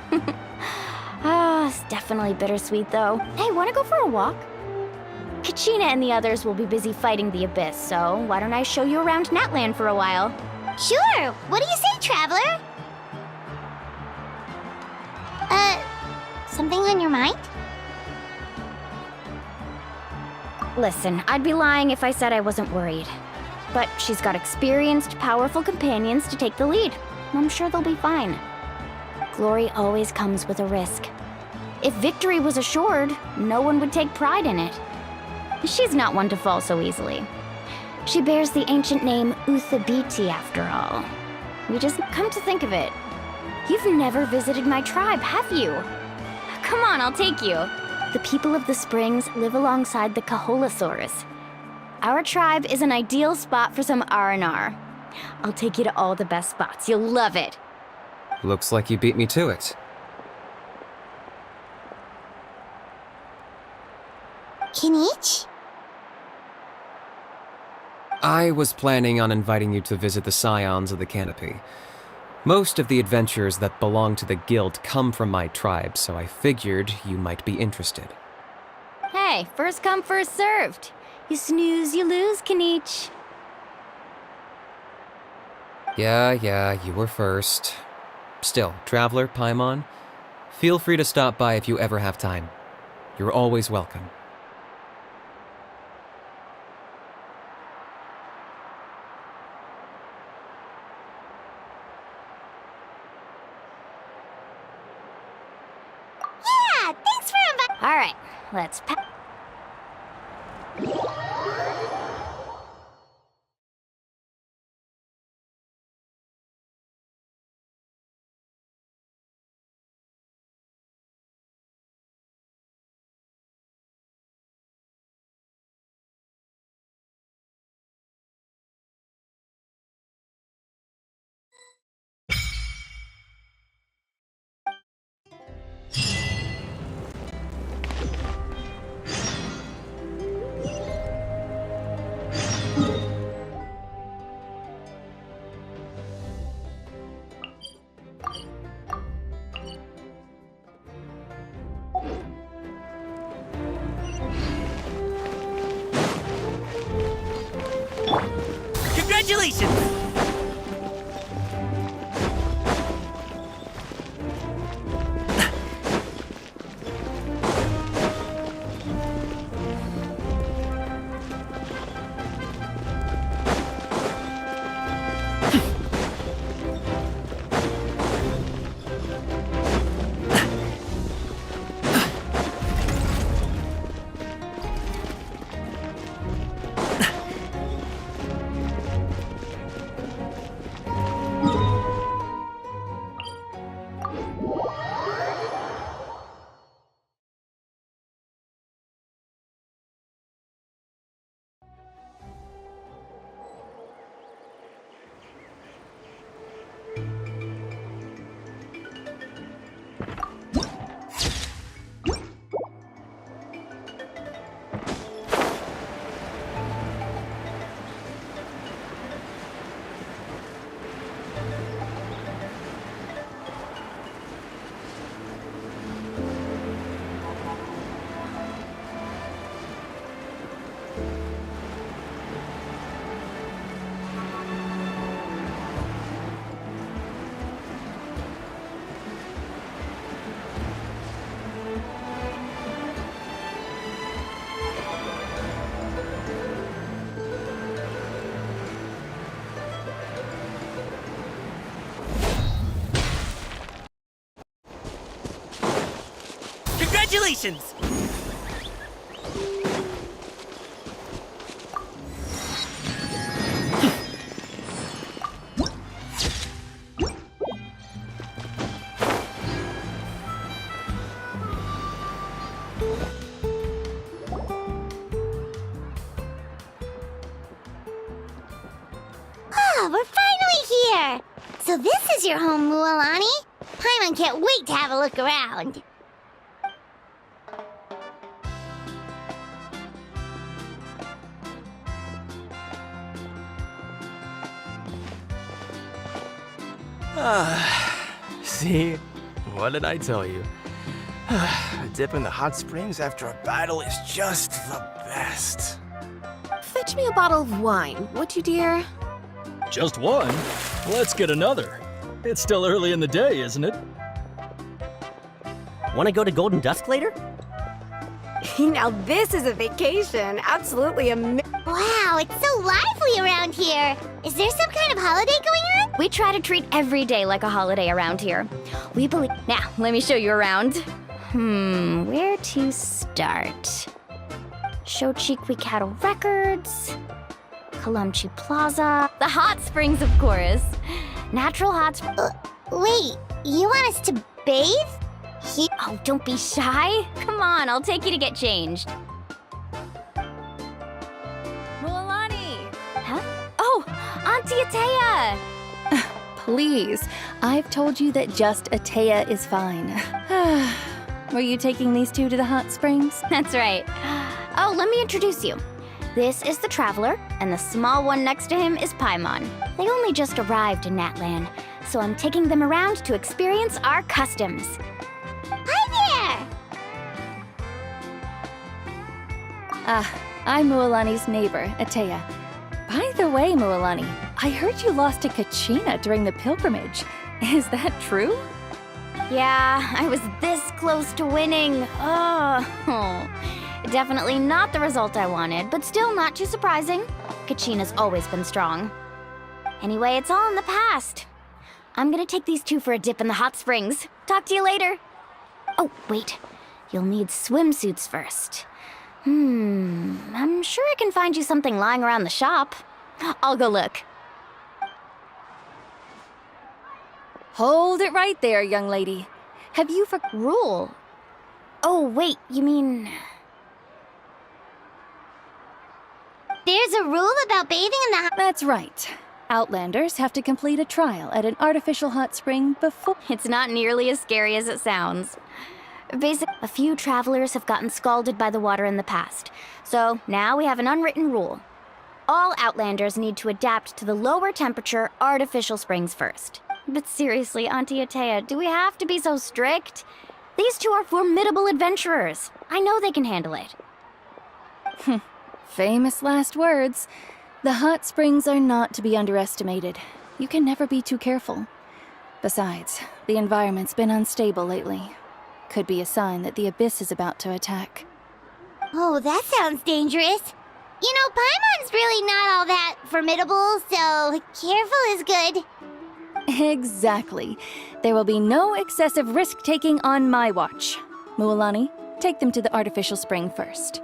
It's definitely bittersweet, though. Hey, wanna go for a walk? Kachina and the others will be busy fighting the Abyss, so why don't I show you around Natland for a while? Sure! What do you say, Traveler? Something on your mind? Listen, I'd be lying if I said I wasn't worried. But she's got experienced, powerful companions to take the lead. I'm sure they'll be fine. Glory always comes with a risk. If victory was assured, no one would take pride in it. She's not one to fall so easily. She bears the ancient name Uthabiti, after all. We just come to think of it. You've never visited my tribe, have you? Come on, I'll take you. The people of the Springs live alongside the Kaholasaurus. Our tribe is an ideal spot for some R&R. I'll take you to all the best spots. You'll love it. Looks like you beat me to it. Kinich? I was planning on inviting you to visit the Scions of the Canopy. Most of the adventurers that belong to the guild come from my tribe, so I figured you might be interested. Hey, first come, first served. You snooze, you lose, Kinich. Yeah, you were first. Still, Traveler, Paimon, feel free to stop by if you ever have time. You're always welcome. Yeah, thanks for inviting. All right, let's pack. Congratulations! Congratulations! Oh, we're finally here! So this is your home, Mualani? Paimon can't wait to have a look around. See? What did I tell you? A dip in the hot springs after a battle is just the best. Fetch me a bottle of wine, would you, dear? Just one? Let's get another. It's still early in the day, isn't it? Want to go to Golden Dusk later? Now this is a vacation. Absolutely Wow, it's so lively around here. Is there some kind of holiday going on? We try to treat every day like a holiday around here. We believe. Now, let me show you around. Where to start? Shochikwi Cattle Records, Kalamchi Plaza, the hot springs, of course. Natural hot springs. Wait, you want us to bathe? Oh, don't be shy. Come on, I'll take you to get changed. Mualani! Huh? Oh, Auntie Atea! Please, I've told you that just Atea is fine. Were you taking these two to the hot springs? That's right. Oh, let me introduce you. This is the Traveler, and the small one next to him is Paimon. They only just arrived in Natlan, so I'm taking them around to experience our customs. Hi there! I'm Mualani's neighbor, Atea. By the way, Mualani, I heard you lost to Kachina during the pilgrimage. Is that true? Yeah, I was this close to winning. Oh. Definitely not the result I wanted, but still not too surprising. Kachina's always been strong. Anyway, it's all in the past. I'm gonna take these two for a dip in the hot springs. Talk to you later. Oh, wait. You'll need swimsuits first. I'm sure I can find you something lying around the shop. I'll go look. Hold it right there, young lady. Have you Rule? Oh, wait, you mean... There's a rule about bathing in the hot... That's right. Outlanders have to complete a trial at an artificial hot spring before... It's not nearly as scary as it sounds. Basically, a few travelers have gotten scalded by the water in the past. So now we have an unwritten rule. All Outlanders need to adapt to the lower temperature artificial springs first. But seriously, Auntie Atea, do we have to be so strict? These two are formidable adventurers. I know they can handle it. Famous last words. The hot springs are not to be underestimated. You can never be too careful. Besides, the environment's been unstable lately. Could be a sign that the Abyss is about to attack. Oh, that sounds dangerous. You know, Paimon's really not all that formidable, so careful is good. Exactly. There will be no excessive risk-taking on my watch. Mualani, take them to the artificial spring first.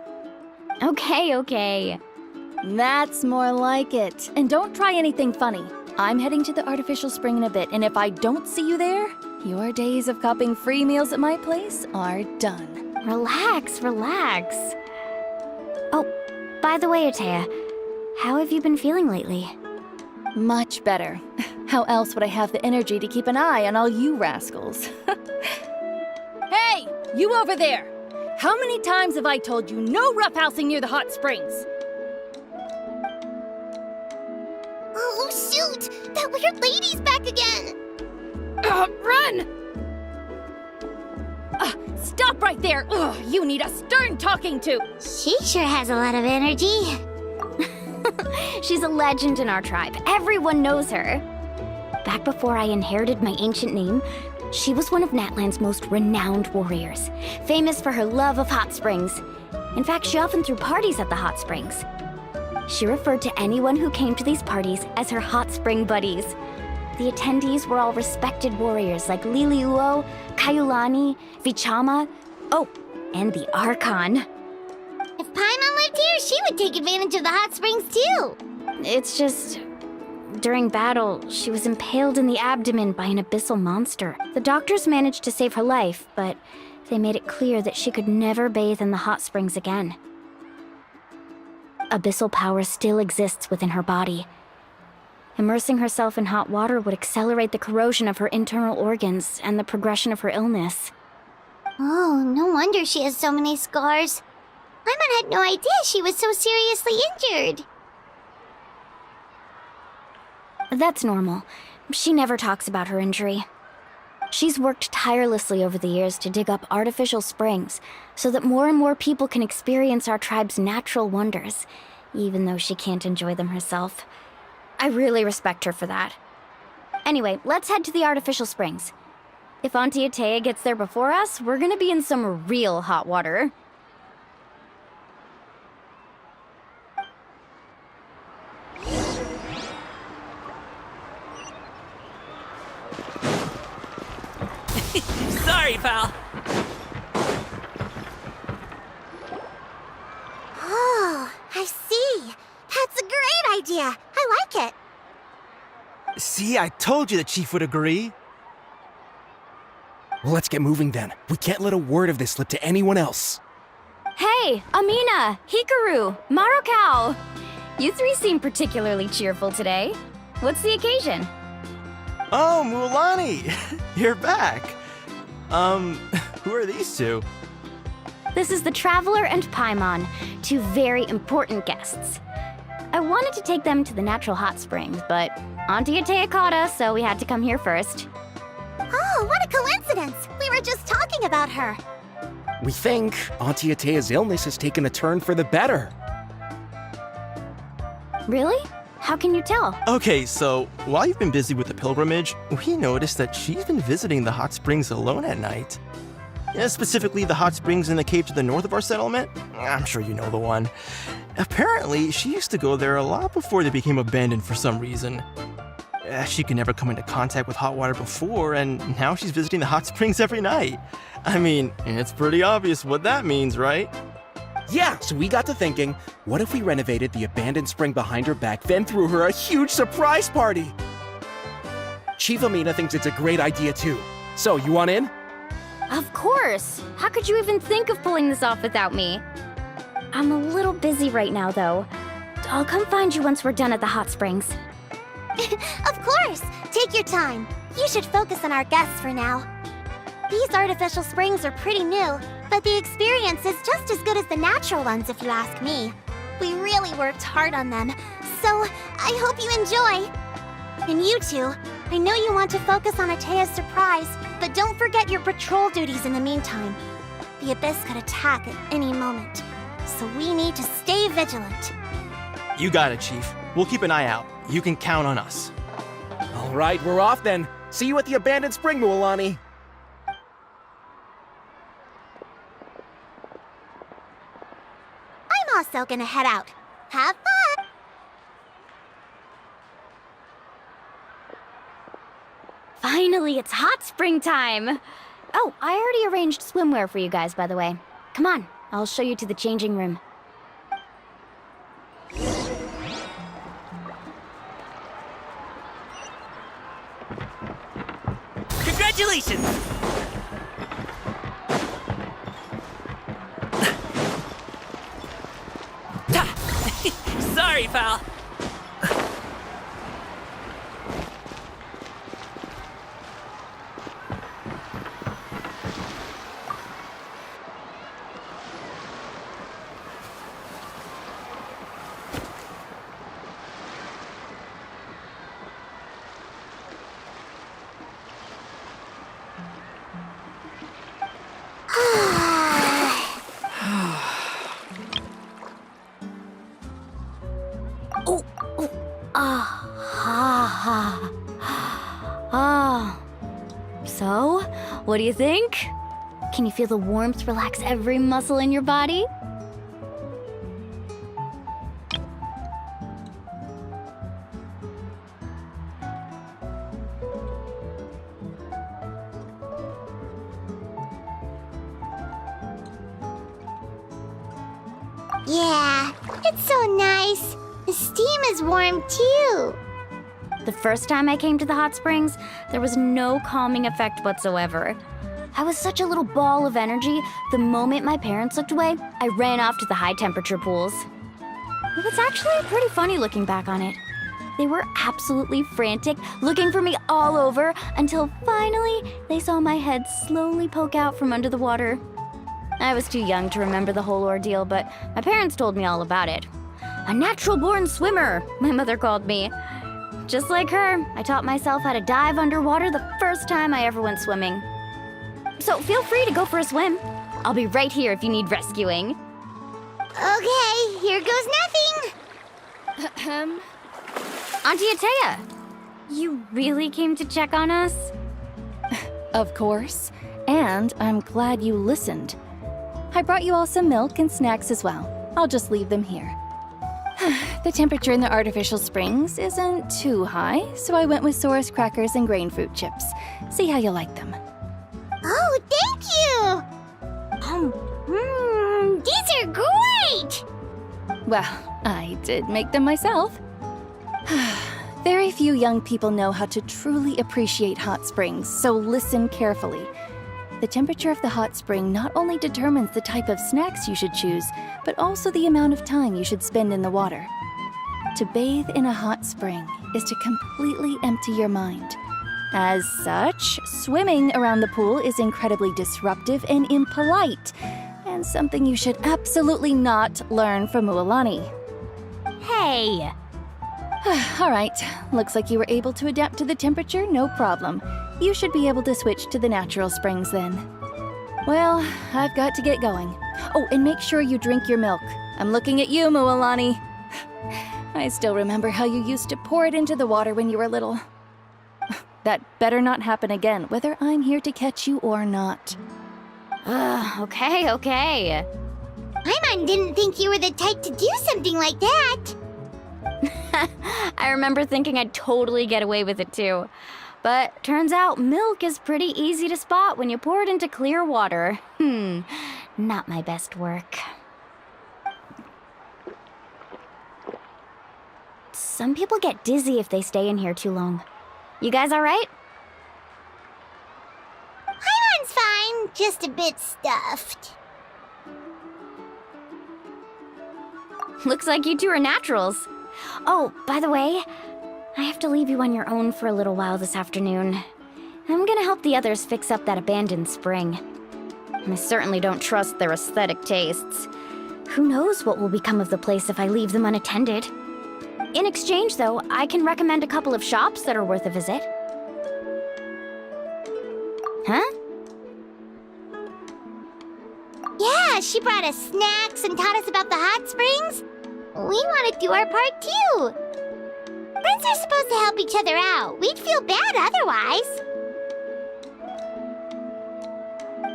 Okay. That's more like it. And don't try anything funny. I'm heading to the artificial spring in a bit, and if I don't see you there, your days of copping free meals at my place are done. Relax. Oh, by the way, Atea, how have you been feeling lately? Much better. How else would I have the energy to keep an eye on all you rascals? Hey, you over there! How many times have I told you no roughhousing near the hot springs? Oh, shoot! That weird lady's back again! Run! Stop right there! You need a stern talking to! She sure has a lot of energy. She's a legend in our tribe. Everyone knows her. Back before I inherited my ancient name, she was one of Natlan's most renowned warriors, famous for her love of hot springs. In fact, she often threw parties at the hot springs. She referred to anyone who came to these parties as her hot spring buddies. The attendees were all respected warriors like Liliuo, Kaiulani, Vichama. Oh, And the Archon. If Paimon lived here, she would take advantage of the hot springs too. It's just... during battle, she was impaled in the abdomen by an abyssal monster. The doctors managed to save her life, but they made it clear that she could never bathe in the hot springs again. Abyssal power still exists within her body. Immersing herself in hot water would accelerate the corrosion of her internal organs and the progression of her illness. Oh, no wonder she has so many scars. Paimon had no idea she was so seriously injured. That's normal. She never talks about her injury. She's worked tirelessly over the years to dig up artificial springs so that more and more people can experience our tribe's natural wonders, even though she can't enjoy them herself. I really respect her for that. Anyway, let's head to the artificial springs. If Auntie Atea gets there before us, we're gonna be in some real hot water. Sorry, pal. Oh, I see. That's a great idea. I like it. See, I told you the chief would agree. Well, let's get moving then. We can't let a word of this slip to anyone else. Hey, Amina, Hikaru, Marukao! You three seem particularly cheerful today. What's the occasion? Oh, Mulani! You're back. Who are these two? This is the Traveler and Paimon, two very important guests. I wanted to take them to the natural hot springs, but Auntie Atea caught us, so we had to come here first. Oh, what a coincidence! We were just talking about her. We think Auntie Atea's illness has taken a turn for the better. Really? How can you tell? Okay, so while you've been busy with the pilgrimage, we noticed that she's been visiting the hot springs alone at night. Yeah, specifically the hot springs in the cave to the north of our settlement. I'm sure you know the one. Apparently, she used to go there a lot before they became abandoned for some reason. She could never come into contact with hot water before, and now she's visiting the hot springs every night. I mean, it's pretty obvious what that means, right? Yeah, so we got to thinking, what if we renovated the abandoned spring behind her back, then threw her a huge surprise party? Chief Amina thinks it's a great idea too. So, you want in? Of course! How could you even think of pulling this off without me? I'm a little busy right now, though. I'll come find you once we're done at the hot springs. Of course! Take your time. You should focus on our guests for now. These artificial springs are pretty new, but the experience is just as good as the natural ones if you ask me. We really worked hard on them, so I hope you enjoy. And you two, I know you want to focus on Atea's surprise, but don't forget your patrol duties in the meantime. The Abyss could attack at any moment, so we need to stay vigilant. You got it, Chief. We'll keep an eye out. You can count on us. All right, we're off then. See you at the abandoned spring, Mualani. I'm also gonna head out. Have fun! Finally, it's hot spring time! Oh, I already arranged swimwear for you guys, by the way. Come on, I'll show you to the changing room. Congratulations! Sorry, pal. So, what do you think? Can you feel the warmth relax every muscle in your body? Yeah, it's so nice. The steam is warm too. The first time I came to the hot springs, there was no calming effect whatsoever. I was such a little ball of energy, the moment my parents looked away, I ran off to the high temperature pools. It was actually pretty funny looking back on it. They were absolutely frantic, looking for me all over, until finally they saw my head slowly poke out from under the water. I was too young to remember the whole ordeal, but my parents told me all about it. A natural-born swimmer, my mother called me. Just like her, I taught myself how to dive underwater the first time I ever went swimming. So feel free to go for a swim. I'll be right here if you need rescuing. Okay, here goes nothing. Auntie Atea, you really came to check on us? Of course. And I'm glad you listened. I brought you all some milk and snacks as well. I'll just leave them here. The temperature in the artificial springs isn't too high, so I went with Saurus crackers and grain fruit chips. See how you like them. Oh, thank you! These are great! Well, I did make them myself. Very few young people know how to truly appreciate hot springs, so listen carefully. The temperature of the hot spring not only determines the type of snacks you should choose, but also the amount of time you should spend in the water. To bathe in a hot spring is to completely empty your mind. As such, swimming around the pool is incredibly disruptive and impolite, and something you should absolutely not learn from Mualani. Hey! All right, looks like you were able to adapt to the temperature, no problem. You should be able to switch to the natural springs then. Well, I've got to get going. Oh, and make sure you drink your milk. I'm looking at you, Mualani. I still remember how you used to pour it into the water when you were little. That better not happen again, whether I'm here to catch you or not. Okay. Paimon didn't think you were the type to do something like that. I remember thinking I'd totally get away with it too. But turns out milk is pretty easy to spot when you pour it into clear water. Not my best work. Some people get dizzy if they stay in here too long. You guys all right? Paimon's fine, just a bit stuffed. Looks like you two are naturals. Oh, by the way, I have to leave you on your own for a little while this afternoon. I'm gonna help the others fix up that abandoned spring. I certainly don't trust their aesthetic tastes. Who knows what will become of the place if I leave them unattended? In exchange, though, I can recommend a couple of shops that are worth a visit. Huh? Yeah, she brought us snacks and taught us about the hot springs. We want to do our part too. Friends are supposed to help each other out. We'd feel bad otherwise.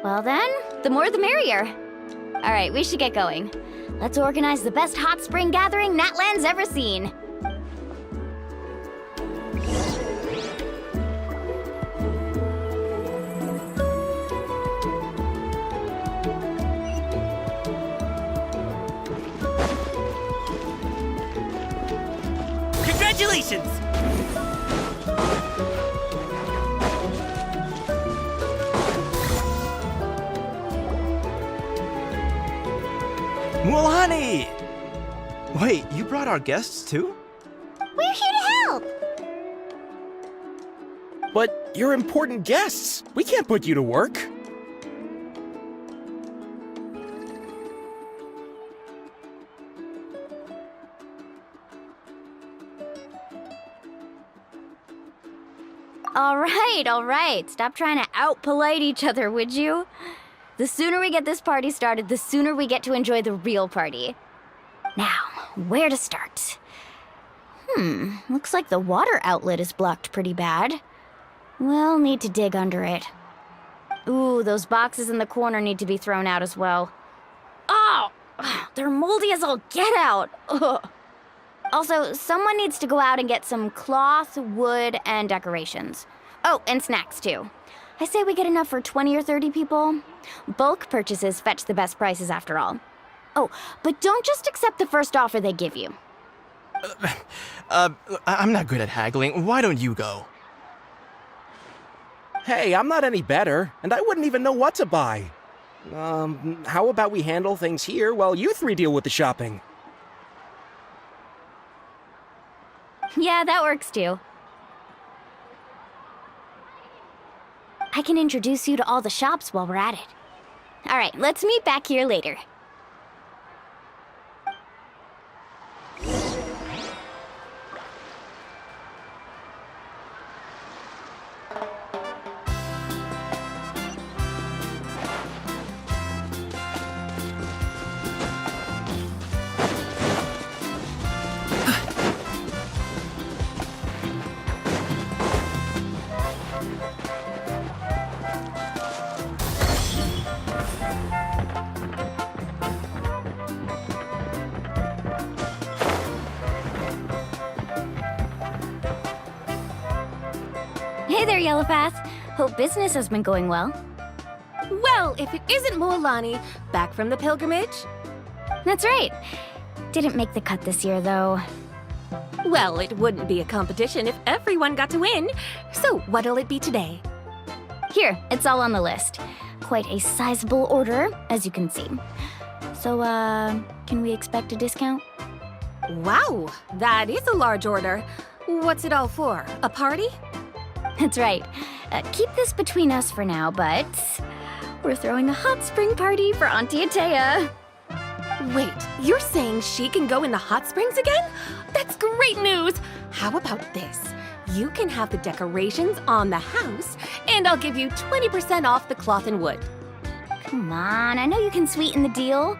Well then, the more the merrier. All right, we should get going. Let's organize the best hot spring gathering Natland's ever seen. Congratulations! Mualani! Wait, you brought our guests too? We're here to help. But you're important guests. We can't put you to work. All right. Stop trying to out-polite each other, would you? The sooner we get this party started, the sooner we get to enjoy the real party. Now, where to start? Looks like the water outlet is blocked pretty bad. We'll need to dig under it. Ooh, those boxes in the corner need to be thrown out as well. Oh! They're moldy as all get out! Ugh. Also, someone needs to go out and get some cloth, wood, and decorations. Oh, and snacks too. I say we get enough for 20 or 30 people. Bulk purchases fetch the best prices after all. Oh, but don't just accept the first offer they give you. I'm not good at haggling. Why don't you go? Hey, I'm not any better, and I wouldn't even know what to buy. How about we handle things here while you three deal with the shopping? Yeah, that works too. I can introduce you to all the shops while we're at it. All right, let's meet back here later. Hey there, Yellowpath. Hope business has been going well. Well, if it isn't Moalani, back from the pilgrimage? That's right. Didn't make the cut this year, though. Well, it wouldn't be a competition if everyone got to win. So, what'll it be today? Here, it's all on the list. Quite a sizable order, as you can see. So, can we expect a discount? Wow, that is a large order. What's it all for? A party? That's right. Keep this between us for now, but we're throwing a hot spring party for Auntie Atea. Wait, you're saying she can go in the hot springs again? That's great news! How about this? You can have the decorations on the house, and I'll give you 20% off the cloth and wood. Come on, I know you can sweeten the deal.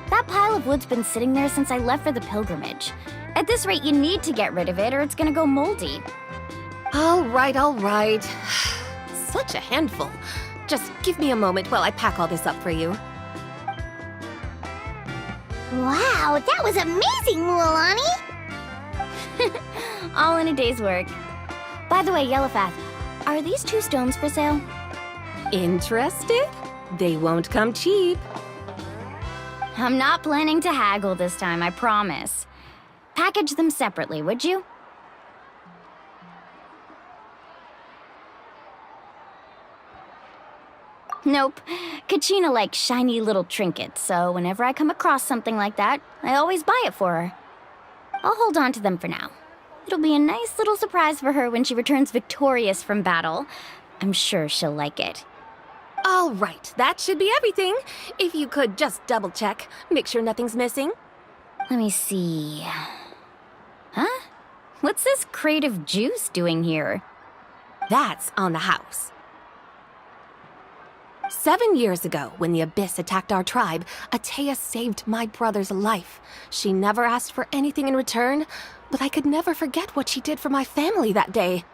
That pile of wood's been sitting there since I left for the pilgrimage. At this rate, you need to get rid of it or it's gonna go moldy. All right. Such a handful. Just give me a moment while I pack all this up for you. Wow, that was amazing, Moalani! All in a day's work. By the way, Yellowpath, are these 2 stones for sale? Interested? They won't come cheap. I'm not planning to haggle this time, I promise. Package them separately, would you? Nope. Kachina likes shiny little trinkets, so whenever I come across something like that, I always buy it for her. I'll hold on to them for now. It'll be a nice little surprise for her when she returns victorious from battle. I'm sure she'll like it. All right, that should be everything. If you could just double check, make sure nothing's missing. Let me see. Huh? What's this crate of juice doing here? That's on the house. 7 years ago, when the Abyss attacked our tribe, Atea saved my brother's life. She never asked for anything in return, but I could never forget what she did for my family that day.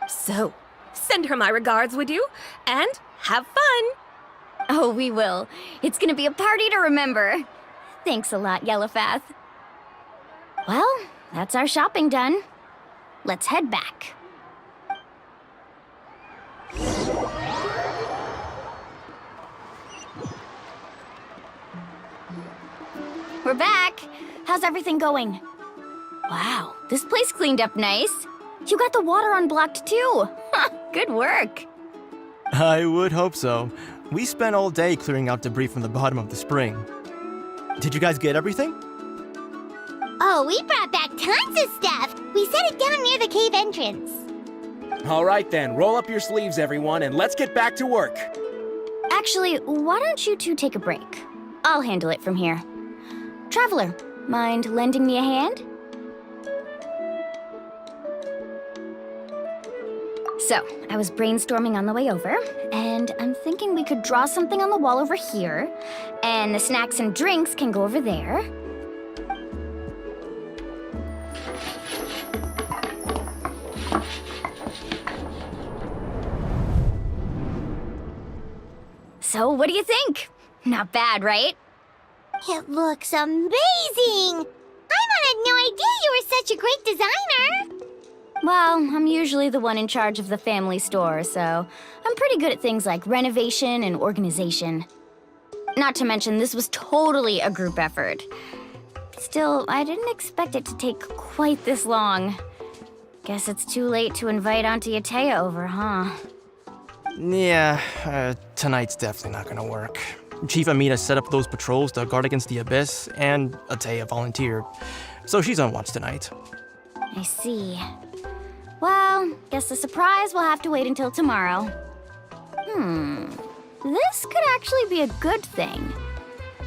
So, send her my regards, would you? And have fun! Oh, we will. It's gonna be a party to remember. Thanks a lot, Yellowpath. Well, that's our shopping done. Let's head back. We're back. How's everything going? Wow, this place cleaned up nice. You got the water unblocked too. Good work. I would hope so. We spent all day clearing out debris from the bottom of the spring. Did you guys get everything? Oh, we brought back tons of stuff! We set it down near the cave entrance. All right then, roll up your sleeves, everyone, and let's get back to work. Actually, why don't you 2 take a break? I'll handle it from here. Traveler, mind lending me a hand? So, I was brainstorming on the way over, and I'm thinking we could draw something on the wall over here, and the snacks and drinks can go over there. So, what do you think? Not bad, right? It looks amazing! I had no idea you were such a great designer! Well, I'm usually the one in charge of the family store, so I'm pretty good at things like renovation and organization. Not to mention, this was totally a group effort. Still, I didn't expect it to take quite this long. Guess it's too late to invite Auntie Atea over, huh? Yeah, tonight's definitely not gonna work. Chief Amina set up those patrols to guard against the Abyss, and Atea volunteered. So she's on watch tonight. I see. Well, guess the surprise will have to wait until tomorrow. This could actually be a good thing.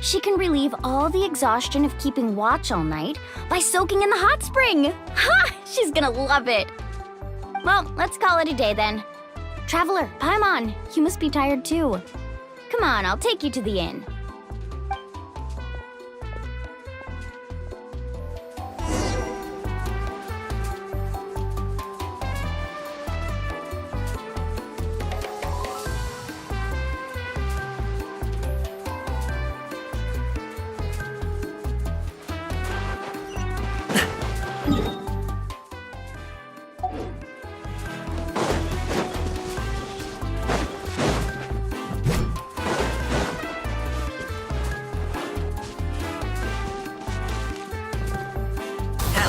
She can relieve all the exhaustion of keeping watch all night by soaking in the hot spring. Ha! She's gonna love it. Well, let's call it a day then. Traveler, Paimon, you must be tired too. Come on, I'll take you to the inn.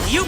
You!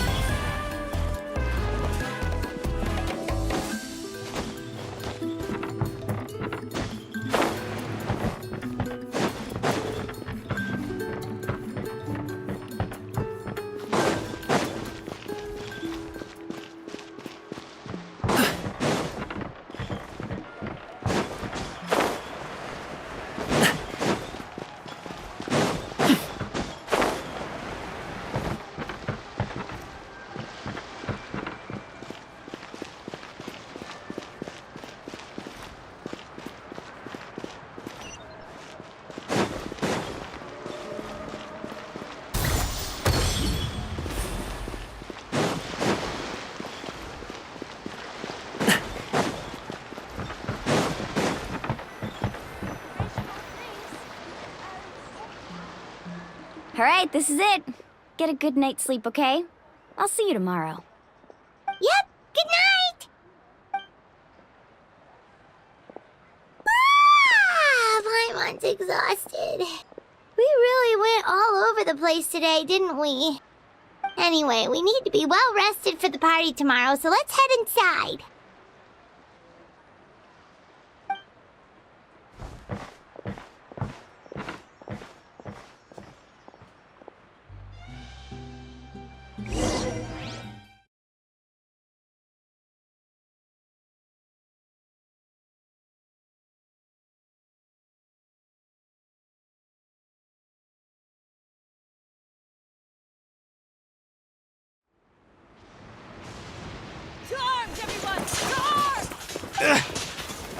All right, this is it. Get a good night's sleep, okay? I'll see you tomorrow. Yep, good night! Paimon's exhausted. We really went all over the place today, didn't we? Anyway, we need to be well rested for the party tomorrow, so let's head inside.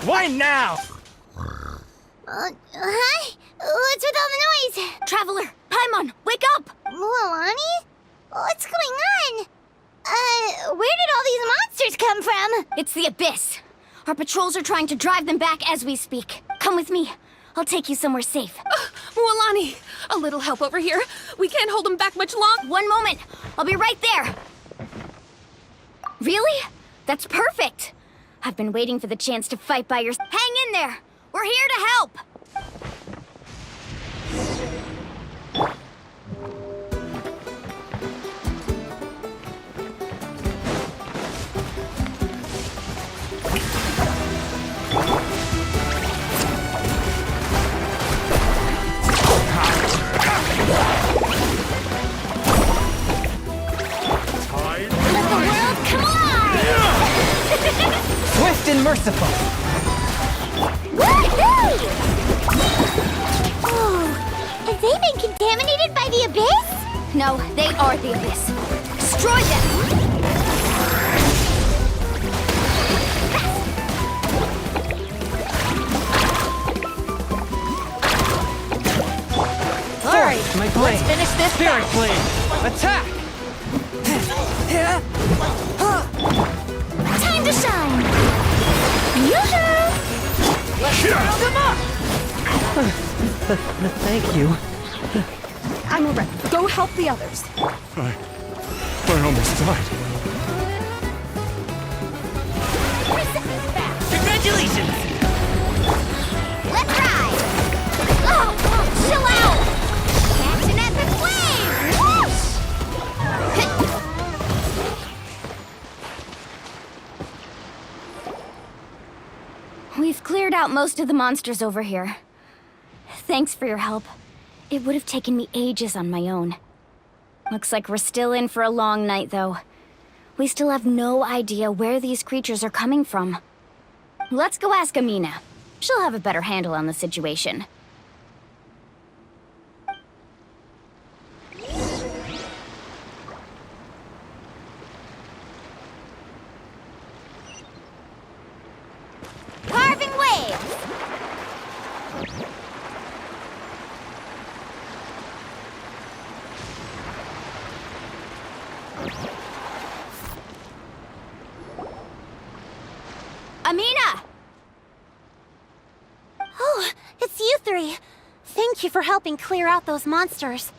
Why now? Hi? What's with all the noise? Traveler, Paimon, wake up! Mualani? What's going on? Where did all these monsters come from? It's the Abyss. Our patrols are trying to drive them back as we speak. Come with me. I'll take you somewhere safe. Mualani, a little help over here. We can't hold them back much longer. One moment. I'll be right there. Really? That's perfect. I've been waiting for the chance to fight by your... Hang in there! We're here to help! Let the world collide! Swift and merciful! Woohoo! Oh, have they been contaminated by the Abyss? No, they are the Abyss. Destroy them! Alright, my blade. Let's finish this. Spirit blade! Attack! Time to shine! Yoo-hoo! Let's round them up! Thank you. I'm alright. Go help the others. I almost died. Congratulations! Let's ride! Oh! out most of the monsters over here. Thanks for your help. It would have taken me ages on my own. Looks like we're still in for a long night, though. We still have no idea where these creatures are coming from. Let's go ask Amina. She'll have a better handle on the situation. Carving waves! Amina! Oh, it's you three. Thank you for helping clear out those monsters.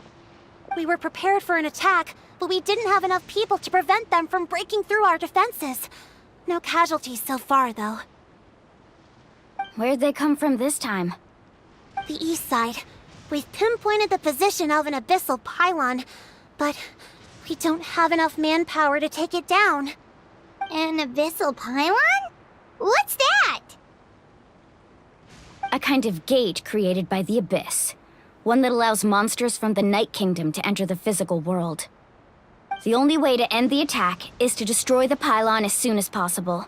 We were prepared for an attack, but we didn't have enough people to prevent them from breaking through our defenses. No casualties so far, though. Where'd they come from this time? The east side. We've pinpointed the position of an abyssal pylon, but we don't have enough manpower to take it down. An abyssal pylon? What's that? A kind of gate created by the Abyss. One that allows monsters from the Night Kingdom to enter the physical world. The only way to end the attack is to destroy the pylon as soon as possible.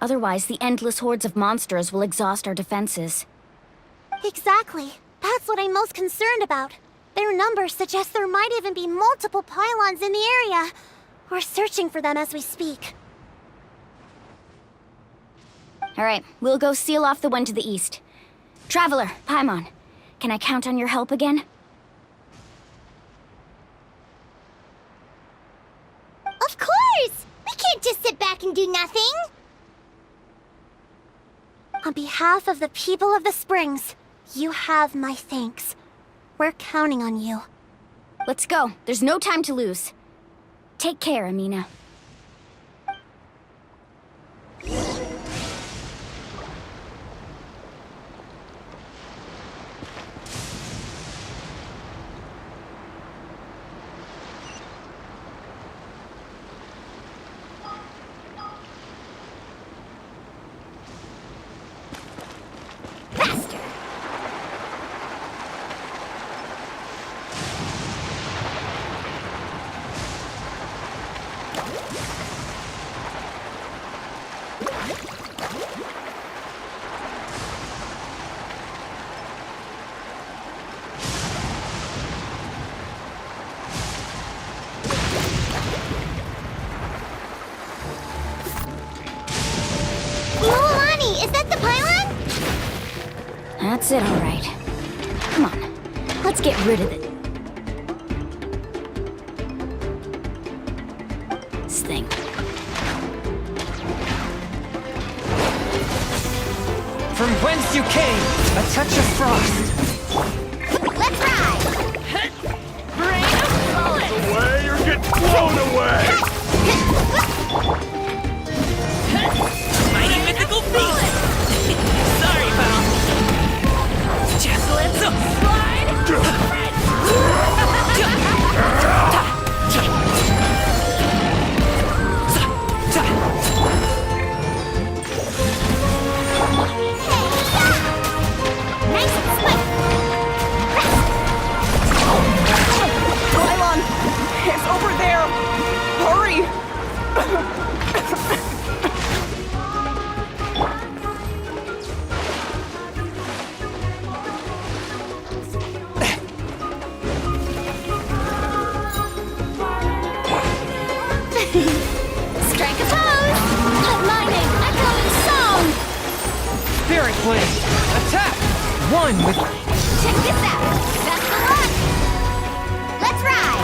Otherwise, the endless hordes of monsters will exhaust our defenses. Exactly. That's what I'm most concerned about. Their numbers suggest there might even be multiple pylons in the area. We're searching for them as we speak. All right, we'll go seal off the one to the east. Traveler, Paimon, can I count on your help again? Of course! We can't just sit back and do nothing! On behalf of the people of the Springs, you have my thanks. We're counting on you. Let's go. There's no time to lose. Take care, Amina. Is that the pylon? That's it, all right. Come on, let's get rid of it. This thing. From whence you came, a touch of frost. Let's ride! Rain of bullets! Away or get blown away! Mighty mythical beast! Sorry, pal. Just let's slide! Nice and swift! Pylon! It's over there! Hurry! Strike a pose! Lightning, echo, and song! Spirit Flame, attack! One with... Check this out! That's the one! Let's ride!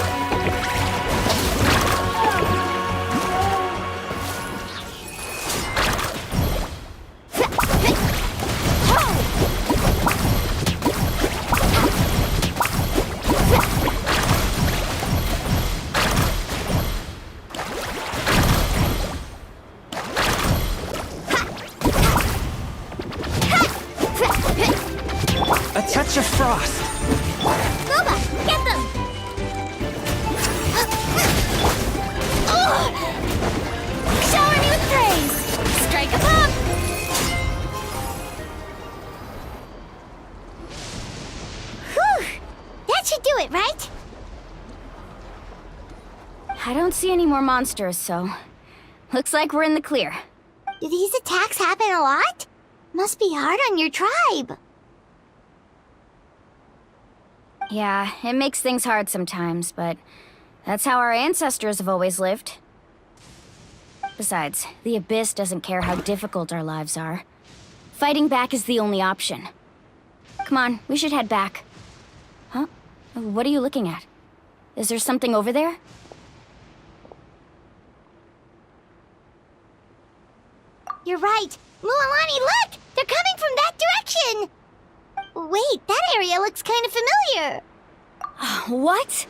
A touch of frost. I don't see any more monsters, so looks like we're in the clear. Do these attacks happen a lot? Must be hard on your tribe. Yeah, it makes things hard sometimes, but that's how our ancestors have always lived. Besides, the Abyss doesn't care how difficult our lives are. Fighting back is the only option. Come on, we should head back. Huh? What are you looking at? Is there something over there? You're right. Mualani, look! They're coming from that direction! Wait, that area looks kind of familiar. What?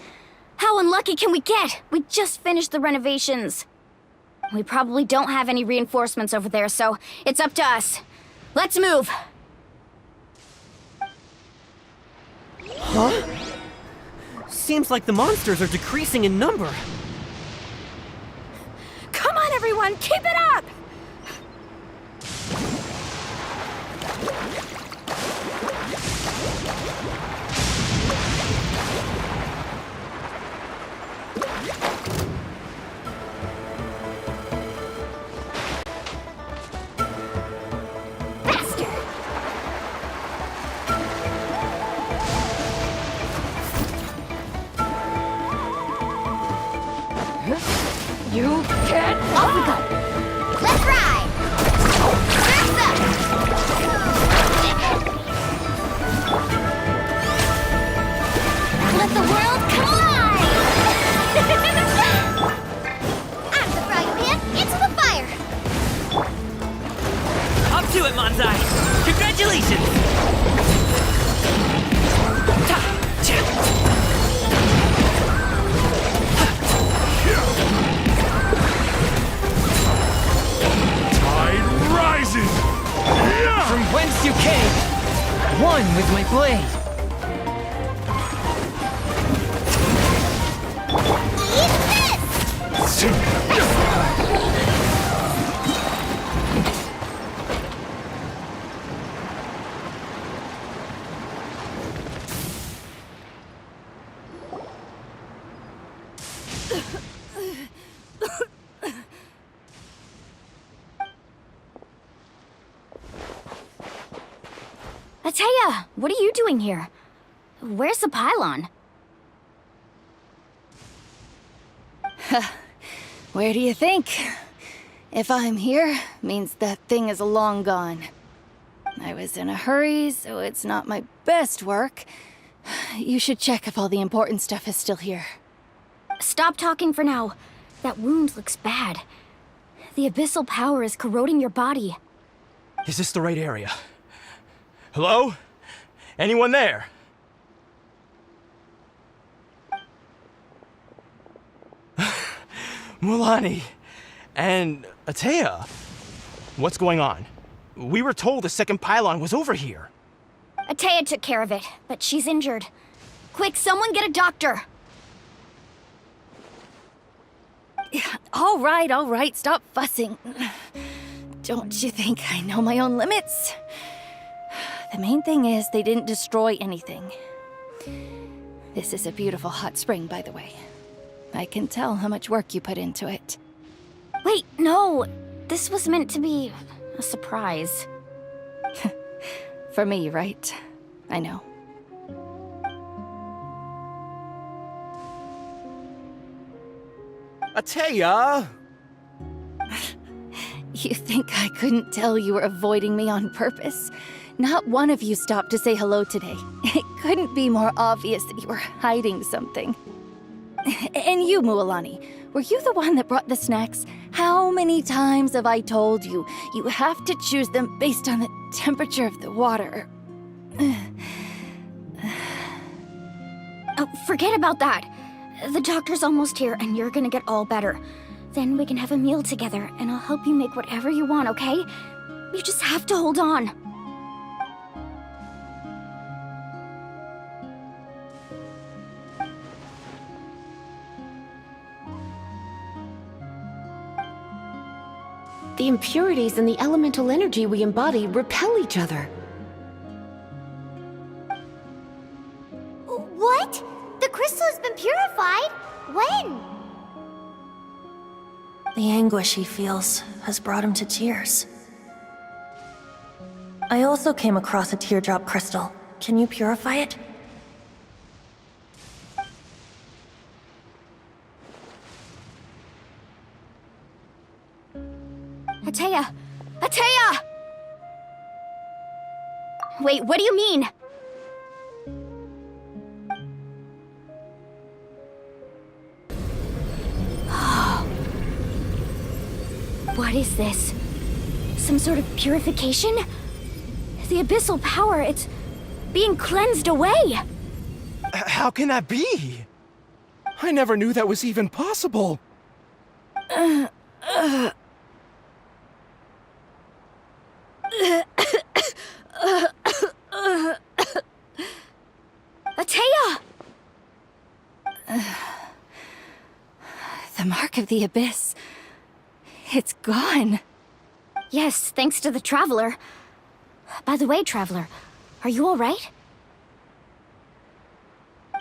How unlucky can we get? We just finished the renovations. We probably don't have any reinforcements over there, so it's up to us. Let's move! Huh? Seems like the monsters are decreasing in number. Come on, everyone, keep it up! You can't. Off we go. Let's ride. Surf's up. Let the world collide. Out of the frying pan, into the fire. Up to it, Manzai! Congratulations! Tide rising! From whence you came, one with my blade. Ateya, what are you doing here? Where's the pylon? Where do you think? If I'm here, means that thing is long gone. I was in a hurry, so it's not my best work. You should check if all the important stuff is still here. Stop talking for now. That wound looks bad. The abyssal power is corroding your body. Is this the right area? Hello? Anyone there? Mualani and Ateya. What's going on? We were told the second pylon was over here. Ateya took care of it, but she's injured. Quick, someone get a doctor! All right, stop fussing. Don't you think I know my own limits? The main thing is they didn't destroy anything. This is a beautiful hot spring, by the way. I can tell how much work you put into it. Wait, no! This was meant to be a surprise. For me, right? I know. Ateya! You think I couldn't tell you were avoiding me on purpose? Not one of you stopped to say hello today. It couldn't be more obvious that you were hiding something. And you, Mualani, were you the one that brought the snacks? How many times have I told you, you have to choose them based on the temperature of the water? Oh, forget about that. The doctor's almost here, and you're gonna get all better. Then we can have a meal together, and I'll help you make whatever you want, okay? You just have to hold on. The impurities and the elemental energy we embody repel each other. What? The crystal has been purified? When? The anguish he feels has brought him to tears. I also came across a teardrop crystal. Can you purify it? Ateya! Ateya! Wait, what do you mean? What is this? Some sort of purification? The abyssal power, it's being cleansed away! How can that be? I never knew that was even possible. Ateya! The mark of the abyss. It's gone. Yes, thanks to the Traveler. By the way, Traveler, are you alright?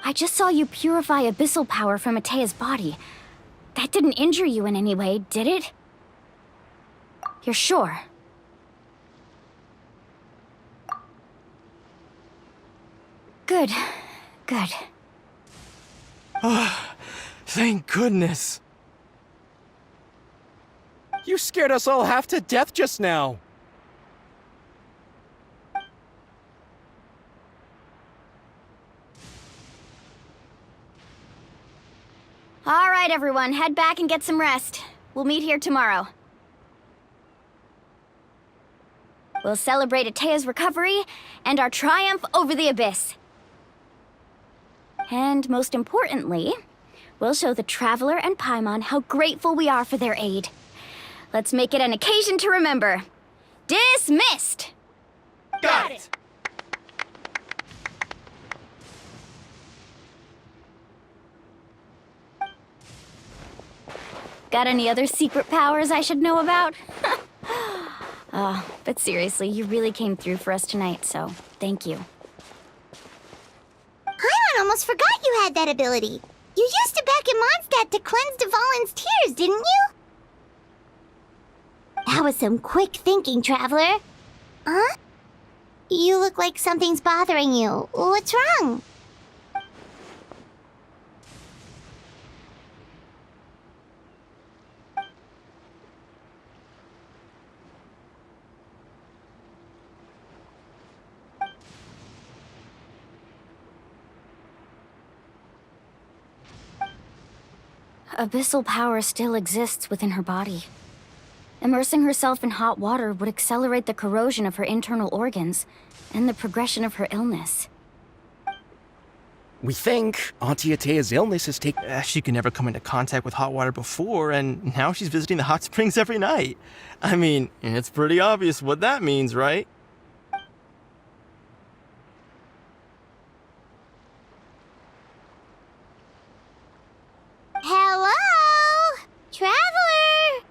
I just saw you purify abyssal power from Ateya's body. That didn't injure you in any way, did it? You're sure? Good. Good. Thank goodness. You scared us all half to death just now. All right, everyone, head back and get some rest. We'll meet here tomorrow. We'll celebrate Ateya's recovery and our triumph over the abyss. And most importantly, we'll show the Traveler and Paimon how grateful we are for their aid. Let's make it an occasion to remember. Dismissed! Got it! Got any other secret powers I should know about? But seriously, you really came through for us tonight, so thank you. Paimon almost forgot you had that ability. You used it back in Mondstadt to cleanse Dvalin's tears, didn't you? That was some quick thinking, Traveler. Huh? You look like something's bothering you. What's wrong? Abyssal power still exists within her body. Immersing herself in hot water would accelerate the corrosion of her internal organs and the progression of her illness. We think Auntie Ateya's illness has taken... She could never come into contact with hot water before, and now she's visiting the hot springs every night. I mean, it's pretty obvious what that means, right? Hello? Traveler?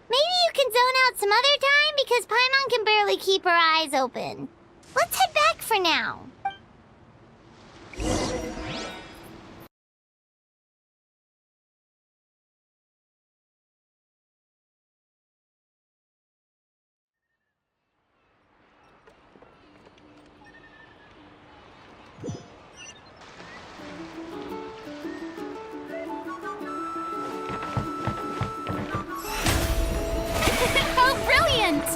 Maybe you can zone out some other time because Paimon can barely keep her eyes open. Let's head back for now. How brilliant!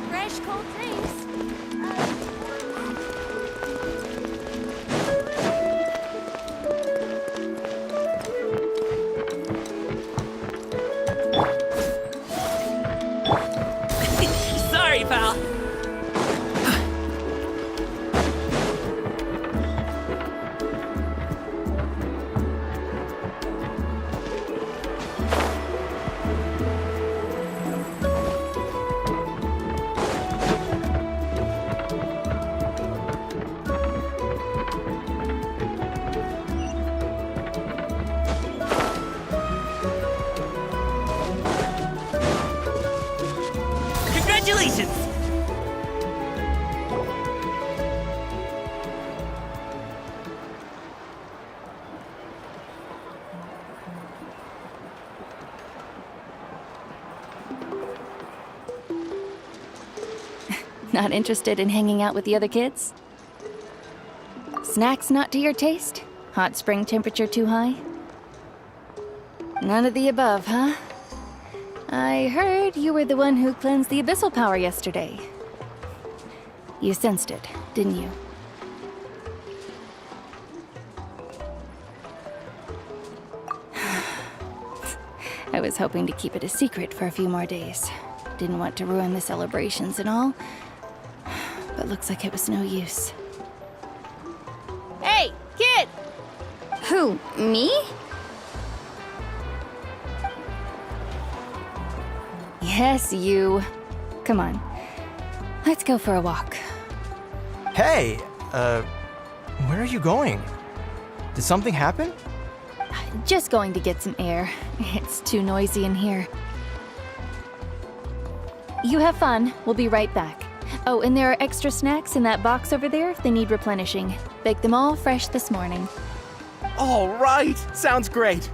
Fresh cold drinks. Not interested in hanging out with the other kids? Snacks not to your taste? Hot spring temperature too high? None of the above, huh? I heard you were the one who cleansed the abyssal power yesterday. You sensed it, didn't you? I was hoping to keep it a secret for a few more days. Didn't want to ruin the celebrations and all. But looks like it was no use. Hey, kid! Who, me? Yes, you. Come on. Let's go for a walk. Hey, where are you going? Did something happen? Just going to get some air. It's too noisy in here. You have fun. We'll be right back. Oh, and there are extra snacks in that box over there if they need replenishing. Baked them all fresh this morning. All right! Sounds great!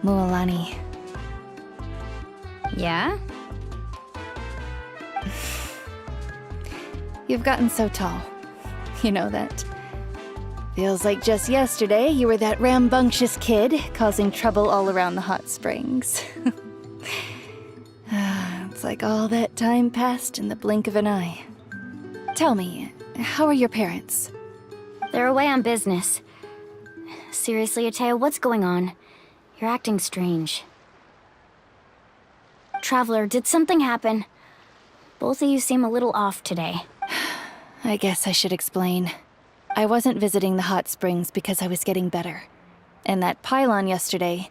Mualani. Yeah? You've gotten so tall. You know that. Feels like just yesterday you were that rambunctious kid causing trouble all around the hot springs. It's like all that time passed in the blink of an eye. Tell me, how are your parents? They're away on business. Seriously, Atea, what's going on? You're acting strange. Traveler, did something happen? Both of you seem a little off today. I guess I should explain. I wasn't visiting the hot springs because I was getting better. And that pylon yesterday,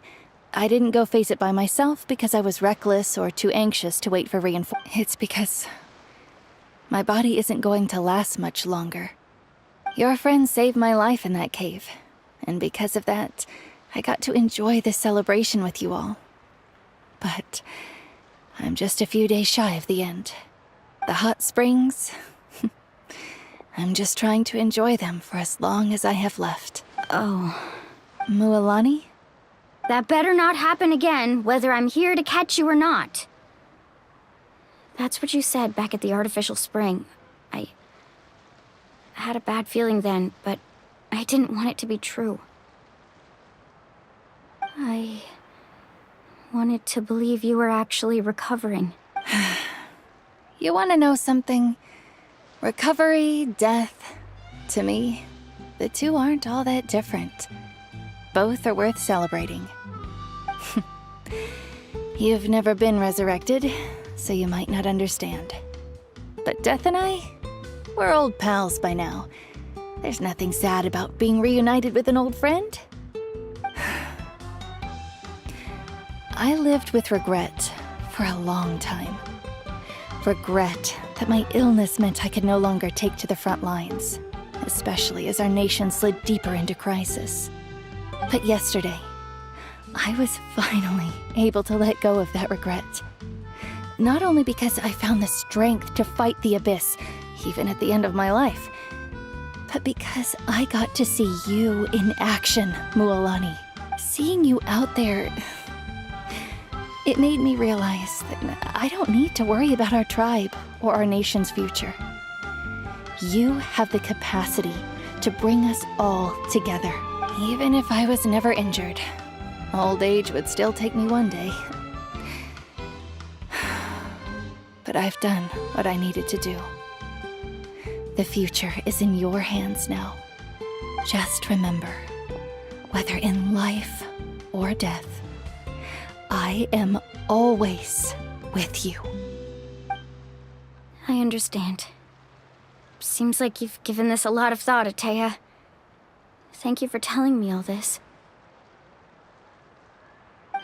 I didn't go face it by myself because I was reckless or too anxious to wait for reinforcements. It's because my body isn't going to last much longer. Your friend saved my life in that cave. And because of that, I got to enjoy this celebration with you all. But I'm just a few days shy of the end. The hot springs, I'm just trying to enjoy them for as long as I have left. Oh. Mualani? That better not happen again, whether I'm here to catch you or not. That's what you said back at the artificial spring. I had a bad feeling then, but I didn't want it to be true. I wanted to believe you were actually recovering. You want to know something? Recovery, death, to me, the two aren't all that different. Both are worth celebrating. You've never been resurrected, so you might not understand. But Death and I, we're old pals by now. There's nothing sad about being reunited with an old friend. I lived with regret for a long time. Regret that my illness meant I could no longer take to the front lines, especially as our nation slid deeper into crisis. But yesterday, I was finally able to let go of that regret. Not only because I found the strength to fight the abyss, even at the end of my life, but because I got to see you in action, Mualani. Seeing you out there, it made me realize that I don't need to worry about our tribe or our nation's future. You have the capacity to bring us all together. Even if I was never injured, old age would still take me one day. But I've done what I needed to do. The future is in your hands now. Just remember, whether in life or death, I am always with you. I understand. Seems like you've given this a lot of thought, Atea. Thank you for telling me all this.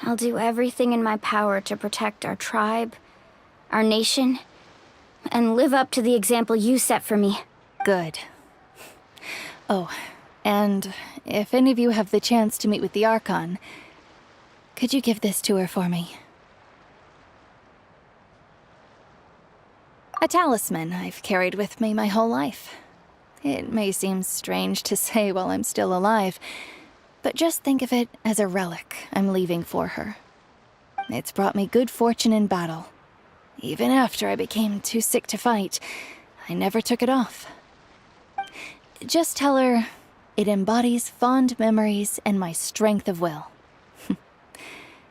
I'll do everything in my power to protect our tribe, our nation, and live up to the example you set for me. Good. Oh, and if any of you have the chance to meet with the Archon, could you give this to her for me? A talisman I've carried with me my whole life. It may seem strange to say while I'm still alive, But just think of it as a relic I'm leaving for her. It's brought me good fortune in battle. Even after I became too sick to fight, I never took it off. Just tell her it embodies fond memories and my strength of will.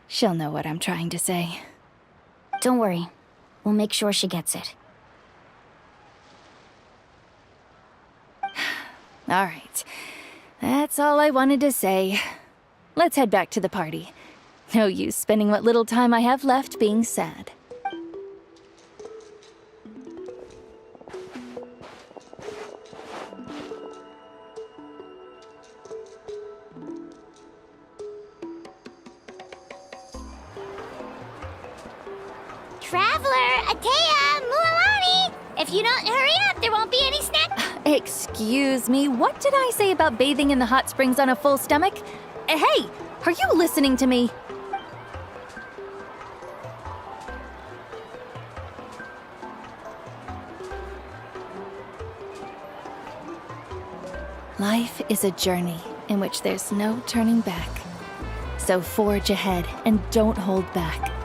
She'll know what I'm trying to say. Don't worry. We'll make sure she gets it. All right. That's all I wanted to say. Let's head back to the party. No use spending what little time I have left being sad. Traveler, Atea, Mualani! If you don't hurry up, there won't be any snack. Excuse me, what did I say about bathing in the hot springs on a full stomach? Hey, are you listening to me? Life is a journey in which there's no turning back. So forge ahead and don't hold back.